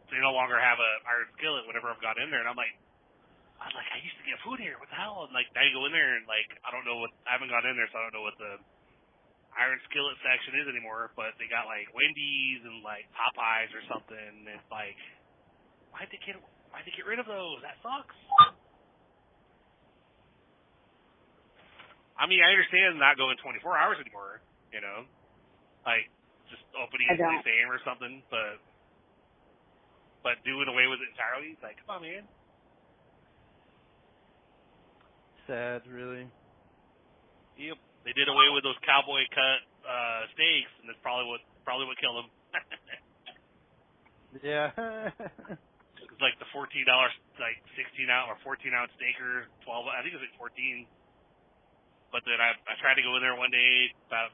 they no longer have a iron skillet whenever I've got in there, and I was like, I used to get food here. What the hell? And like now you go in there and like I don't know what I haven't gone in there, so I don't know what the Iron Skillet section is anymore, but they got like Wendy's and like Popeyes or something. And it's like, why'd they get rid of those? That sucks. I mean, I understand not going 24 hours anymore, you know, like just opening the same or something, but doing away with it entirely, it's like, come on, man. Sad, really. Yep, they did away with those cowboy cut steaks, and that's probably what killed them. Yeah. It's like the $14, like 16-ounce or 14-ounce steak or 12. I think it was like 14. But then I tried to go in there one day about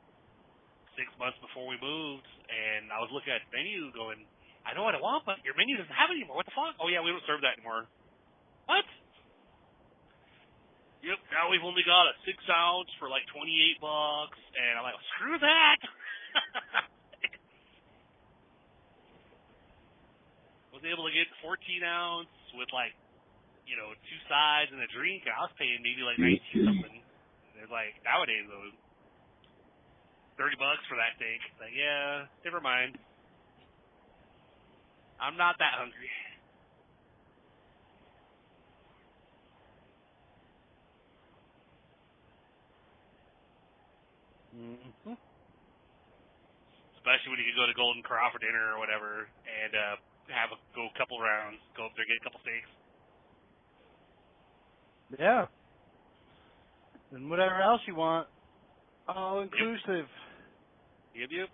6 months before we moved, and I was looking at the menu going, I know what I want, but your menu doesn't have it anymore. What the fuck? Oh, yeah, we don't serve that anymore. What? Yep, now we've only got a 6-ounce for like $28, and I'm like, well, screw that. Was able to get 14-ounce with like, 2 sides and a drink, and I was paying maybe like 19 something. It's like, nowadays, though, $30 for that steak. It's like, yeah, never mind. I'm not that hungry. Mm-hmm. Especially when you can go to Golden Corral for dinner or whatever and go a couple rounds, go up there, get a couple steaks. Yeah. And whatever else you want, all inclusive. Yep.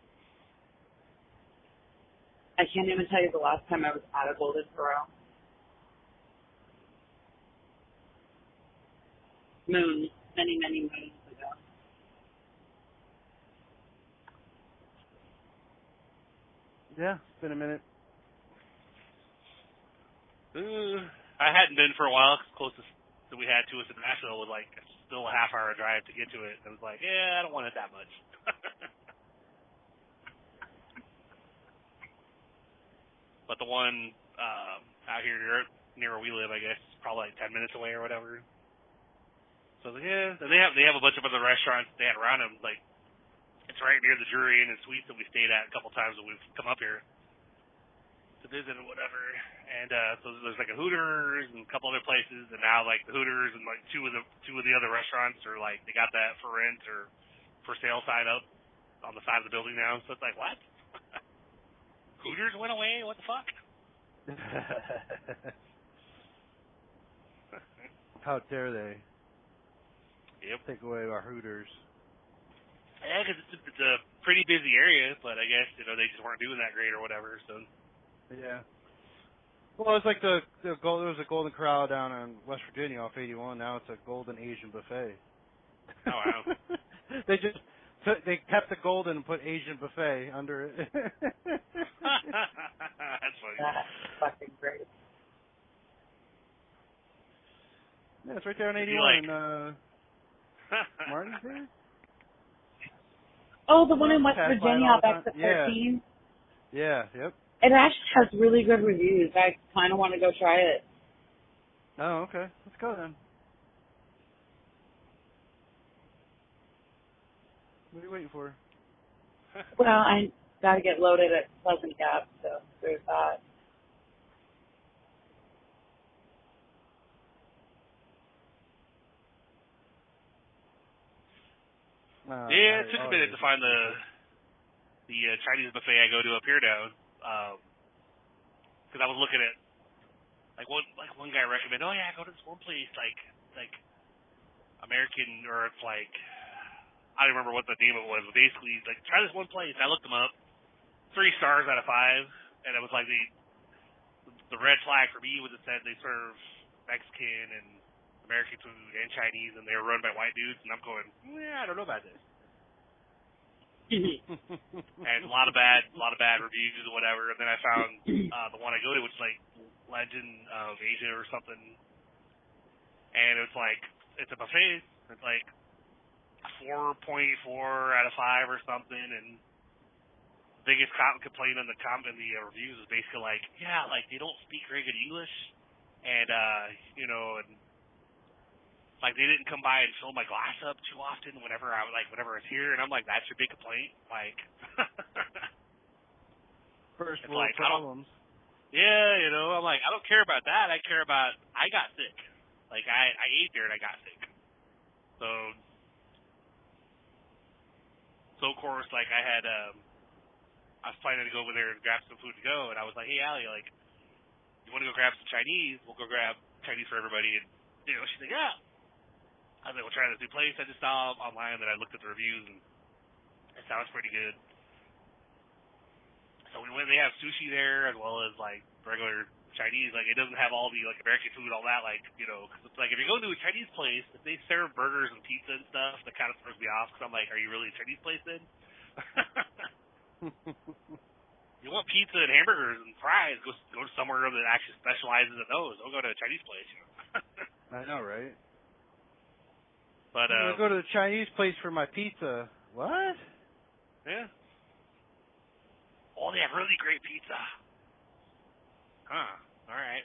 I can't even tell you the last time I was at a Golden Corral. Moons, many moons ago. Yeah, it's been a minute. I hadn't been for a while. Closest that we had to us in Nashville was like still a half-hour drive to get to it. I was like, yeah, I don't want it that much. But the one out here near where we live, I guess, is probably like 10 minutes away or whatever. So I was like, yeah. And they have a bunch of other restaurants they had around them. Like it's right near the Jury Inn and Suites that we stayed at a couple times when we've come up here to visit or whatever. And so there's like a Hooters and a couple other places, and now like the Hooters and like two of the other restaurants are like they got that for rent or for sale sign up on the side of the building now. So it's like, what? Hooters went away? What the fuck? How dare they? Yep. Take away our Hooters. Yeah, because it's a pretty busy area, but I guess they just weren't doing that great or whatever. So. Yeah. Well, it's like there was a Golden Corral down in West Virginia off 81. Now it's a Golden Asian Buffet. Oh wow. They kept the golden and put Asian buffet under it. That's funny. That's fucking great. Yeah, it's right there on 81 like... in Martinsburg. Oh, the one in West Virginia off exit 13? Yeah, yep. It actually has really good reviews. I kind of want to go try it. Oh, okay. Let's go then. What are you waiting for? Well, I got to get loaded at Pleasant Gap, so there's that. Yeah, it took a minute to find the Chinese buffet I go to up here now. Because I was looking at one guy recommended, oh yeah, go to this one place like American, or it's like I don't remember what the name of it was, but basically like try this one place. I looked them up, 3 stars out of 5, and it was like the red flag for me was it said they serve Mexican and American food and Chinese, and they were run by white dudes, and I'm going, yeah, I don't know about this. And a lot of bad reviews or whatever. And then I found the one I go to, which is like Legend of Asia or something, and it's like it's a buffet. It's like 4.4 out of 5 or something, and the biggest complaint in the reviews is basically like, yeah, like they don't speak very good English, and and Like, they didn't come by and fill my glass up too often whenever I was here, and I'm like, that's your big complaint? Like, First it's world like, problems. Yeah, you know, I'm like, I don't care about that. I care about, I got sick. Like, I ate there and I got sick. So of course, like, I was planning to go over there and grab some food to go, and I was like, hey, Allie, like, you want to go grab some Chinese? We'll go grab Chinese for everybody. And, you know, she's like, yeah. I was like, we'll try this new place I just saw online that I looked at the reviews, and it sounds pretty good. So we went, they have sushi there as well as, like, regular Chinese. Like, it doesn't have all the, like, American food, all that, like, you know, because it's like, if you go to a Chinese place, if they serve burgers and pizza and stuff, that kind of throws me off, because I'm like, are you really a Chinese place then? You want pizza and hamburgers and fries, go to somewhere that actually specializes in those. Don't go to a Chinese place, you know. I know, right? But I'm gonna go to the Chinese place for my pizza. What? Yeah. Oh, they have really great pizza. Huh. All right.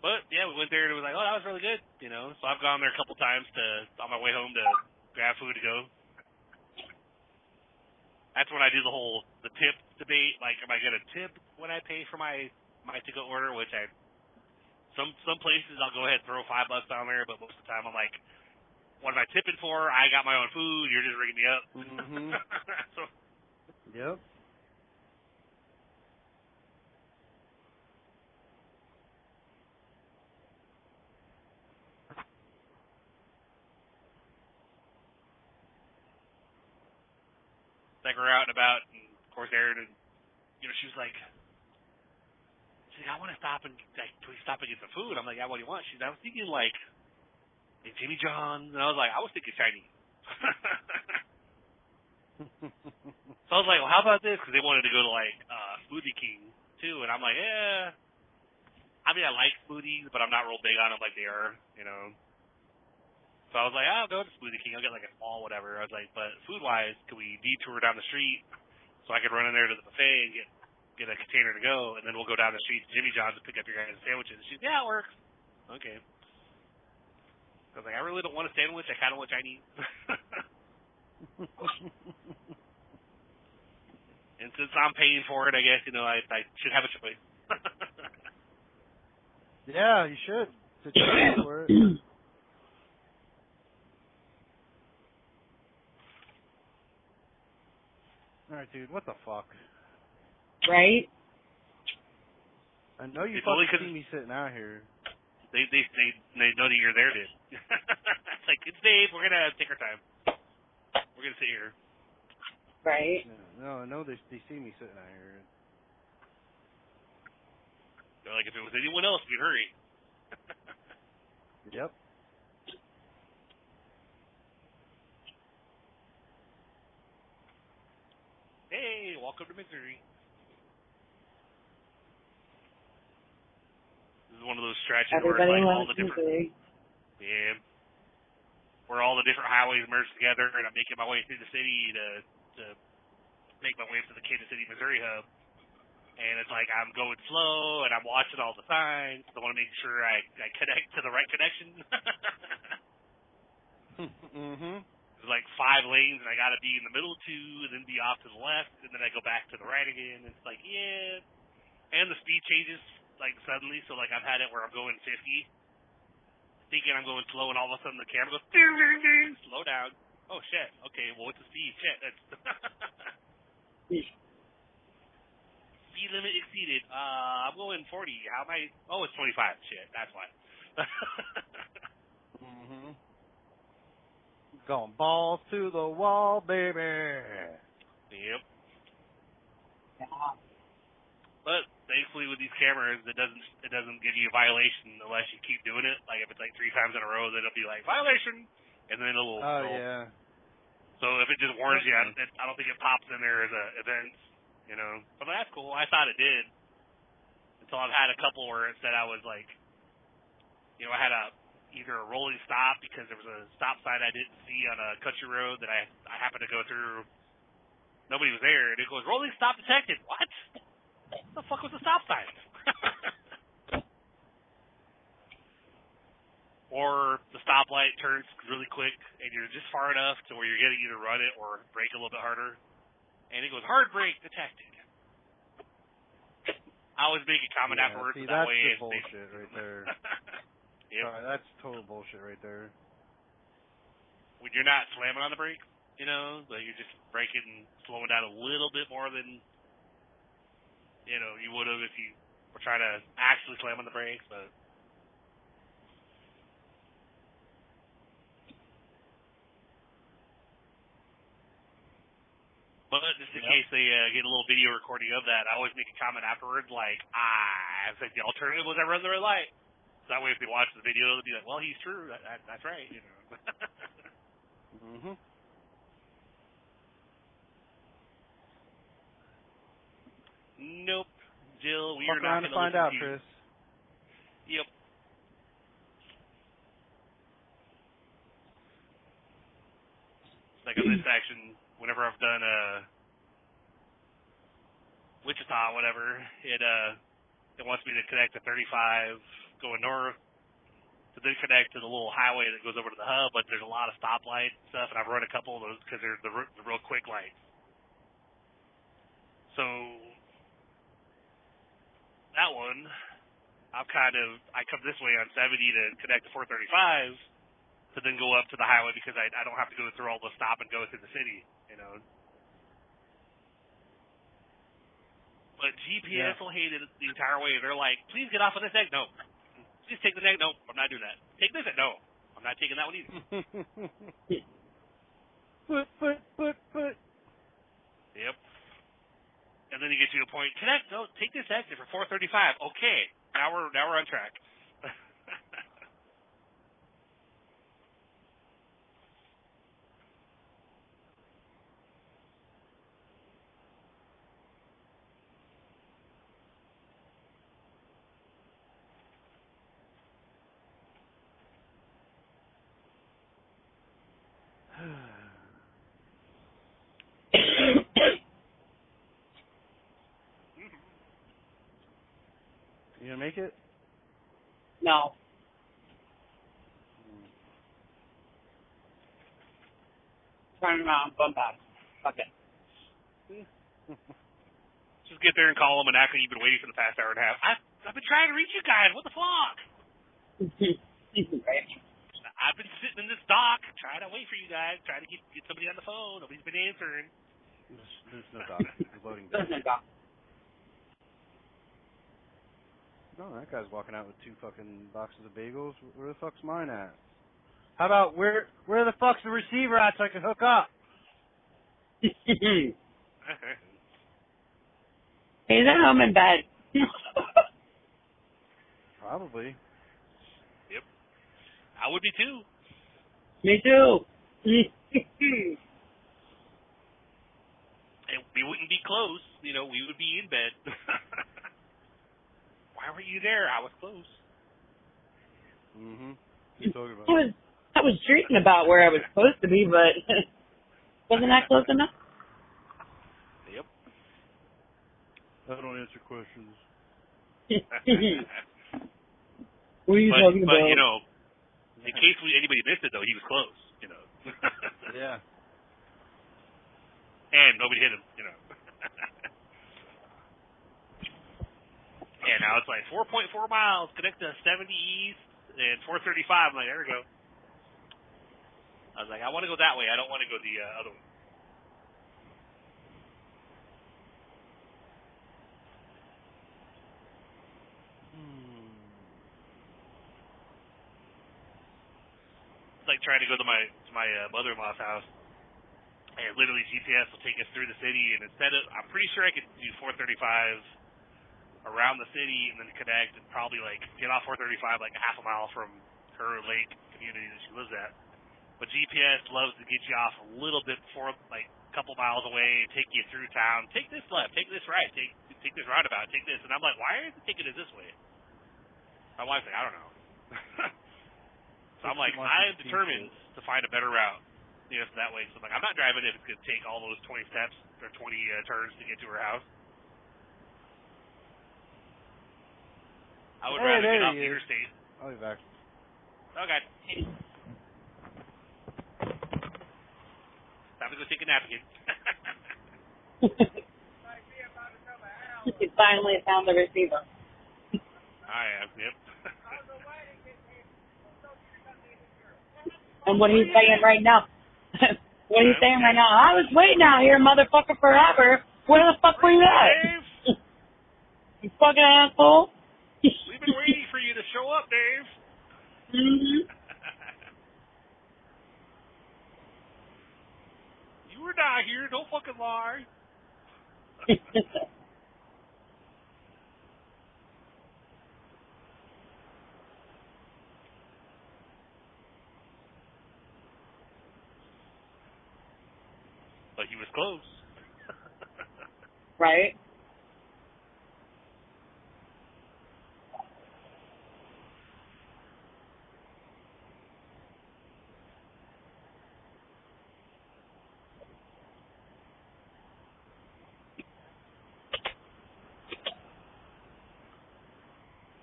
But yeah, we went there and it was like, oh, that was really good, you know. So I've gone there a couple times on my way home to grab food to go. That's when I do the tip debate. Like, am I gonna tip when I pay for my to-go order? Which some places I'll go ahead and throw $5 on there, but most of the time I'm like, what am I tipping for? I got my own food. You're just rigging me up. Mm-hmm. So, Yep. like, we're out and about, and of course Erin, and you know, she was like, I want to stop and like, can we stop and get some food? I'm like, yeah, what do you want? I was thinking like Jimmy John's, and I was like, I was thinking Chinese. So I was like, well, how about this? Because they wanted to go to like Smoothie King too, and I'm like, yeah. I mean, I like smoothies, but I'm not real big on them like they are, you know. So I was like, I'll go to Smoothie King. I'll get like a small whatever. I was like, but food-wise, can we detour down the street so I could run in there to the buffet and get a container to go, and then we'll go down the street to Jimmy John's and pick up your guys' sandwiches. And she's, yeah, it works. Okay. I was like, I really don't want a sandwich. I kind of want Chinese. And since I'm paying for it, I guess, you know, I should have a choice. Yeah, you should. To try for it. Alright, dude, what the fuck? Right? I know you It's only fucking 'cause see me sitting out here. They know that you're there, dude. It's like, it's Dave. We're gonna take our time. We're gonna sit here. Right? Yeah, no, I know they see me sitting out here. They're like, if it was anyone else, we'd hurry. Yep. Hey, welcome to Missouri. This is one of those stretches Everybody where it's like all loves the different, Missouri. yeah, where all the different highways merge together, and I'm making my way through the city to make my way up to the Kansas City, Missouri hub. And it's like I'm going slow, and I'm watching all the signs. I want to make sure I connect to the right connection. Mm-hmm. There's like 5 lanes, and I got to be in the middle 2, and then be off to the left, and then I go back to the right again. It's like, yeah. And the speed changes, like, suddenly. So, like, I've had it where I'm going 50, thinking I'm going slow, and all of a sudden the camera goes, ding, ding, ding, slow down. Oh, shit. Okay, well, what's the speed? Shit, that's... Speed limit exceeded. I'm going 40. How am I? Oh, it's 25. Shit, that's why. Mm-hmm. Going balls to the wall, baby. Yep. Yeah. But thankfully, with these cameras, it doesn't give you a violation unless you keep doing it. Like if it's like 3 times in a row, then it'll be like violation, and then it'll. Oh yeah. So if it just warns you, I don't think it pops in there as a event. You know, but that's cool. I thought it did until I've had a couple where it said I was like, you know, I had either a rolling stop because there was a stop sign I didn't see on a country road that I happened to go through. Nobody was there, and it goes rolling stop detected. What? What the fuck was the stop sign? or the stoplight turns really quick and you're just far enough to where you're going to either run it or brake a little bit harder. And it goes, hard brake detected. I always make a comment afterwards. See, that that's way the it's bullshit right there. Yep. Sorry, that's total bullshit right there. When you're not slamming on the brakes, you know, but you're just braking, slowing down a little bit more than, you know, you would have if you were trying to actually slam on the brakes, but. But just in case they get a little video recording of that, I always make a comment afterwards, like, it's like the alternative was I run the red light. So that way if they watch the video, they'll be like, well, he's true. That's right, you know. Mm-hmm. Nope. Jill, we Fuck are not around going to find out, Chris. Yep. Like on this section, whenever I've done Wichita, whatever, it wants me to connect to 35 going north, to then connect to the little highway that goes over to the hub, but there's a lot of stoplights and stuff, and I've run a couple of those because they're the real quick lights. So that one, I come this way on 70 to connect to 435 to then go up to the highway because I don't have to go through all the stop and go through the city, you know. But GPS will hate it the entire way. They're like, please get off of this egg. No. Please take the egg. No, I'm not doing that. Take this egg. No, I'm not taking that one either. Put. Yep. And then you get to a point, connect. No, take this exit for 435. Okay, now we're on track. You gonna make it? No. Turn around, bump out. Fuck it. Just get there and call them and act like you've been waiting for the past hour and a half. I've been trying to reach you guys. What the fuck? Right. I've been sitting in this dock trying to wait for you guys, trying to get somebody on the phone. Nobody's been answering. There's no dock. There's loading There's bay. no dock. No, that guy's walking out with 2 fucking boxes of bagels. Where the fuck's mine at? How about where the fuck's the receiver at so I can hook up? He's at home in bed. Probably. Yep. I would be too. Me too. And we wouldn't be close. You know, we would be in bed. Why were you there? I was close. Mm-hmm. What are you talking about? I was dreaming about where I was supposed to be, but wasn't that close enough? Yep. I don't answer questions. What are you talking about? But, you know, in case anybody missed it, though, he was close, you know. Yeah. And nobody hit him, you know. And now it's like 4.4 miles, connect to 70 East and 435. I'm like, there we go. I was like, I want to go that way. I don't want to go the other way. It's like trying to go to my mother-in-law's house, and literally GPS will take us through the city, and instead of, I'm pretty sure I could do 435 around the city and then connect and probably like get off 435 like a half a mile from her lake community that she lives at. But GPS loves to get you off a little bit before, like a couple miles away, take you through town. Take this left, take this right, take this roundabout, take this. And I'm like, why is it taking it this way? My wife's like, I don't know. So I'm like, I am determined to find a better route. You know, so that way. So I'm like, I'm not driving if it's going to take all those 20 steps or 20 turns to get to her house. I would rather get off the interstate. I'll be back. Okay. Time to go take a nap again. You finally found the receiver. I am. Yep. And what he's saying right now, I was waiting out here, motherfucker, forever. Where the fuck were you at? Dave, You fucking asshole. we've been waiting for you to show up, Dave. Mm-hmm. You were not here. Don't fucking lie. But he was close. Right?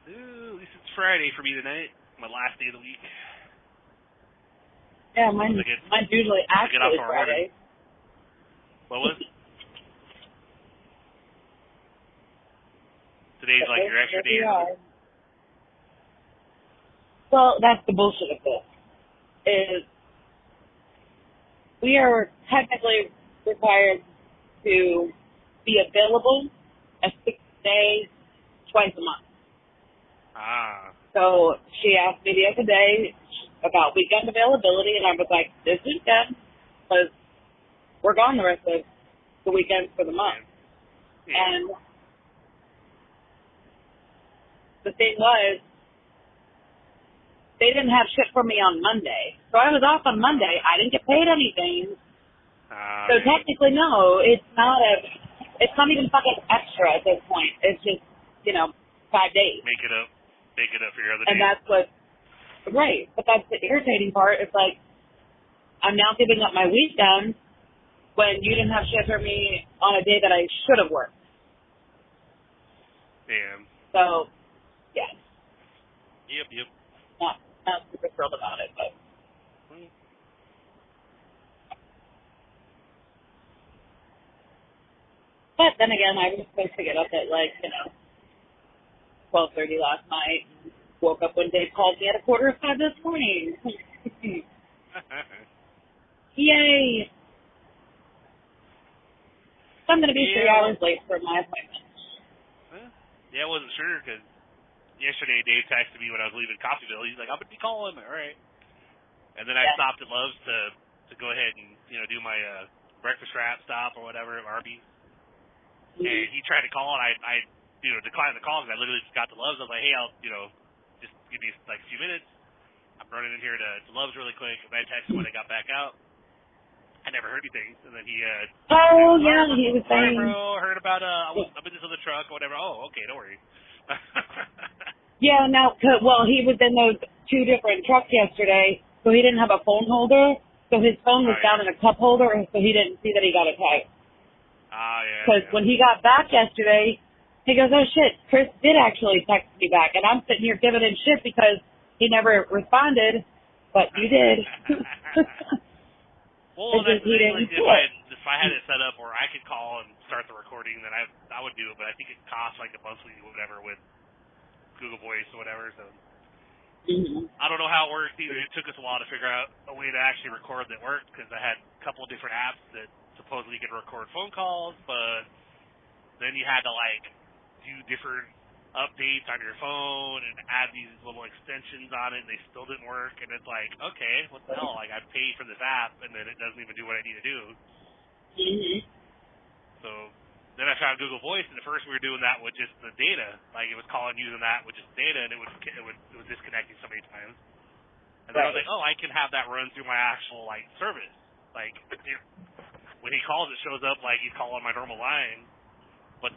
Ooh, at least it's Friday for me tonight. My last day of the week. Yeah, mine's usually get off actually tomorrow Friday. What was it? Today's like your extra day. Well, that's the bullshit of this. Is we are technically required to be available a 6 day, twice a month. Ah. So she asked me the other day about weekend availability, and I was like, this weekend, because we're gone the rest of the weekends for the month. Yeah. And the thing was, they didn't have shit for me on Monday. So I was off on Monday. I didn't get paid anything. So technically, no, it's not even fucking extra at this point. It's just, 5 days. Make it up for your other And days. that's right. But that's the irritating part. It's like, I'm now giving up my weekend when you didn't have shit for me on a day that I should have worked. Damn. So, yeah. Yep. Not super thrilled about it, but. But then again, I was supposed to get up at 12:30 last night. Woke up when Dave called me at 4:45 this morning. Yay! So I'm going to be 3 hours late for my appointment. Yeah, I wasn't sure because yesterday Dave texted me when I was leaving Coffeeville. He's like, I'm going to be calling him. All right. And then I stopped at Love's to go ahead and, do my breakfast wrap stop or whatever at Arby's. Mm-hmm. And he tried to call, and I declined the call because I literally just got to Love's. I was like, hey, I'll, just give me a few minutes. I'm running in here to Love's really quick. And I texted him when I got back out. I never heard anything. And then he, he was saying. Bro, heard about, I'm in this other truck or whatever. Oh, okay, don't worry. Yeah, he was in those 2 different trucks yesterday, so he didn't have a phone holder. So his phone was down in a cup holder, so he didn't see that he got a text. Because when he got back yesterday, he goes, oh shit, Chris did actually text me back. And I'm sitting here giving him shit because he never responded, but you did. Well, that's the thing, like, if I had it set up where I could call and start the recording, then I would do it, but I think it costs like a monthly whatever with Google Voice or whatever, so I don't know how it works either. It took us a while to figure out a way to actually record that worked because I had a couple of different apps that supposedly could record phone calls, but then you had to do different updates on your phone and add these little extensions on it, and they still didn't work. And it's like, okay, what the hell? I paid for this app, and then it doesn't even do what I need to do. So then I found Google Voice, and at first we were doing that with just the data. It was calling using that with just data, and it was disconnecting so many times. And then I was like, oh, I can have that run through my actual service. When he calls, it shows up like he's calling my normal line, but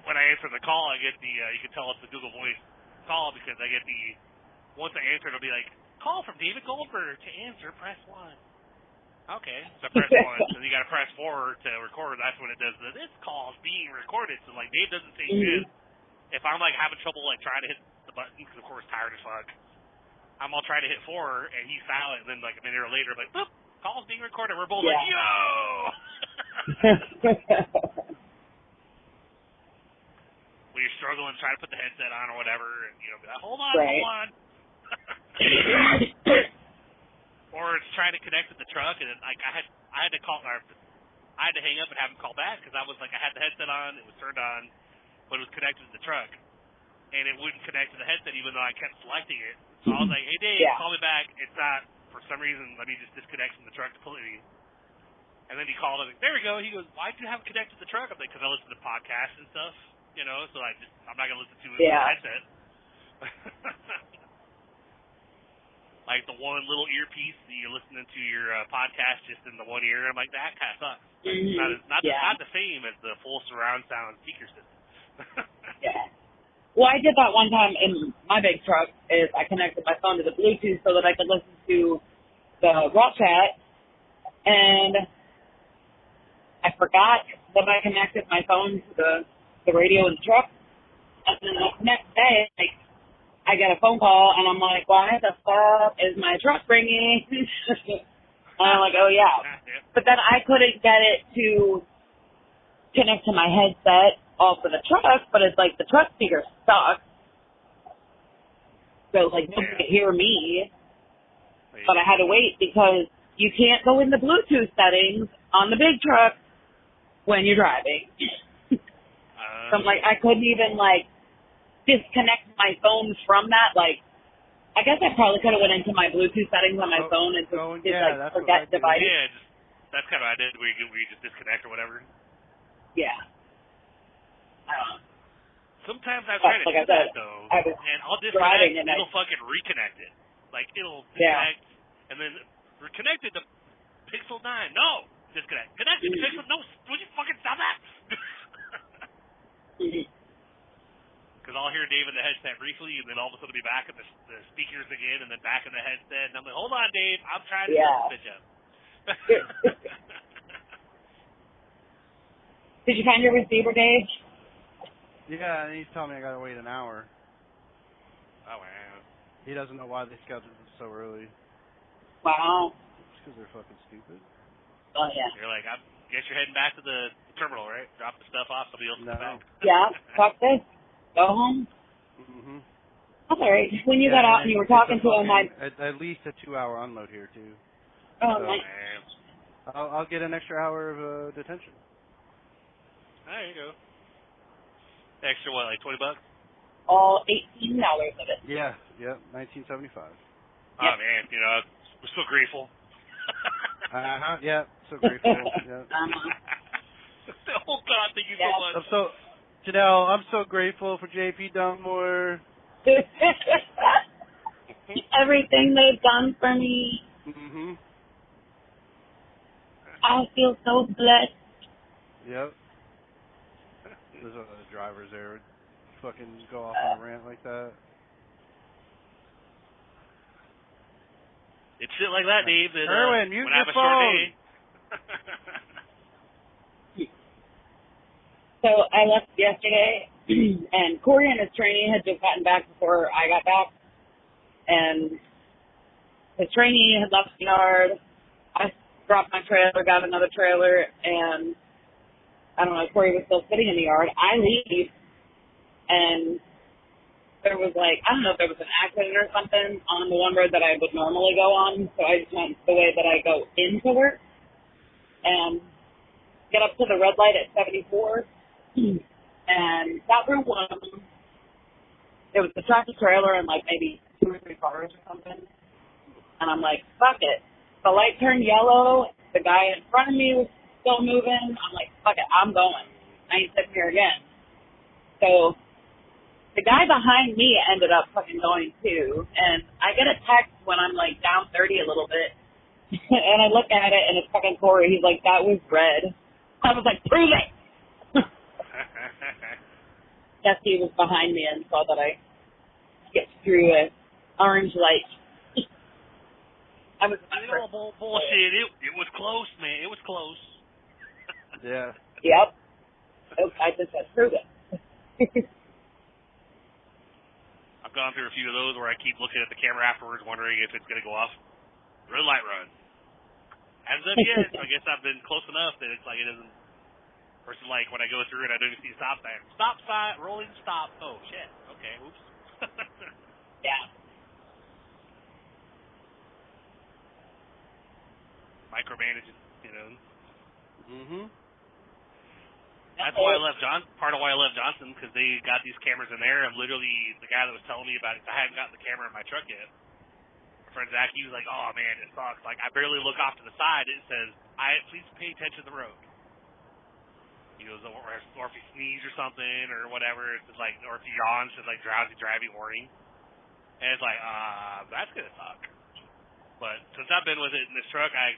when I answer the call, I get you can tell it's the Google Voice call because I get once I answer, it'll be like, call from David Goldberg. To answer, press 1. Okay, so press 1, and you got to press 4 to record. That's when it does this call is being recorded. So, Dave doesn't say shit. If I'm, having trouble, trying to hit the button, because, of course, tired as fuck, I'm all trying to hit 4, and he's silent, and then like a minute later, like, boop, call's being recorded. We're both like, yo! When you're struggling, trying to put the headset on or whatever, and be like, hold on, right. hold on. Or it's trying to connect with the truck, and like I had to call, I had to hang up and have him call back because I was like, I had the headset on, it was turned on, but it was connected to the truck, and it wouldn't connect to the headset even though I kept selecting it. So I was like, hey Dave, call me back. It's not, for some reason. Let me just disconnect from the truck completely. And then he called and like, there we go. He goes, why'd you have it connected to the truck? I'm like, because I listen to podcasts and stuff, so I'm not gonna listen to it with the headset. Like the one little earpiece that you're listening to your podcast just in the one ear. I'm like, that kind of sucks. Like, not the same as the full surround sound speaker system. Yeah. Well, I did that one time in my big truck. Is I connected my phone to the Bluetooth so that I could listen to the raw chat, and I forgot that I connected my phone to the radio in the truck. And then the next day, like, I get a phone call, and I'm like, why the fuck is my truck ringing? And I'm like, oh, yeah. But then I couldn't get it to connect to my headset off of the truck, but it's like the truck speaker sucks. So, like, nobody could hear me. But I had to wait because you can't go in the Bluetooth settings on the big truck when you're driving. So I'm like, I couldn't even, like, disconnect my phone from that. Like, I guess I probably could have went into my Bluetooth settings on my phone and just like forget device. Yeah, that's kind of what I did. Where you just disconnect or whatever. Yeah. Sometimes I try to do that though, and I'll disconnect and it'll fucking reconnect it. Like it'll disconnect and then we're connected to Pixel 9. No, disconnect. Connected to Pixel. No, would you fucking stop that? Because I'll hear Dave in the headset briefly, and then all of a sudden be back in the speakers again, and then back in the headset, and I'm like, hold on, Dave, I'm trying to set this bitch up. Did you find your receiver, Dave? Yeah, and he's telling me I gotta wait an hour. Oh, wow. He doesn't know why they scheduled it so early. Wow. It's because they're fucking stupid. Oh, yeah. You're like, I guess you're heading back to the terminal, right? Drop the stuff off, somebody else will come back. Yeah, fuck this. Go home. Mm-hmm. That's all right. When you got out and you were talking to him, at least a 2-hour unload here too. Oh, so nice. I'll get an extra hour of detention. There you go. Extra what, like $20? All $18 of it. Yeah, yep, $19.75. Oh man, we're so grateful. Yeah, so grateful. Yeah. Oh God, thank you so much. Janelle, I'm so grateful for JP Dunmore. Everything they've done for me. Mhm. I feel so blessed. Yep. There's other drivers there fucking go off on a rant like that. It's shit like that, Dave. That, Erwin, mute when I have your a short phone. day. So I left yesterday, and Corey and his trainee had just gotten back before I got back, and his trainee had left the yard. I dropped my trailer, got another trailer, and I don't know, Corey was still sitting in the yard. I leave, and there was I don't know if there was an accident or something on the one road that I would normally go on, so I just went the way that I go into work, and get up to the red light at 74, and got through one of them. It was the tractor trailer and maybe 2 or 3 cars or something, and I'm like, fuck it. The light turned yellow, the guy in front of me was still moving. I'm like, fuck it, I'm going. I ain't sitting here again. So the guy behind me ended up fucking going too, and I get a text when I'm down 30 a little bit, and I look at it and it's fucking Corey. He's like, that was red. I was like, prove it. Guess he was behind me and saw that I skipped through an orange light. I was bullshit. It was close, man. It was close. Yeah. Yep. I just said, prove it. I'm I've gone through a few of those where I keep looking at the camera afterwards, wondering if it's going to go off. Red light run. Hasn't done yet, so I guess I've been close enough that it's like it doesn't. Versus like when I go through and I don't see stop sign. Stop sign, rolling stop. Oh shit. Okay, oops. Yeah. Micromanaging, you know. Mhm. That's why I left part of why I left Johnson, because they got these cameras in there, and literally the guy that was telling me about it, I hadn't gotten the camera in my truck yet. My friend Zach, he was like, "Oh man, it sucks. Like I barely look off to the side. It says, please pay attention to the road." He goes, or if you sneeze or something or whatever, it's just like, or if you yawn, it's like drowsy driving warning. And it's like, that's gonna suck. But since I've been with it in this truck, I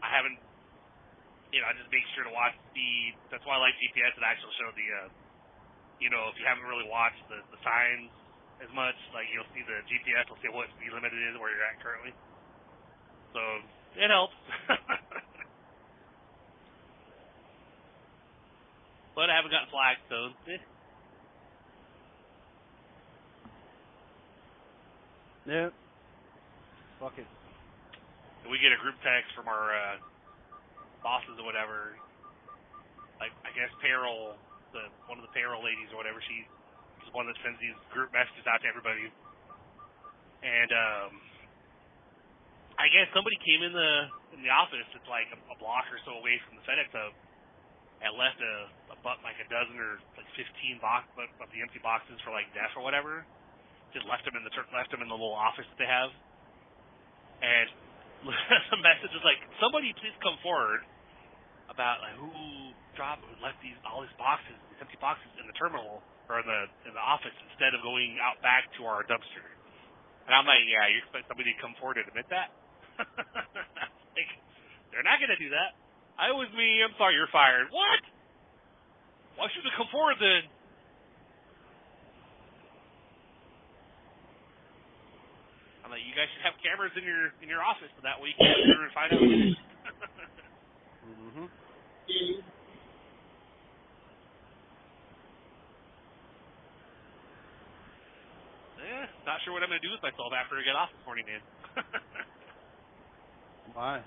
haven't. I just make sure to watch speed. That's why I like GPS. It actually shows the, if you haven't really watched the signs as much, like you'll see the GPS will say what speed limit it is where you're at currently. So it helps. But I haven't gotten flagged, so. Yeah. Fuck it. We get a group text from our bosses or whatever. Like I guess payroll, one of the payroll ladies or whatever, she's the one that sends these group messages out to everybody. And I guess somebody came in the office that's like a block or so away from the FedEx hub and left like a dozen or like 15 of the empty boxes for like death or whatever. Just left them in the little office that they have. And the message was like, somebody please come forward about like who left all these boxes, these empty boxes in the terminal or in the office instead of going out back to our dumpster. And I'm like, yeah, you expect somebody to come forward and admit that? Like, they're not gonna do that. It was me. I'm sorry, you're fired. What? Why should they come forward then? I'm like, you guys should have cameras in your office, so that way you can go through and find out. Mhm. Yeah, not sure what I'm gonna do with myself after I get off this morning, man. Why?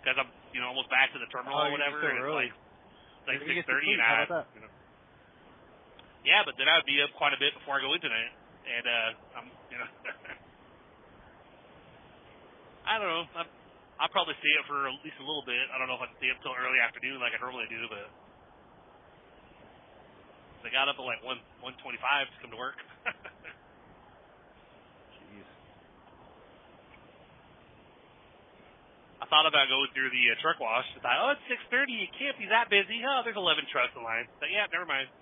Because I'm, almost back to the terminal or whatever, so and early. it's like Maybe 6:30, and How about that? Yeah, but then I would be up quite a bit before I go in tonight, and I'm, I don't know. I'll probably stay up for at least a little bit. I don't know if I'd stay up till early afternoon like I normally do, but I got up at like 1:25 to come to work. Jeez. I thought about going through the truck wash. I thought, it's 6:30. You can't be that busy. Oh, there's 11 trucks in line. But yeah, never mind.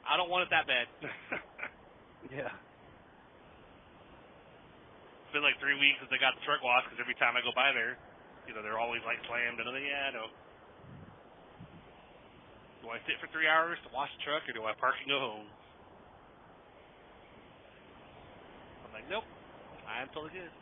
I don't want it that bad. Yeah. It's been like 3 weeks since I got the truck wash because every time I go by there, they're always like slammed. And I'm like, yeah, I know. Do I sit for 3 hours to wash the truck, or do I park and go home? I'm like, nope. I'm totally good.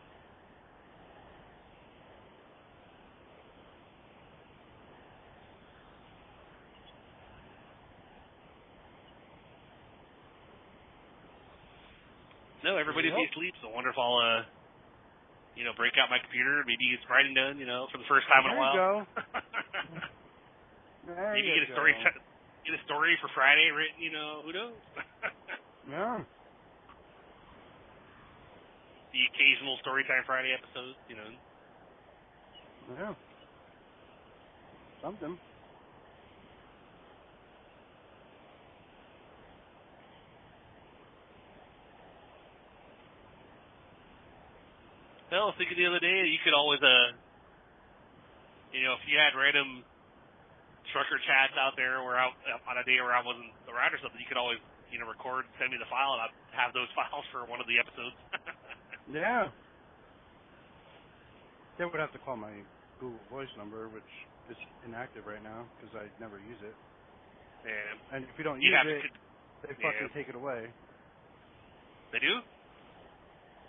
No, everybody will be asleep, so I wonder if I'll, break out my computer and maybe get some writing done, for the first time in a while. There you go. Maybe get a story for Friday written, who knows? Yeah. The occasional Storytime Friday episodes, Yeah. Something. Well, I was thinking the other day, you could always, if you had random trucker chats out there where on a day where I wasn't around or something, you could always, record and send me the file, and I'd have those files for one of the episodes. Yeah. They would have to call my Google Voice number, which is inactive right now because I never use it. Yeah. And if you don't use it, they fucking take it away. They do?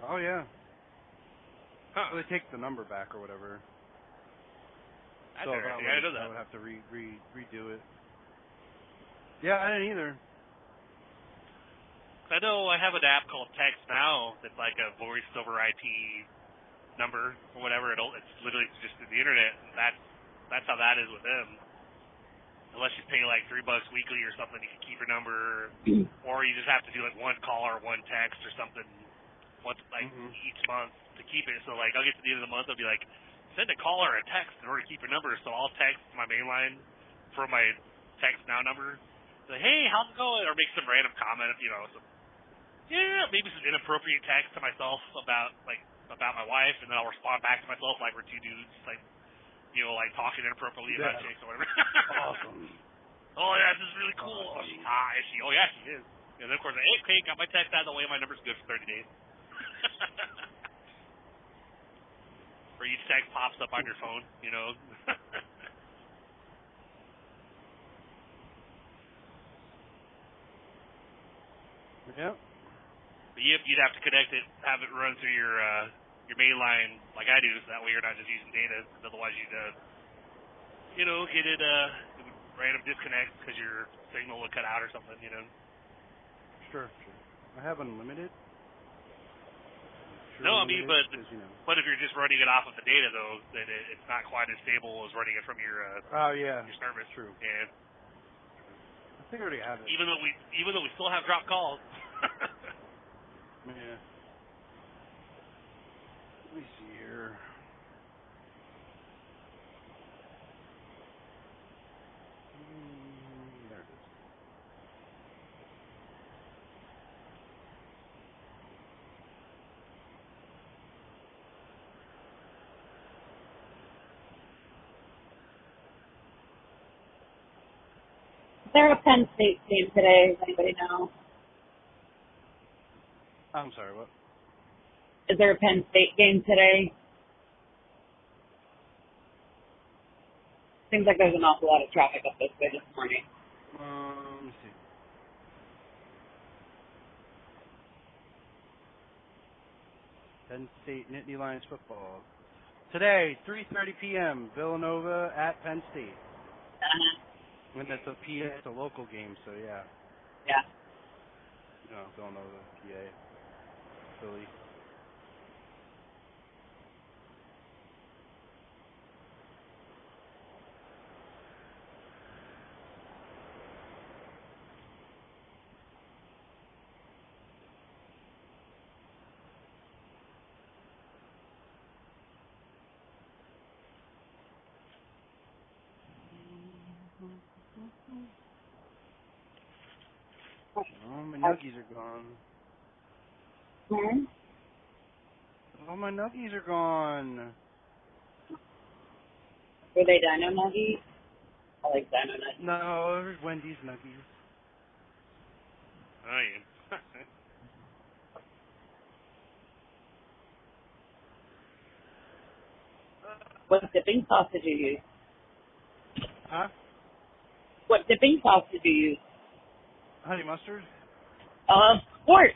Oh, yeah. Huh. Well, they take the number back or whatever. I didn't know that. I would have to redo it. Yeah, I didn't either. I know I have an app called Text Now that's like a voice over IP number or whatever. It's literally just through the internet. And that's how that is with them. Unless you pay like $3 weekly or something, you can keep your number, or you just have to do like one call or one text or something once each month to keep it. So like I'll get to the end of the month, I'll be like, send a call or a text in order to keep your number. So I'll text my main line from my Text Now number, say, hey, how's it going? Or make some random comment, maybe some inappropriate text to myself about my wife, and then I'll respond back to myself like we're two dudes like talking inappropriately about chicks or whatever. Awesome. Oh, yeah, this is really cool. Oh, she's hot. Is she? Oh, yeah, she is. And then, of course, hey, okay, got my text out of the way. My number's good for 30 days. Or each text pops up on your phone, Yep. But you'd have to connect it, have it run through your main line like I do, so that way you're not just using data. Because otherwise you'd, get it would random disconnect because your signal would cut out or something, Sure. I have unlimited. No, I mean, but if you're just running it off of the data, though, then it's not quite as stable as running it from your your service. True. And I think I already have it. even though we still have dropped calls. Yeah. Let me see here. There it is. Is there a Penn State game today? Does anybody know? I'm sorry, what? Is there a Penn State game today? Seems like there's an awful lot of traffic up this way this morning. Let me see. Penn State Nittany Lions football. Today, 3:30 p.m., Villanova at Penn State. Uh-huh. And it's it's a local game, so yeah. Yeah. Villanova, PA, Philly. Oh, my nuggies are gone. Hmm? Oh, my nuggies are gone. Were they Dino Nuggies? I like Dino Nuggies. No, there's Wendy's nuggies. Oh, yeah. What dipping sauce did you use? Huh? What dipping sauce did you use? Honey mustard? Of course.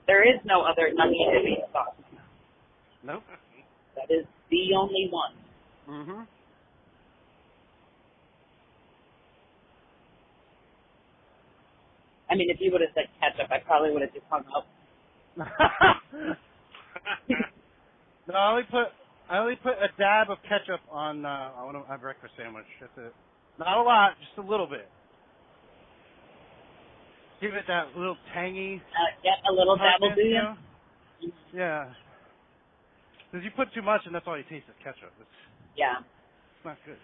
There is no other nugget dipping sauce. Nope. That is the only one. Mm-hmm. I mean, if you would have said ketchup, I probably would have just hung up. No, I only put a dab of ketchup on my breakfast sandwich. That's it. Not a lot, just a little bit. Give it that little tangy. A little dabble, do you? Yeah. Because you put too much, and that's all you taste is ketchup. It's not good.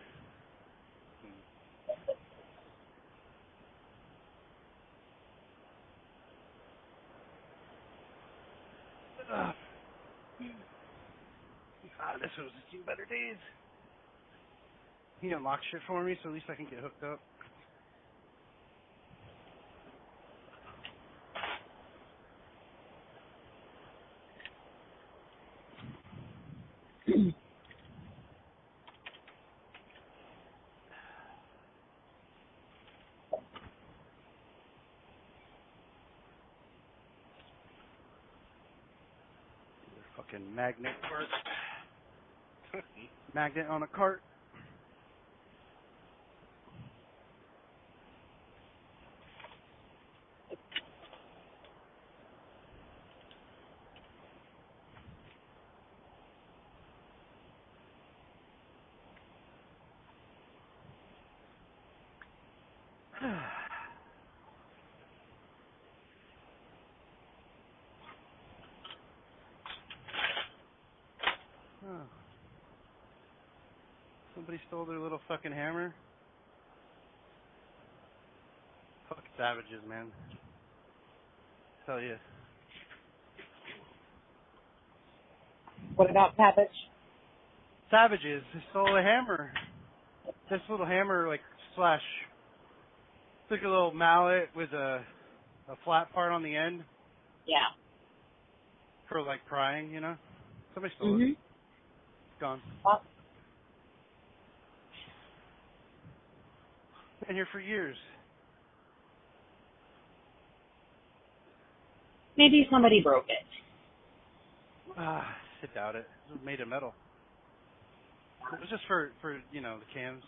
This was a few better days. He unlocked shit for me, so at least I can get hooked up. Fucking magnet cart. Magnet on a cart. Oh. Somebody stole their little fucking hammer. Fucking savages, man. Tell you. What about Savage? Savages. They stole a hammer. This little hammer, like, slash. It's like a little mallet with a flat part on the end. Yeah. For, like, prying, you know? Somebody stole it. It's gone. Awesome. Been here for years. Maybe somebody broke it. I doubt it. It was made of metal. It was just for you know, the cams.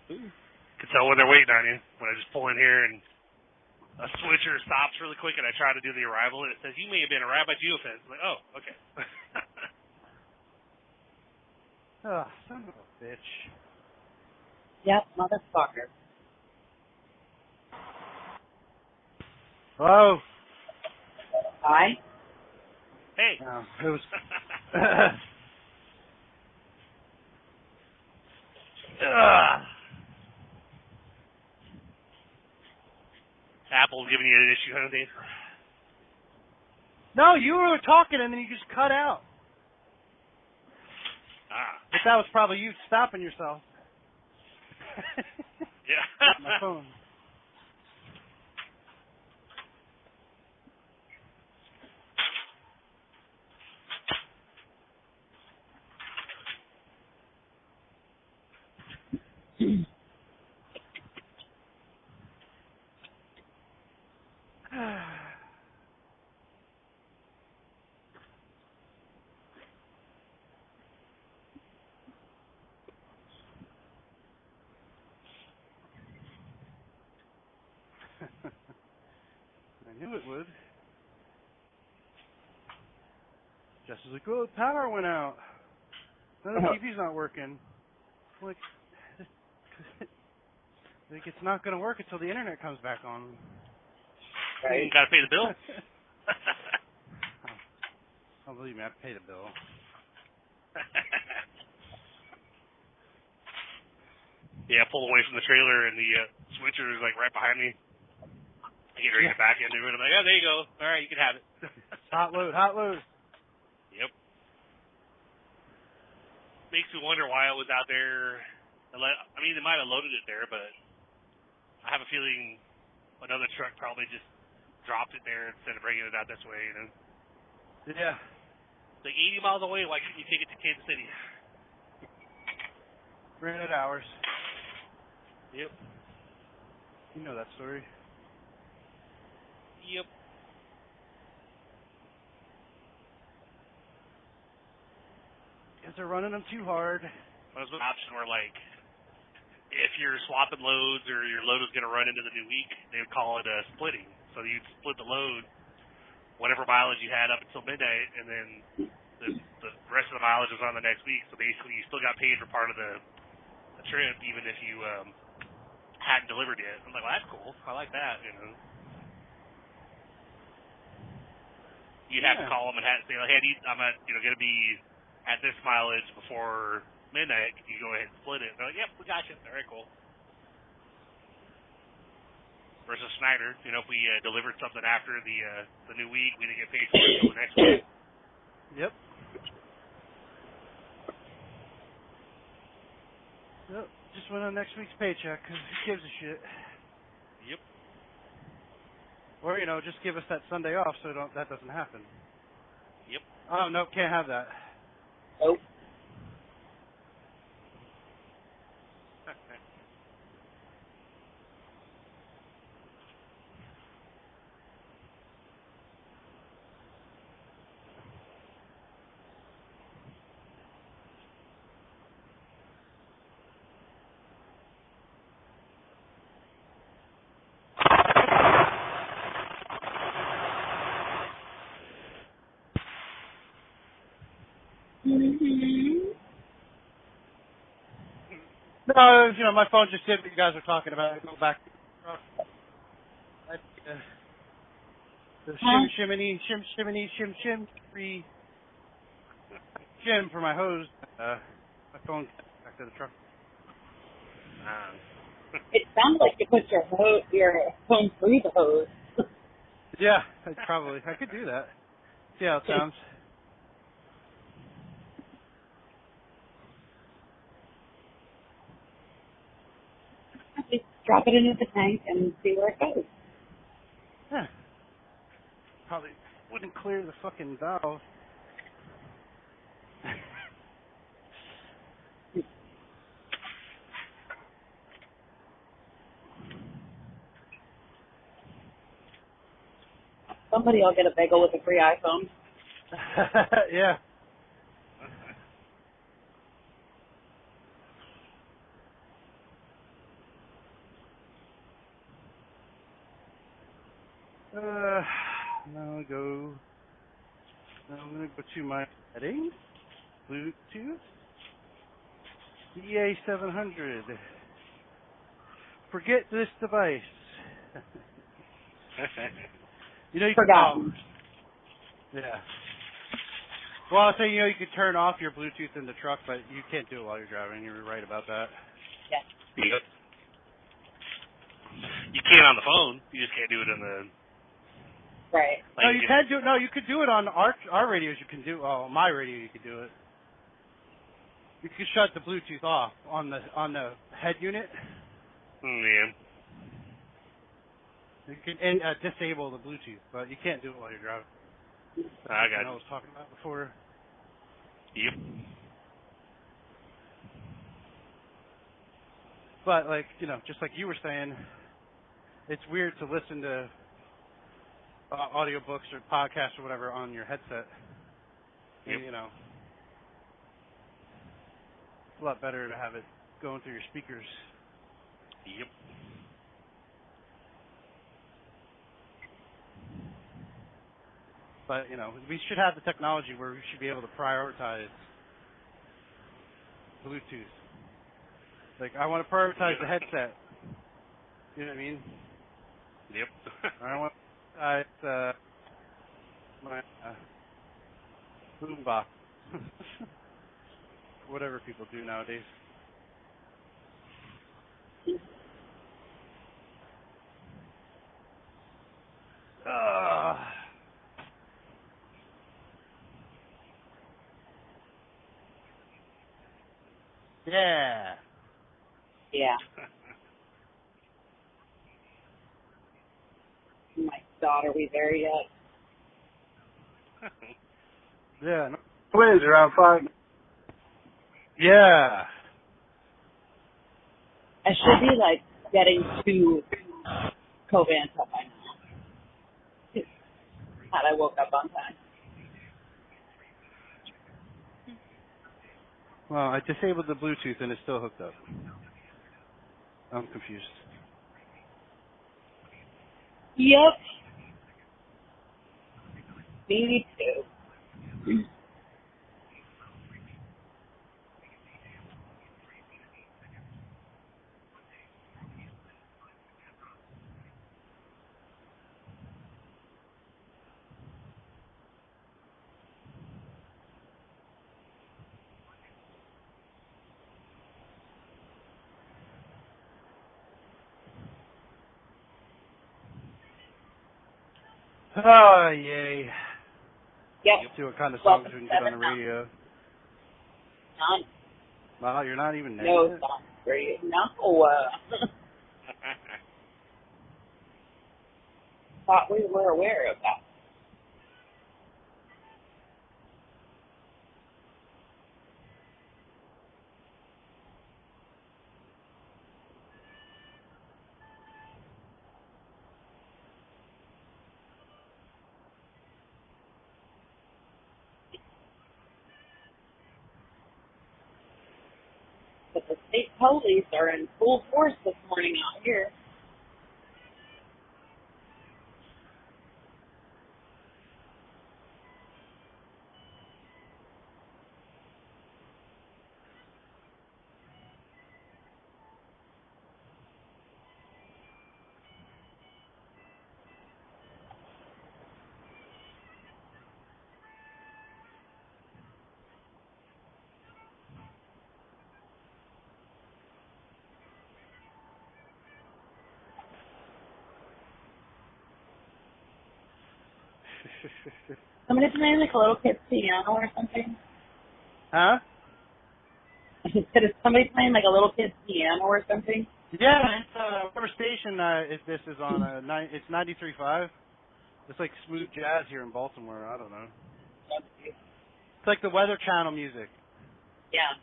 Can tell when they're waiting on you. When I just pull in here and a switcher stops really quick and I try to do the arrival and it says, you may have been arrived by geofence. I'm like, oh, okay. Oh, son of a bitch. Yep, motherfucker. Hello? Hi? Hey. No, it was... Apple's giving you an issue, huh, Dave? No, you were talking and then you just cut out. But that was probably you stopping yourself. Yeah. Not my phone. I knew it would. Jess was like, oh, the power went out. No, the TV's not working. I'm like, it's not going to work until the internet comes back on. Right. You gotta pay the bill. Oh, believe me, I paid a bill. Yeah, I pulled away from the trailer and the switcher is like right behind me. I get ready to back into it. I'm like, oh, there you go. All right, you can have it. Hot load, hot load. Yep. Makes me wonder why it was out there. I mean, they might have loaded it there, but I have a feeling another truck probably just dropped it there instead of bringing it out this way, you know? Yeah. It's like 80 miles away, why couldn't you take it to Kansas City? Ran out hours. Yep. You know that story. Yep. Because they're running them too hard. Well, there's an option where, like, if you're swapping loads or your load is going to run into the new week, they would call it splitting. So you'd split the load, whatever mileage you had up until midnight, and then the rest of the mileage was on the next week. So basically, you still got paid for part of the trip, even if you hadn't delivered yet. I'm like, well, that's cool. I like that, you know. You'd have to call them and say, like, hey, I'm going to be at this mileage before midnight. Can you go ahead and split it? And they're like, yep, we got you. All right, cool. versus Snyder. You know, if we delivered something after the new week, we didn't get paid for it until the next week. Yep. Yep. Just went on next week's paycheck because who gives a shit? Yep. Or, you know, just give us that Sunday off so that doesn't happen. Yep. Oh, no, can't have that. Nope. No, you know, my phone just did what you guys were talking about. I go back to the shimmy, shim, free shim for my hose. My phone back to the truck. It sounds like you put your phone through the hose. Yeah, I could do that. See how it sounds. Just drop it into the tank and see where it goes. Huh. Probably wouldn't clear the fucking valve. Somebody will get a bagel with a free iPhone. Yeah. Now I'm gonna go to my settings, Bluetooth, EA700. Forget this device. You know you Forgotten. Yeah. Well, I'll say, you know, you could turn off your Bluetooth in the truck, but you can't do it while you're driving. You're right about that. Yeah. Yep. You can on the phone. You just can't do it in the. Right. Like No, you can do it. No, you could do it on our radios. You can do. Oh, my radio, you could do it. You could shut the Bluetooth off on the head unit. Yeah. You can disable the Bluetooth, but you can't do it while you're driving. I got I was talking about before. Yep. But like, you know, just like you were saying, it's weird to listen to audiobooks or podcasts or whatever on your headset. Yep. And, you know, it's a lot better to have it going through your speakers. Yep. But, you know, we should have the technology where we should be able to prioritize Bluetooth. Like, I want to prioritize the headset. You know what I mean? Yep. I want my boombox. Whatever people do nowadays. Yeah. Yeah. My God, are we there yet? Yeah. What is it, around 5? Yeah. I should be like getting to Covanta by now. Had I woke up on time. Well, I disabled the Bluetooth and it's still hooked up. I'm confused. Yep. Me too. Oh, yay. Yep. See what kind of songs Welcome we can to get on the 7 now. radio. None. Wow, you're not even No naming it? songs for you. No. Thought we were aware of that. But the state police are in full force this morning out here. Somebody playing like a little kid's piano or something? Huh? I said, is somebody playing like a little kid's piano or something? Yeah, it's whatever station this is on. It's 93.5. It's like smooth jazz here in Baltimore. I don't know. It's like the Weather Channel music. Yeah.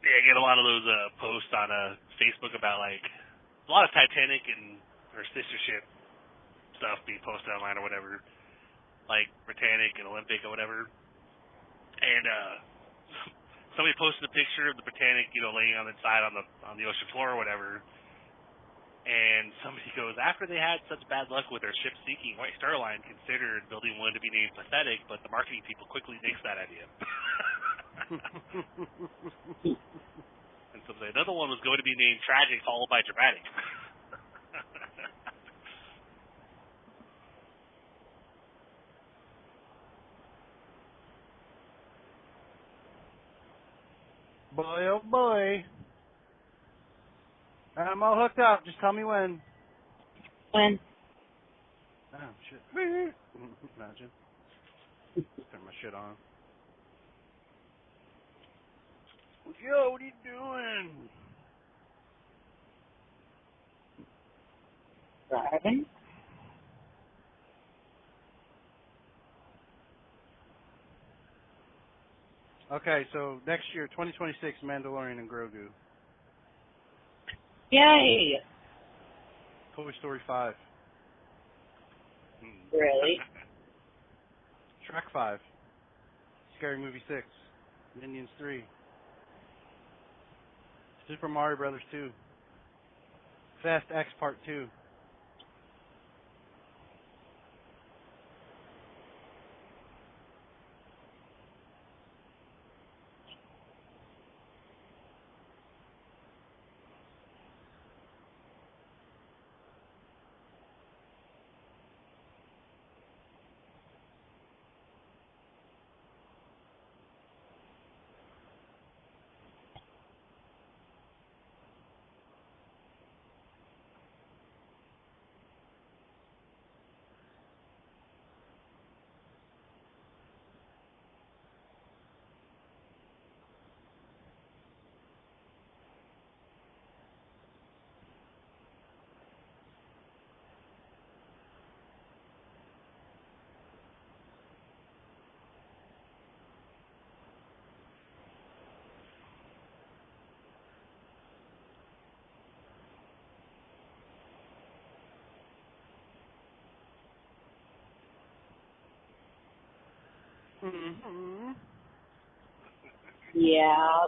Yeah, I get a lot of those posts on Facebook about like a lot of Titanic and or sister ship stuff being posted online or whatever, like Britannic and Olympic or whatever. And somebody posted a picture of the Britannic, laying on its side on the ocean floor or whatever. And somebody goes, after they had such bad luck with their ship sinking, White Star Line considered building one to be named Pathetic, but the marketing people quickly nixed that idea. And so another one was going to be named Tragic, followed by Dramatic. Boy, oh boy. I'm all hooked up. Just tell me when. When? Oh, shit. Imagine. Turn my shit on. Yo, what are you doing? Driving? Okay, so next year, 2026, Mandalorian and Grogu. Yay! Toy Story 5. Really? Shrek 5. Scary Movie 6. Minions 3. Super Mario Brothers 2. Fast X Part 2. Mm-hmm. Yeah.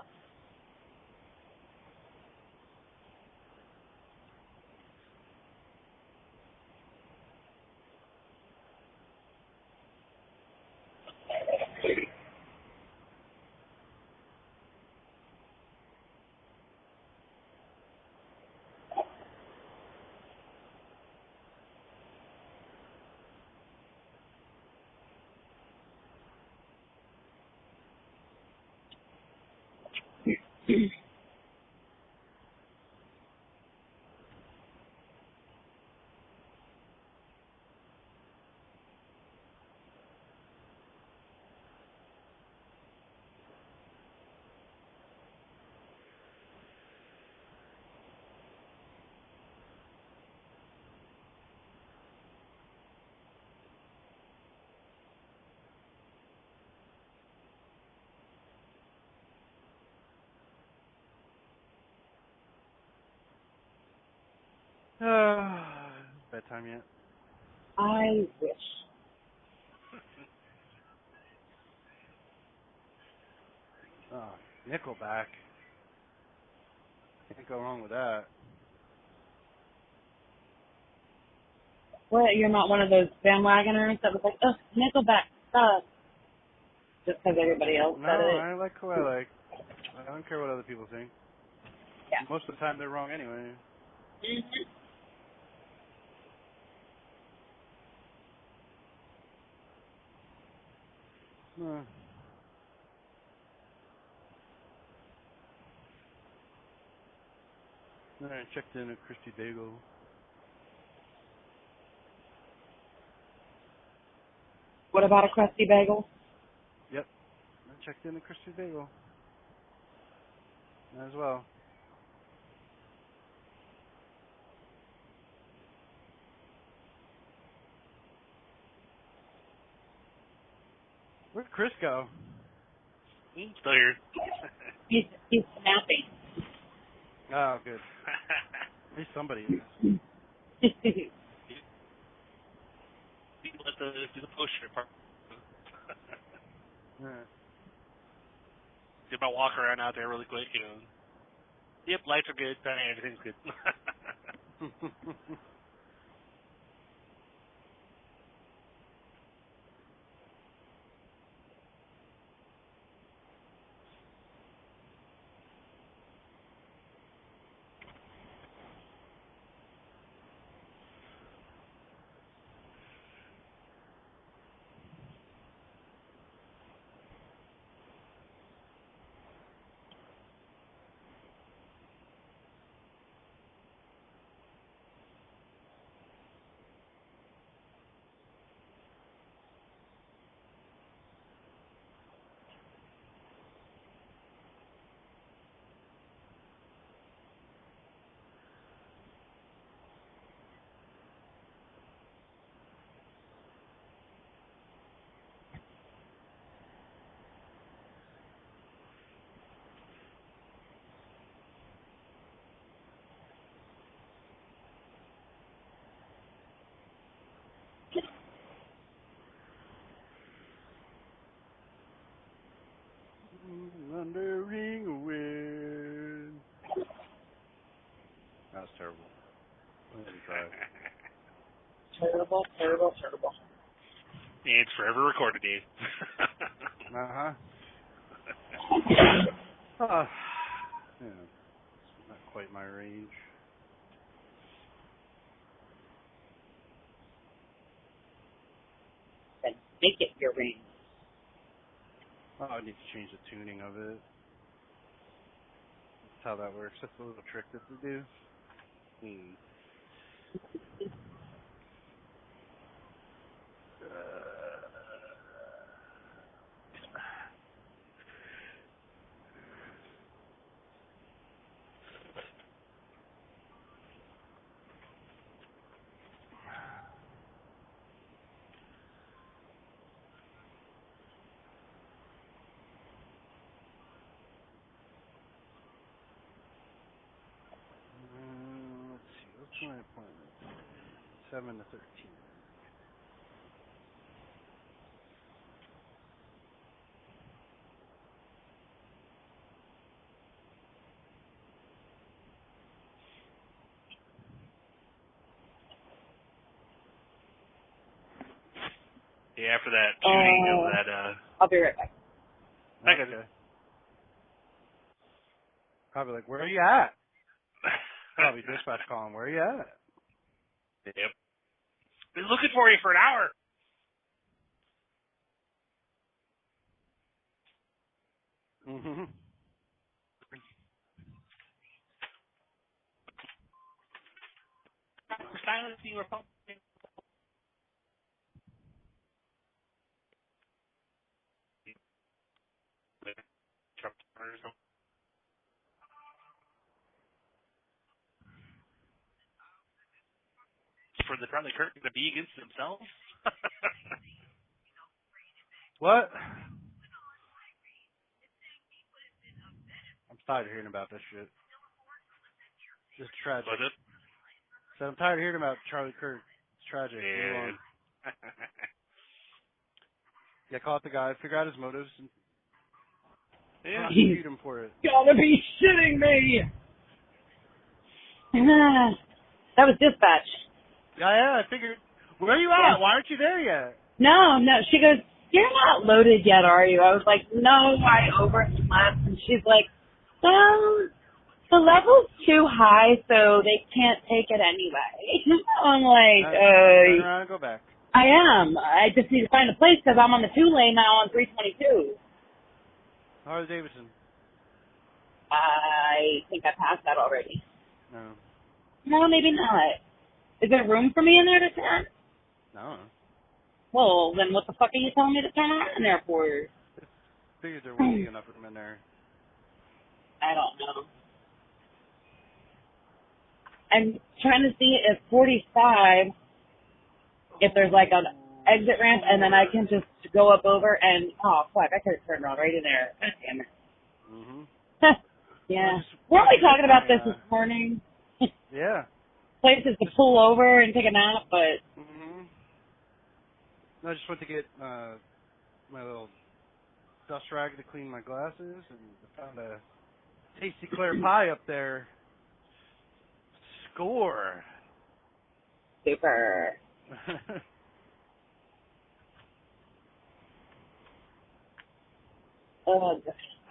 Bedtime yet? I wish. Oh, Nickelback. Can't go wrong with that. What, you're not one of those bandwagoners that was like, oh, Nickelback sucks. Just because everybody else No, said it. I like who I like. I don't care what other people think. Yeah. Most of the time they're wrong anyway. No. Alright, checked in at Christy Bagel. What about a crusty bagel? Yep. I checked in at Christy Bagel. As well. Where'd Chris go? Still here. He's snapping. Oh, good. At least somebody is. Let the do the poster part. Yeah. Did my walk around out there really quick, you know. Yep, lights are good. Everything's good. Wandering away. That was terrible. I didn't try. Terrible, terrible, terrible. It's forever recorded, Dave. Uh-huh. Oh, yeah, it's not quite my range. Then make it your range. Oh, I need to change the tuning of it. That's how that works. That's a little trick that they do. Let's see. What's my appointment? 7 to 13. Yeah, after that shooting of that, I'll be right back. Okay. Probably like, where are you at? Probably dispatch calling, where are you at? Yep. Been looking for you for an hour. Mm-hmm. silencing Republican. Trump or something. For the Charlie Kirk to be against themselves? What? I'm tired of hearing about this shit. It's tragic. Was it? So I'm tired of hearing about Charlie Kirk. It's tragic. Yeah. Yeah, call out the guy, figure out his motives, and Yeah. prosecute him for it. Gotta be shitting me! That was dispatch. Yeah, I figured. Where are you at? Yeah. Why aren't you there yet? No. She goes, you're not loaded yet, are you? I was like, no, I overslept. And she's like, well, the level's too high, so they can't take it anyway. I'm like, Turn around and go back. I am. I just need to find a place because I'm on the 2-lane now on 322. Harley Davidson. I think I passed that already. No. No, maybe not. Is there room for me in there to turn? No. Well, then what the fuck are you telling me to turn around in there for? Figured there wouldn't be enough room in there. I don't know. I'm trying to see if 45, if there's like an exit ramp, and then I can just go up over and, oh, fuck, I could have turned around right in there. God damn it. Mm-hmm. Yeah. Weren't we talking about this morning? Yeah. Places to pull over and take a nap, but... Mm-hmm. No, I just went to get my little dust rag to clean my glasses, and I found a tasty Claire pie up there. Score. Super. Oh,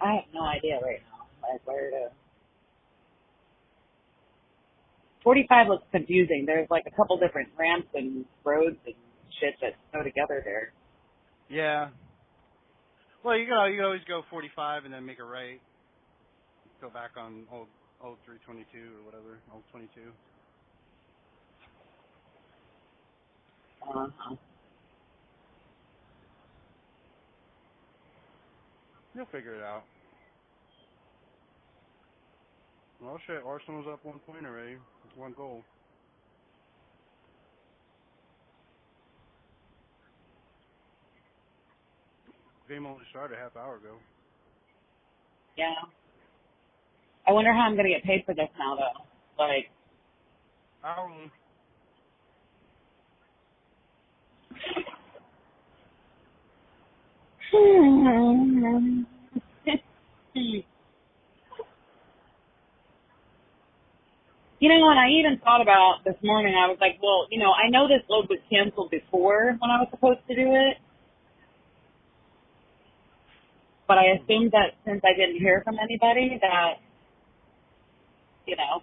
I have no idea right now, like, where to... 45 looks confusing. There's like a couple different ramps and roads and shit that go together there. Yeah. Well, you can always go 45 and then make a right. Go back on old 322 or whatever, old 22. Uh-huh. You'll figure it out. Well, shit, Arsenal's up 1 point already. It's 1 goal. Game only started a half hour ago. Yeah. I wonder how I'm going to get paid for this now, though. Like, you know, and I even thought about this morning, I was like, well, you know, I know this load was canceled before when I was supposed to do it. But I assumed that since I didn't hear from anybody that, you know,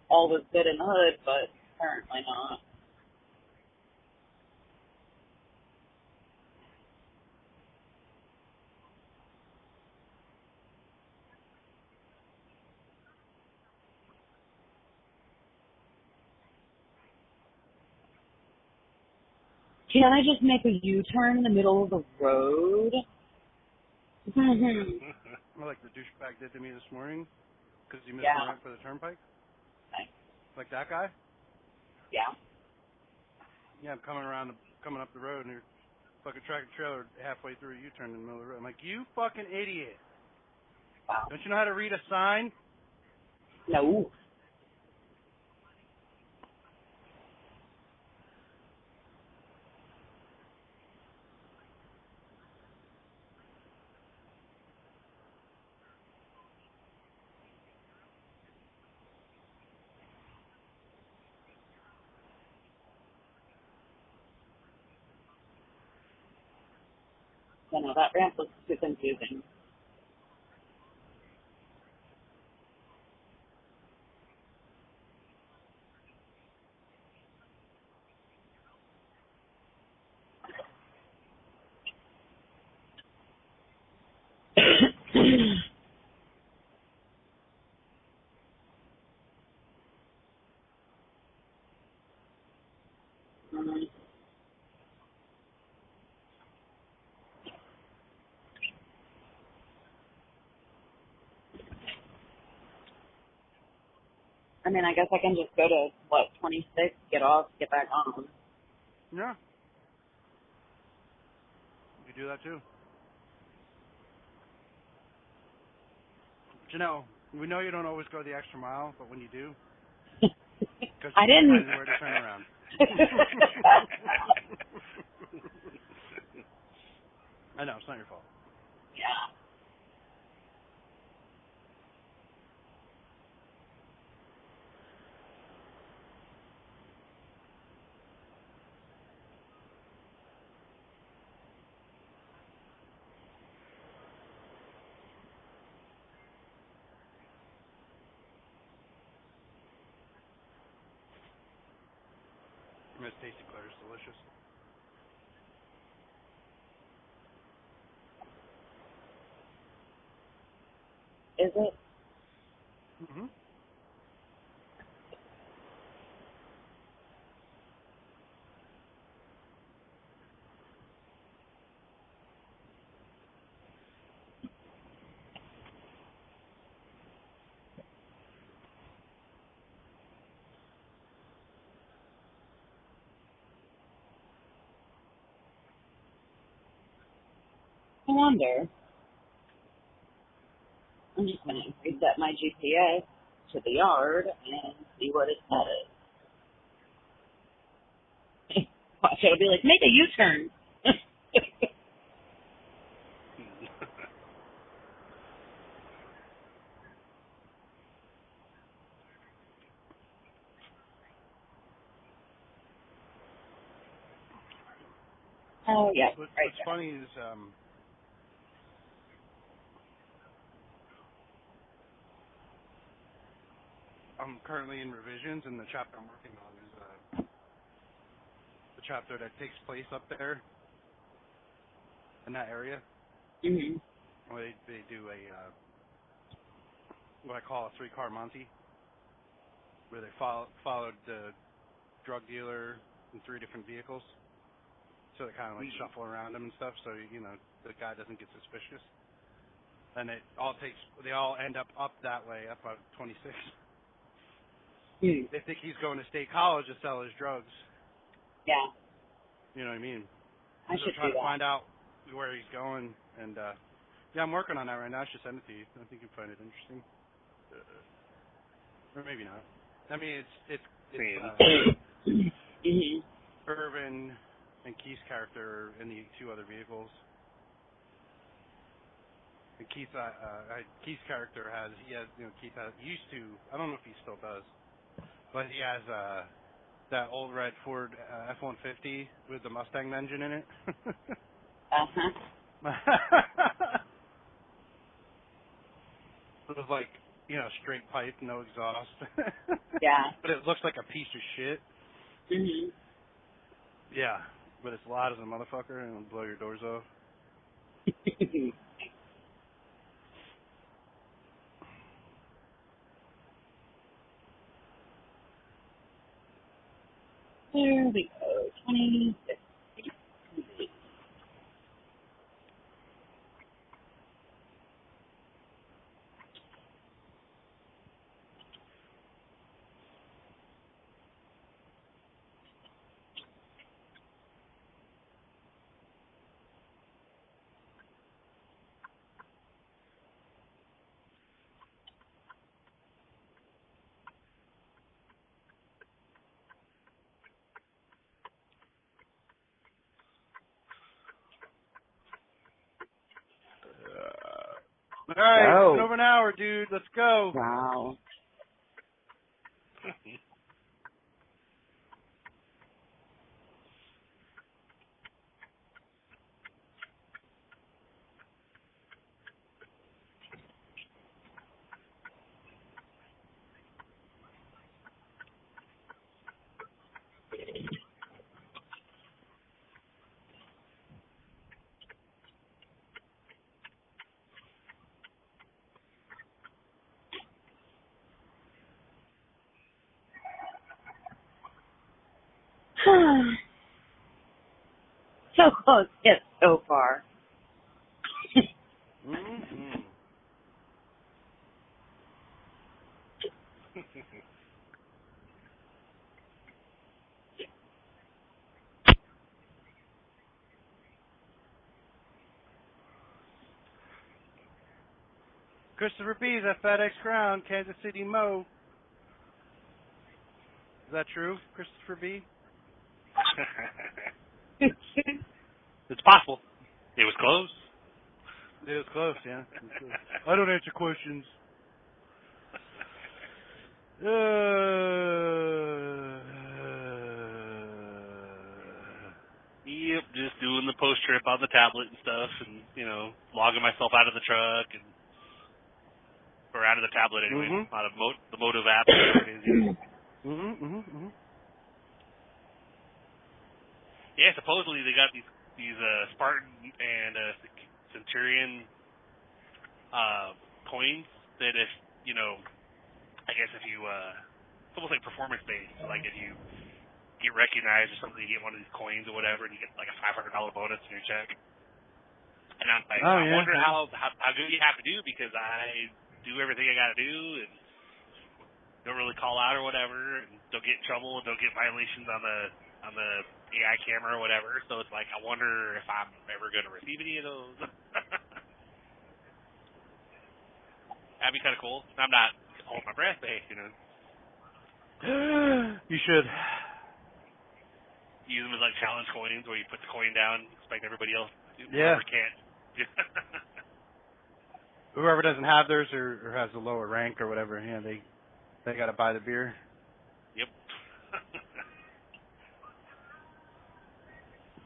all was good in the hood, but apparently not. Can I just make a U-turn in the middle of the road? Like the douchebag did to me this morning because he missed Yeah. the ramp for the turnpike. Thanks. Like that guy? Yeah. Yeah, I'm coming up the road, and there's fucking tractor trailer halfway through a U-turn in the middle of the road. I'm like, you fucking idiot! Wow. Don't you know how to read a sign? No. You know, that ramp was too confusing. Mm. I mean, I guess I can just go to, 26, get off, get back on. Yeah. You can do that too. But we know you don't always go the extra mile, but when you do, because I you didn't. find where to turn around. I know, it's not your fault. Yeah. Miss Tasty Claire's delicious. Is it? Mm-hmm. I wonder. I'm just going to reset my GPS to the yard and see what it says. Watch, it'll be like, make a U-turn. Oh, yeah. What's Right funny is I'm currently in revisions, and the chapter I'm working on is the chapter that takes place up there in that area. there. Mm-hmm. Where they do a what I call a 3-car Monty, where they followed the drug dealer in 3 different vehicles, so they kind of like shuffle around him and stuff, so the guy doesn't get suspicious. And they all end up that way, up on 26. Mm. They think he's going to state college to sell his drugs. Yeah. You know what I mean? I So should trying do to that. find out where he's going, and yeah, I'm working on that right now. I should send it to you. I think you'd find it interesting, or maybe not. I mean, it's Mm-hmm. Irvin and Keith's character in the 2 other vehicles. And Keith's character he used to, I don't know if he still does, but he has that old red Ford F-150 with the Mustang engine in it. Uh-huh. It was like, straight pipe, no exhaust. Yeah. But it looks like a piece of shit. Mm-hmm. Yeah, but it's loud as a motherfucker and it'll blow your doors off. There we go. 26. All right, Oh. it's been over an hour, dude. Let's go. Wow. so close, yet so far. Mm-hmm. Christopher B. at FedEx Ground, Kansas City, Mo. Is that true, Christopher B? It's possible. It was close. It was close, yeah. I don't answer questions. Yep, just doing the post trip on the tablet and stuff, and logging myself out of the truck or out of the tablet anyway, out of the Motive app. Yeah, supposedly they got these Spartan and Centurion coins that if I guess if you it's almost like performance based. So like if you get recognized or something, you get one of these coins or whatever, and you get like a $500 bonus in your check. And I'm like, I wonder how good you have to do, because I do everything I got to do and don't really call out or whatever, and don't get in trouble and don't get violations on the AI camera or whatever. So it's like, I wonder if I'm ever going to receive any of those. That'd be kind of cool. I'm not holding my breath, but hey, You should. Use them as like challenge coins, where you put the coin down, expect everybody else to. Yeah. Whoever can't. Whoever doesn't have theirs or has a lower rank or whatever, yeah, they got to buy the beer. Yep.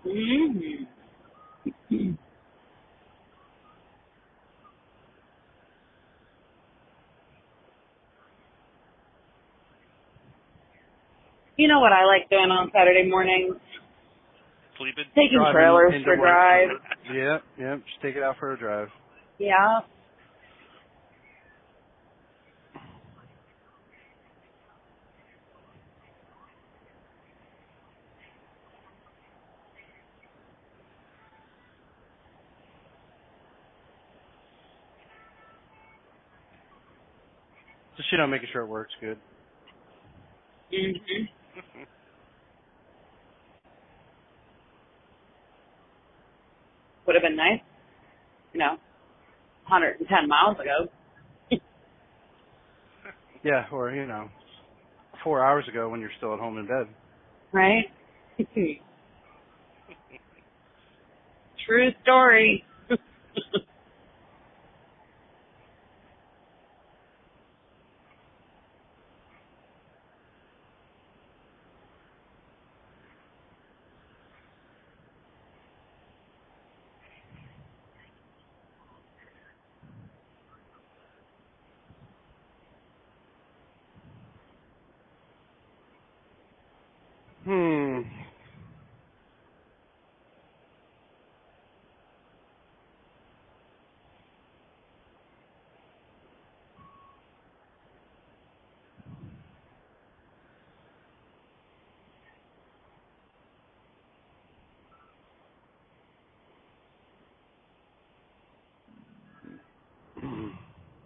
Mm-hmm. You know what I like doing on Saturday mornings? Sleeping. Taking Driving trailers into for work. drives. Yep. Just take it out for a drive. Yeah. Just making sure it works good. Mhm. Would have been nice, 110 miles ago. Yeah, or 4 hours ago when you're still at home in bed. Right? True story.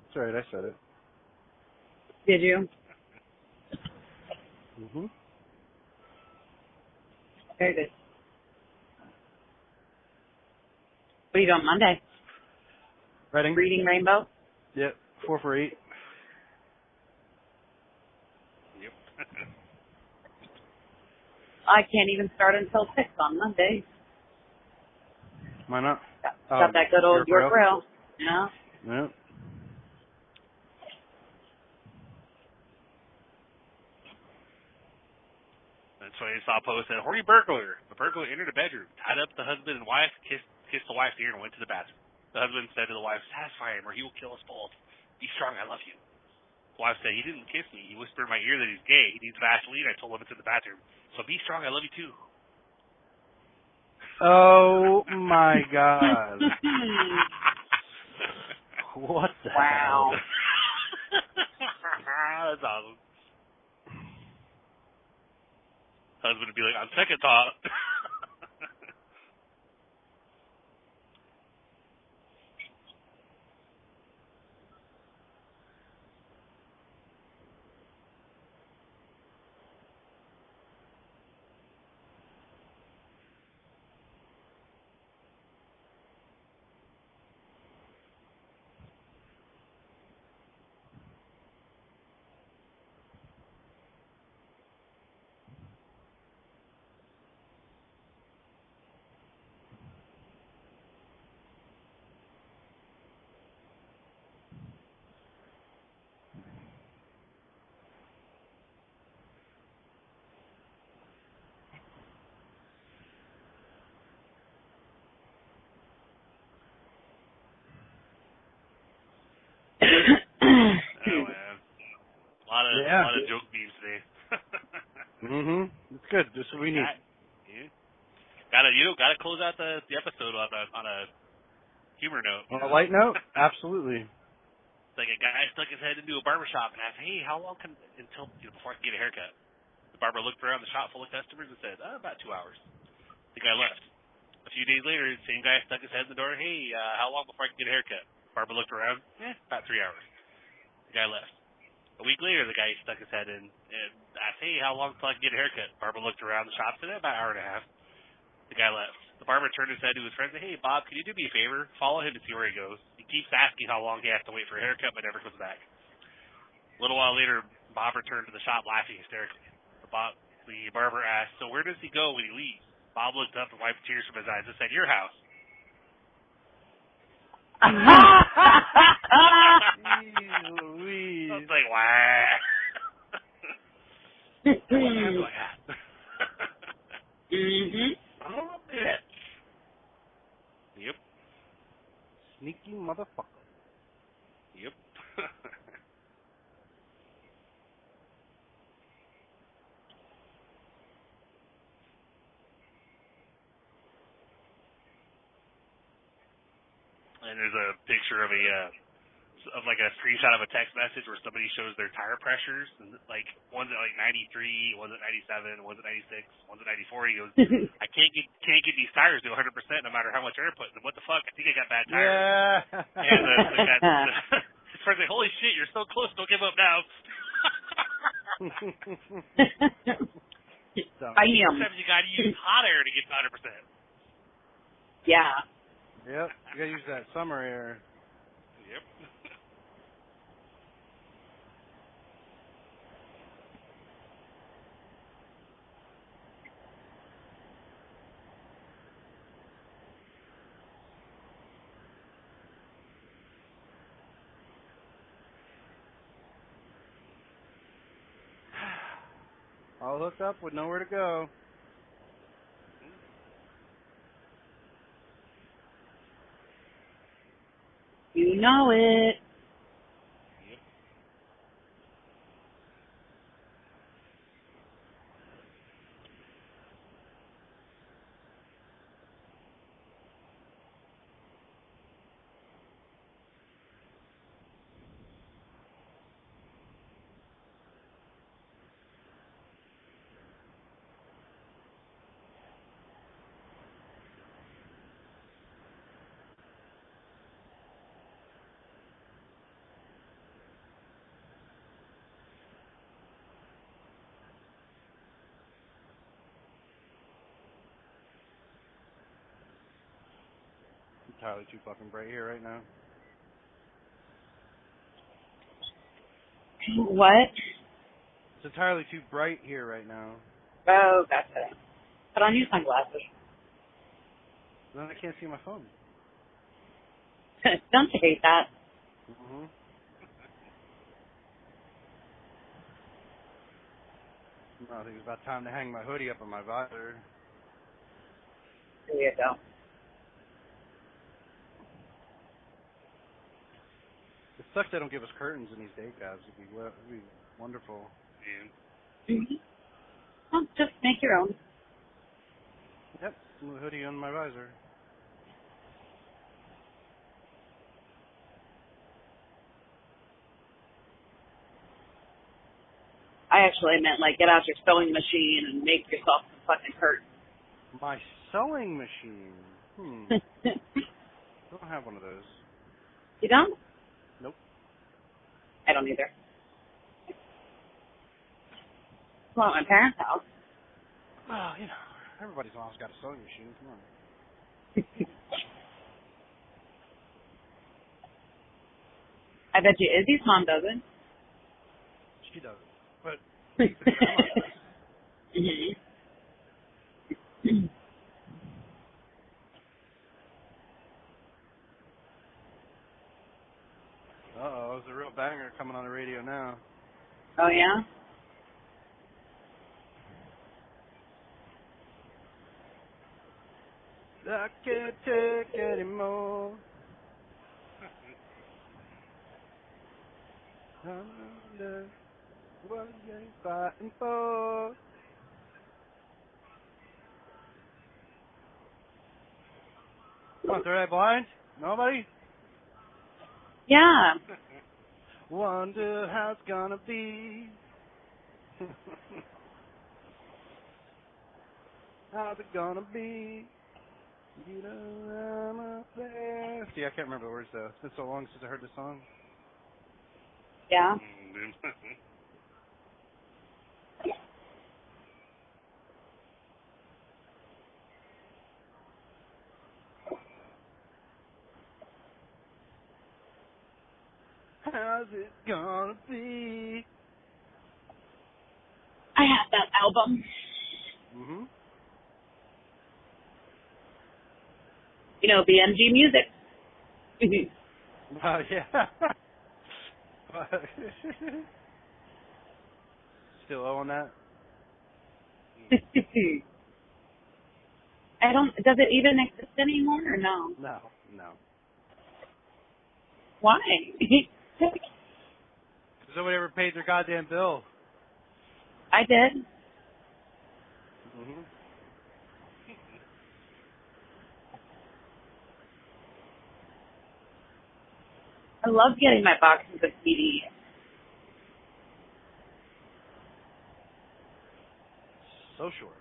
It's alright, I said it. Did you? Very good. What are you doing Monday? Reading? Reading Rainbow? Yep, 4 for 8. Yep. I can't even start until 6 on Monday. Why not? Got that good old York Rail. Yeah. Yep. That's why I saw a post that horny burglar. The burglar entered a bedroom, tied up the husband and wife, kissed the wife's ear, and went to the bathroom. The husband said to the wife, "Satisfy him, or he will kill us both. Be strong, I love you." The wife said, "He didn't kiss me. He whispered in my ear that he's gay. He needs Vaseline. I told him it's in the bathroom. So be strong, I love you too." Oh my God. What the Wow. hell? That's awesome. Husband would be like, "On second thought." A lot of joke memes today. It's good. This is what we need. Yeah. Gotta close out the episode on a humor note. On a light note? Absolutely. It's like a guy stuck his head into a barbershop and asked, "Hey, how long before I can get a haircut?" The barber looked around the shop full of customers and said, "About 2 hours." The guy left. A few days later, the same guy stuck his head in the door. "Hey, how long before I can get a haircut?" Barber looked around. About 3 hours. The guy left. A week later, the guy stuck his head in and asked, "Hey, how long till I can get a haircut?" Barber looked around the shop and said, "About an hour and a half." The guy left. The barber turned his head to his friend and said, "Hey, Bob, can you do me a favor? Follow him and see where he goes. He keeps asking how long he has to wait for a haircut, but never comes back." A little while later, Bob returned to the shop laughing hysterically. The barber asked, "So where does he go when he leaves?" Bob looked up and wiped tears from his eyes and said, "Your house." Jeez Louise. I was like, wow. Oh, bitch. Yep. Sneaky motherfucker. Yep. And there's a picture of like a screenshot of a text message where somebody shows their tire pressures, and like one's at like 93, one's at 97, one's at 96, one's at 94. He goes, "I can't get these tires to 100% no matter how much air I put." And what the fuck? I think I got bad tires. Yeah. And his friend's like, "Holy shit, you're so close! Don't give up now." Sometimes you gotta use hot air to get to 100%. Yeah. Yep. You gotta use that summer air. Yep. All hooked up with nowhere to go. You know it. Yep. Entirely too fucking bright here right now. What? It's entirely too bright here right now. Oh, gotcha. Put on your sunglasses. Then I can't see my phone. Don't you hate that? Mm-hmm. I think it's about time to hang my hoodie up on my visor. There you go. It sucks they don't give us curtains in these day cabs. It'd be wonderful. Yeah. Mm-hmm. Well, just make your own. Yep, new hoodie on my visor. I actually meant like get out your sewing machine and make yourself some fucking curtains. My sewing machine. Don't have one of those. You don't? Nope. I don't either. Well, at my parents' house. Well, you know, everybody's almost got a sewing machine. Come on. I bet you Izzy's mom doesn't. She doesn't. But Mm-hmm. uh-oh, there's a real banger coming on the radio now. Oh, yeah? I can't take anymore. What are you fighting for? Come on, third eye blind? Nobody? Yeah. Wonder how it's gonna be. How's it gonna be? You know I'm up there. See, I can't remember the words though. It's been so long since I heard the song. Yeah. How's it gonna be? I have that album. Mhm. You know, BMG Music. Oh yeah. Still own that? Does it even exist anymore or no? No, no. Why? Because nobody ever paid their goddamn bill. I did. Mhm. I love getting my boxes of CDs. So sure.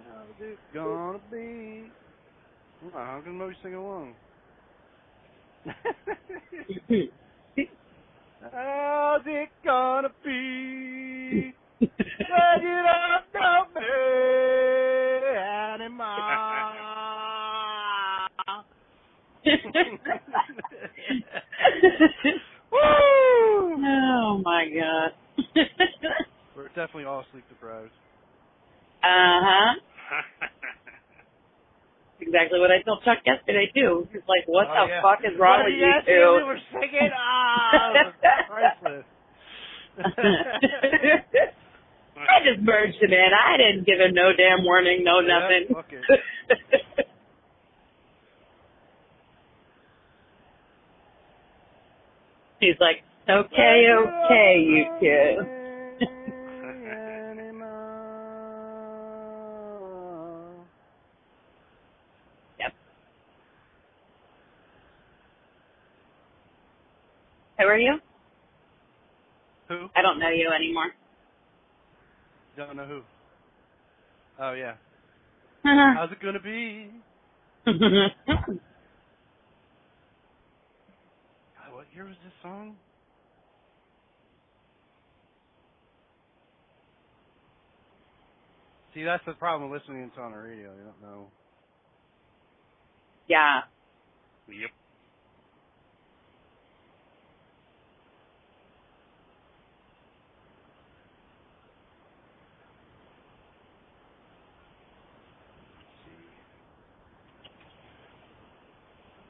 How's it gonna be? How can nobody sing along? How's it gonna be when you don't know me anymore? Woo! Oh my god. We're definitely all sleep deprived. Uh-huh. Exactly what I told Chuck yesterday too. He's like, what the fuck is wrong with you two? We were singing. Priceless. I just merged him in. I didn't give him no damn warning, no nothing. Fuck it. He's like, okay, you two. Yep. Who are you? Who? I don't know you anymore. Don't know who. Oh yeah. How's it gonna be? God, what year was this song? See, that's the problem with listening to it on the radio. You don't know. Yeah. Yep.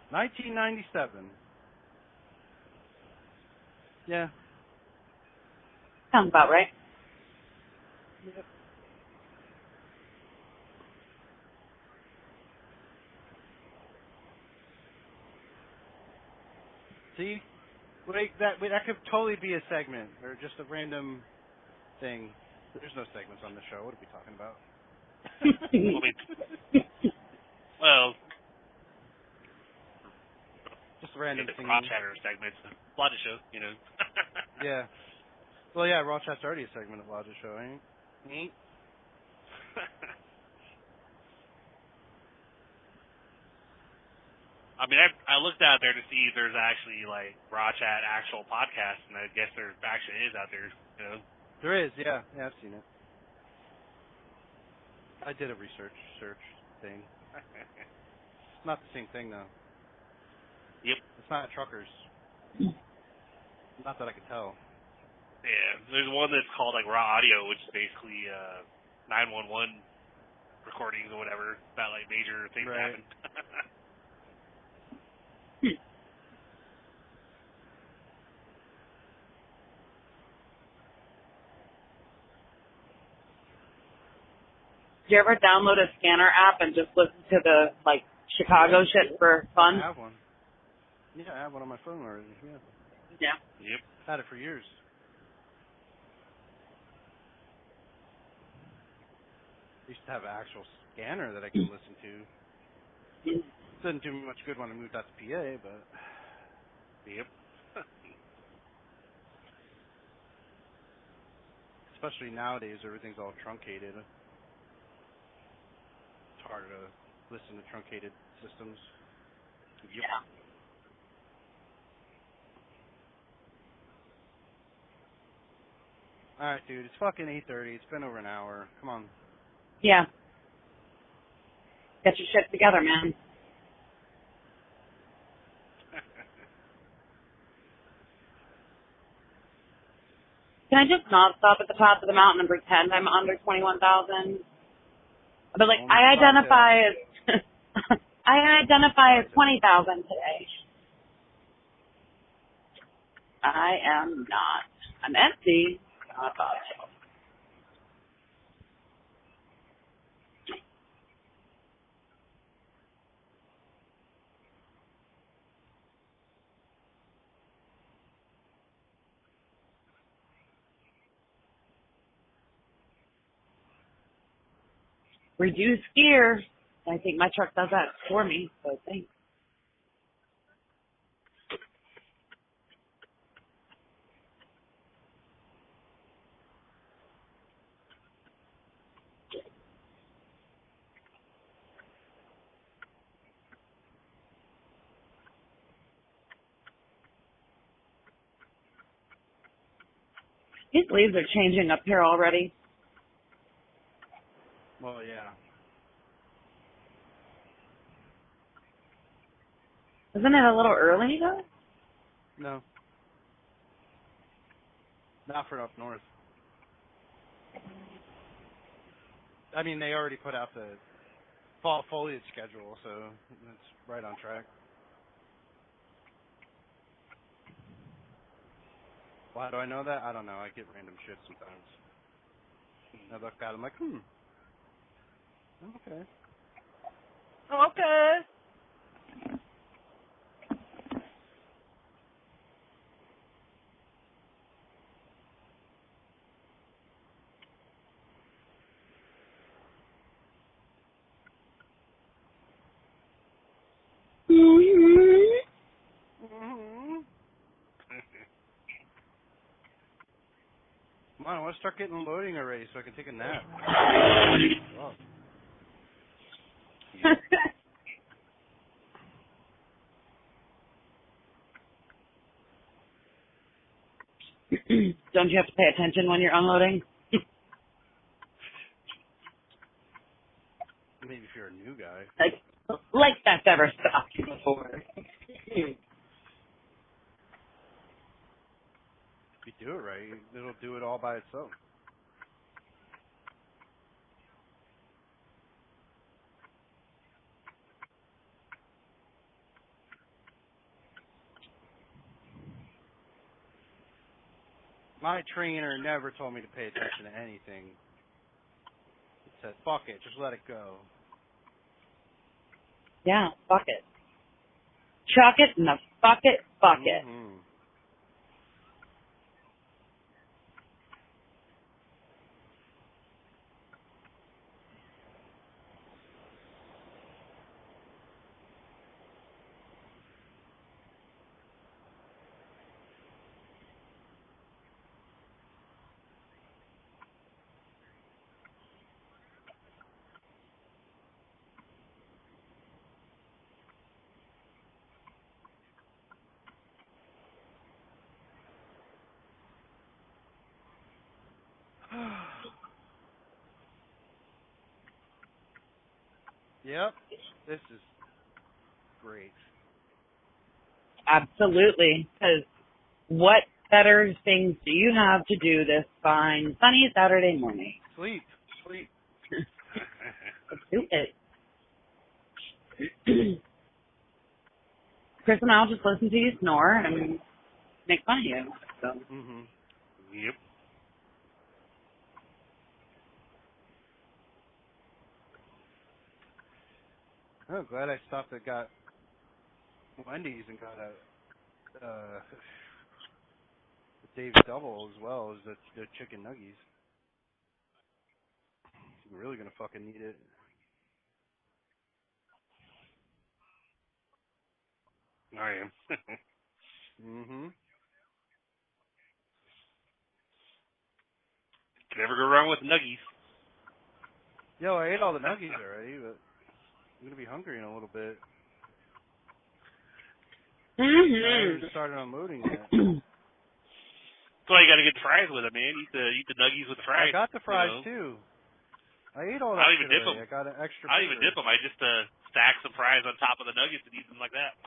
Let's see. 1997. Yeah. Sounds about right. Yep. See? That could totally be a segment or just a random thing. There's no segments on the show. What are we talking about? Well, Just a random thing. Raw Chatter segments. A lot of shows, you know. Yeah. Well, yeah, Raw Chat's already a segment of Lodge's show, ain't? I mean, I looked out there to see if there's actually, like, Raw Chat actual podcasts, and I guess there actually is out there, you know. There is, yeah. Yeah, I've seen it. I did a search thing. It's not the same thing, though. Yep. It's not truckers. Not that I could tell. Yeah, there's one that's called, like, Raw Audio, which is basically 911 recordings or whatever about, like, major things Right. happen. Did you ever download a scanner app and just listen to the, like, Chicago shit for fun? I have one. Yeah, I have one on my phone already. Yeah. Yeah. Yep. Had it for years. Used to have an actual scanner that I could listen to. Didn't do me much good when I moved out to PA, but... Yep. Especially nowadays, everything's all truncated. It's harder to listen to truncated systems. Yep. Yeah. Alright, dude, it's fucking 8:30. It's been over an hour. Come on. Yeah. Get your shit together, man. Can I just not stop at the top of the mountain and pretend I'm under 21,000? But like, Only I identify cocktail. as I identify as 20,000 today. I am not. I'm empty. Not positive. Reduce gear. I think my truck does that for me, so thanks. These leaves are changing up here already. Well, yeah. Isn't it a little early though? No. Not for up north. I mean, they already put out the fall foliage schedule, so it's right on track. Why do I know that? I don't know. I get random shit sometimes. I look at it, I'm like, okay. Okay. Come on, I want to start getting loading already so I can take a nap. Oh. Don't you have to pay attention when you're unloading? Maybe if you're a new guy. Like that's ever stopped you before. If you do it right, it'll do it all by itself. My trainer never told me to pay attention to anything. He said, fuck it, just let it go. Yeah, fuck it. Chuck it in the fuck it bucket. Mm-hmm. Yep, this is great. Absolutely. Because what better things do you have to do this fine sunny Saturday morning? Sleep. Let's do it. Chris and I'll just listen to you snore and make fun of you. So. Mm-hmm. Yep. I'm glad I stopped at got Wendy's and got a Dave's double as well is the chicken nuggies. You're really gonna fucking need it. I am. Mhm. Can never go wrong with nuggies. Yo, I ate all the nuggies already, but I'm gonna be hungry in a little bit. I haven't started unloading yet. That's why you gotta get the fries with it, man. Eat the nuggies with the fries. I got the fries you know? too. I ate all I that don't even shit dip already. them. I got an extra. I don't even dip them. I just stack some fries on top of the nuggets and eat them like that.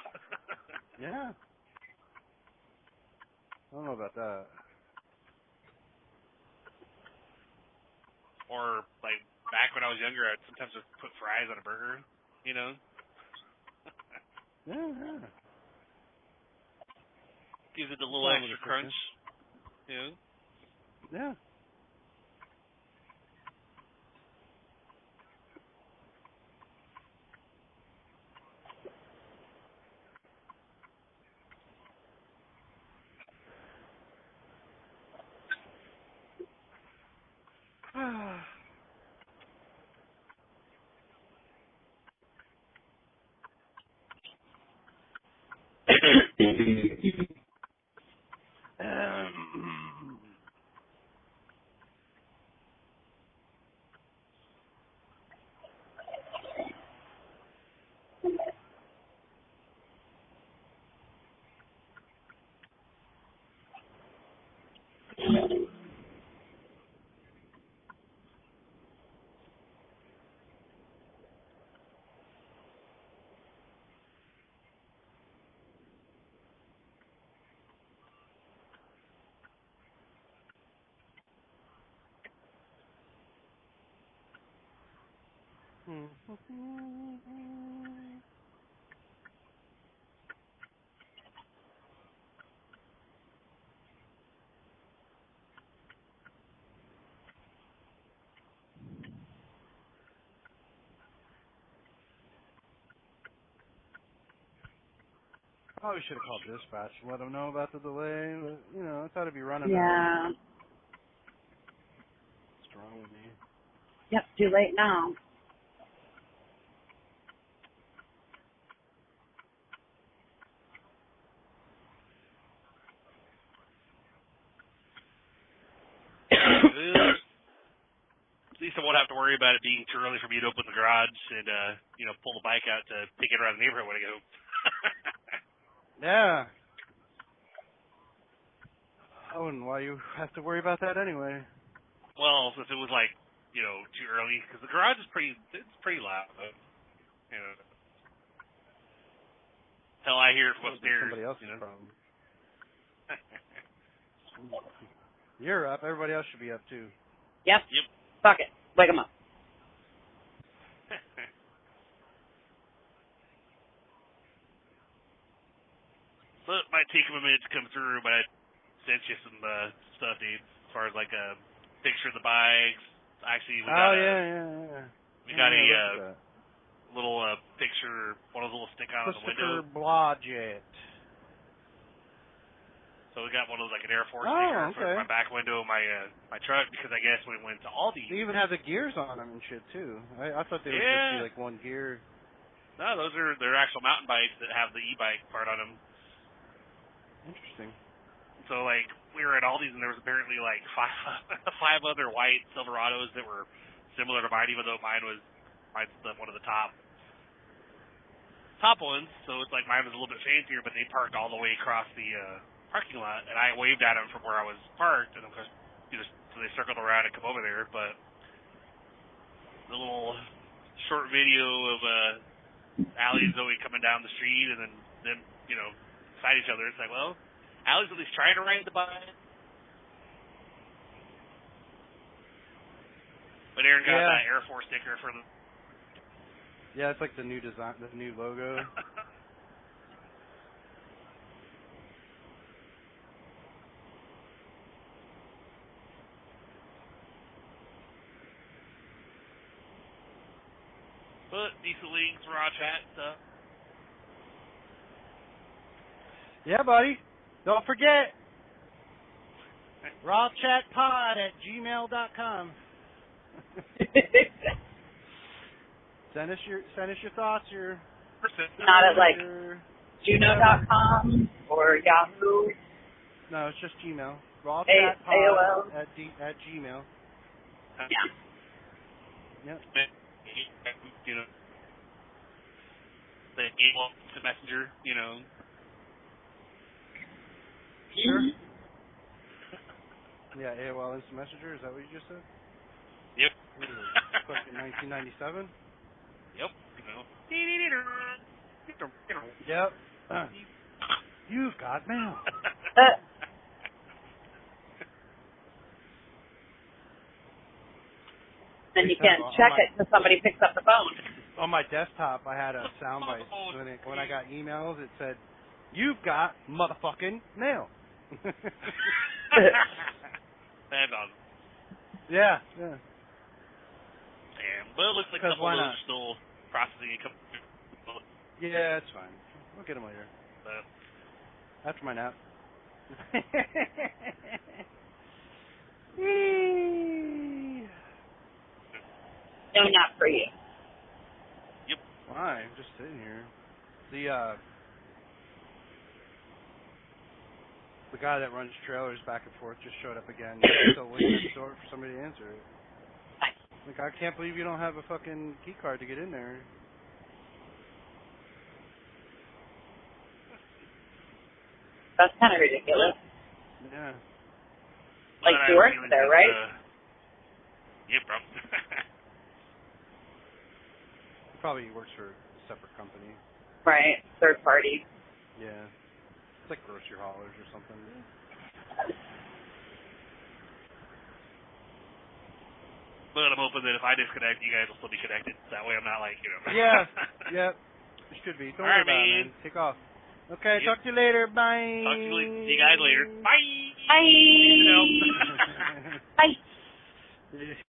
Yeah. I don't know about that. Or like back when I was younger, I'd sometimes just put fries on a burger. You know. Yeah. Gives it a little extra crunch. You know. Yeah. Probably should have called dispatch and let them know about the delay, but I thought it'd be running out. Yeah. What's wrong with me? Yep, too late now. At least I won't have to worry about it being too early for me to open the garage and pull the bike out to take it around the neighborhood when I get home. Yeah. I wouldn't. Why you have to worry about that anyway? Well, since it was too early, because the garage is pretty loud. Hell, I hear it from upstairs. Somebody else's problem. You're up. Everybody else should be up too. Yep. Fuck it. Wake 'em up. So it might take him a minute to come through, but I sent you some stuff, dude, as far as like a picture of the bikes. Actually, we got we got a little picture, one of those little stick on the window. Blodgett. So we got one of those like an Air Force sticker for my back window of my truck, because I guess when we went to Aldi, they even have the gears on them and shit too. I thought they would just be like one gear. No, they're actual mountain bikes that have the e-bike part on them. Interesting. So like we were at Aldi's and there was apparently like five other white Silverados that were similar to mine, even though mine's one of the top ones. So it's like mine was a little bit fancier, but they parked all the way across the parking lot, and I waved at them from where I was parked, and of course, so they circled around and come over there. But the little short video of Allie and Zoe coming down the street, and then them, beside each other. It's like, well, Allie's at least trying to ride the bike. But Aaron got that Air Force sticker for the. Yeah, it's like the new design, the new logo. But decent links, raw chat stuff. Yeah, buddy. Don't forget. rawchatpod@gmail.com. Send us your thoughts, your Not at like your, Juno.com or Yahoo. No, it's just Gmail. AOL. rawchatpod at Gmail. Yeah. Yep. You know, the email to Messenger, you know. Sure. Yeah, AOL Instant Messenger. Is that what you just said? Yep. Fucking 1997. Yep. You know. Yep. You've got mail. Then you can't check it until somebody picks up the phone. On my desktop, I had a soundbite. When I got emails, it said, "You've got motherfucking mail." That's awesome. Yeah. Damn. But it looks like a couple of those are still processing and coming. Yeah, it's fine. We'll get them later. After my nap. No, not for you. Yep. Why? I'm just sitting here. The guy that runs trailers back and forth just showed up again. He's still waiting at the door for somebody to answer it. Like, I can't believe you don't have a fucking key card to get in there. That's kind of ridiculous. Yeah. Like, you work there, right? Yep, bro. He probably works for a separate company. Right. Third party. Yeah. It's like grocery haulers or something. But I'm hoping that if I disconnect, you guys will still be connected. That way I'm not like, you know. Yeah. Yep. It should be. Don't worry about it, man. Take off. Okay, Yep. talk to you later. Bye. Talk to you guys later. Bye. Bye. Bye. Yeah.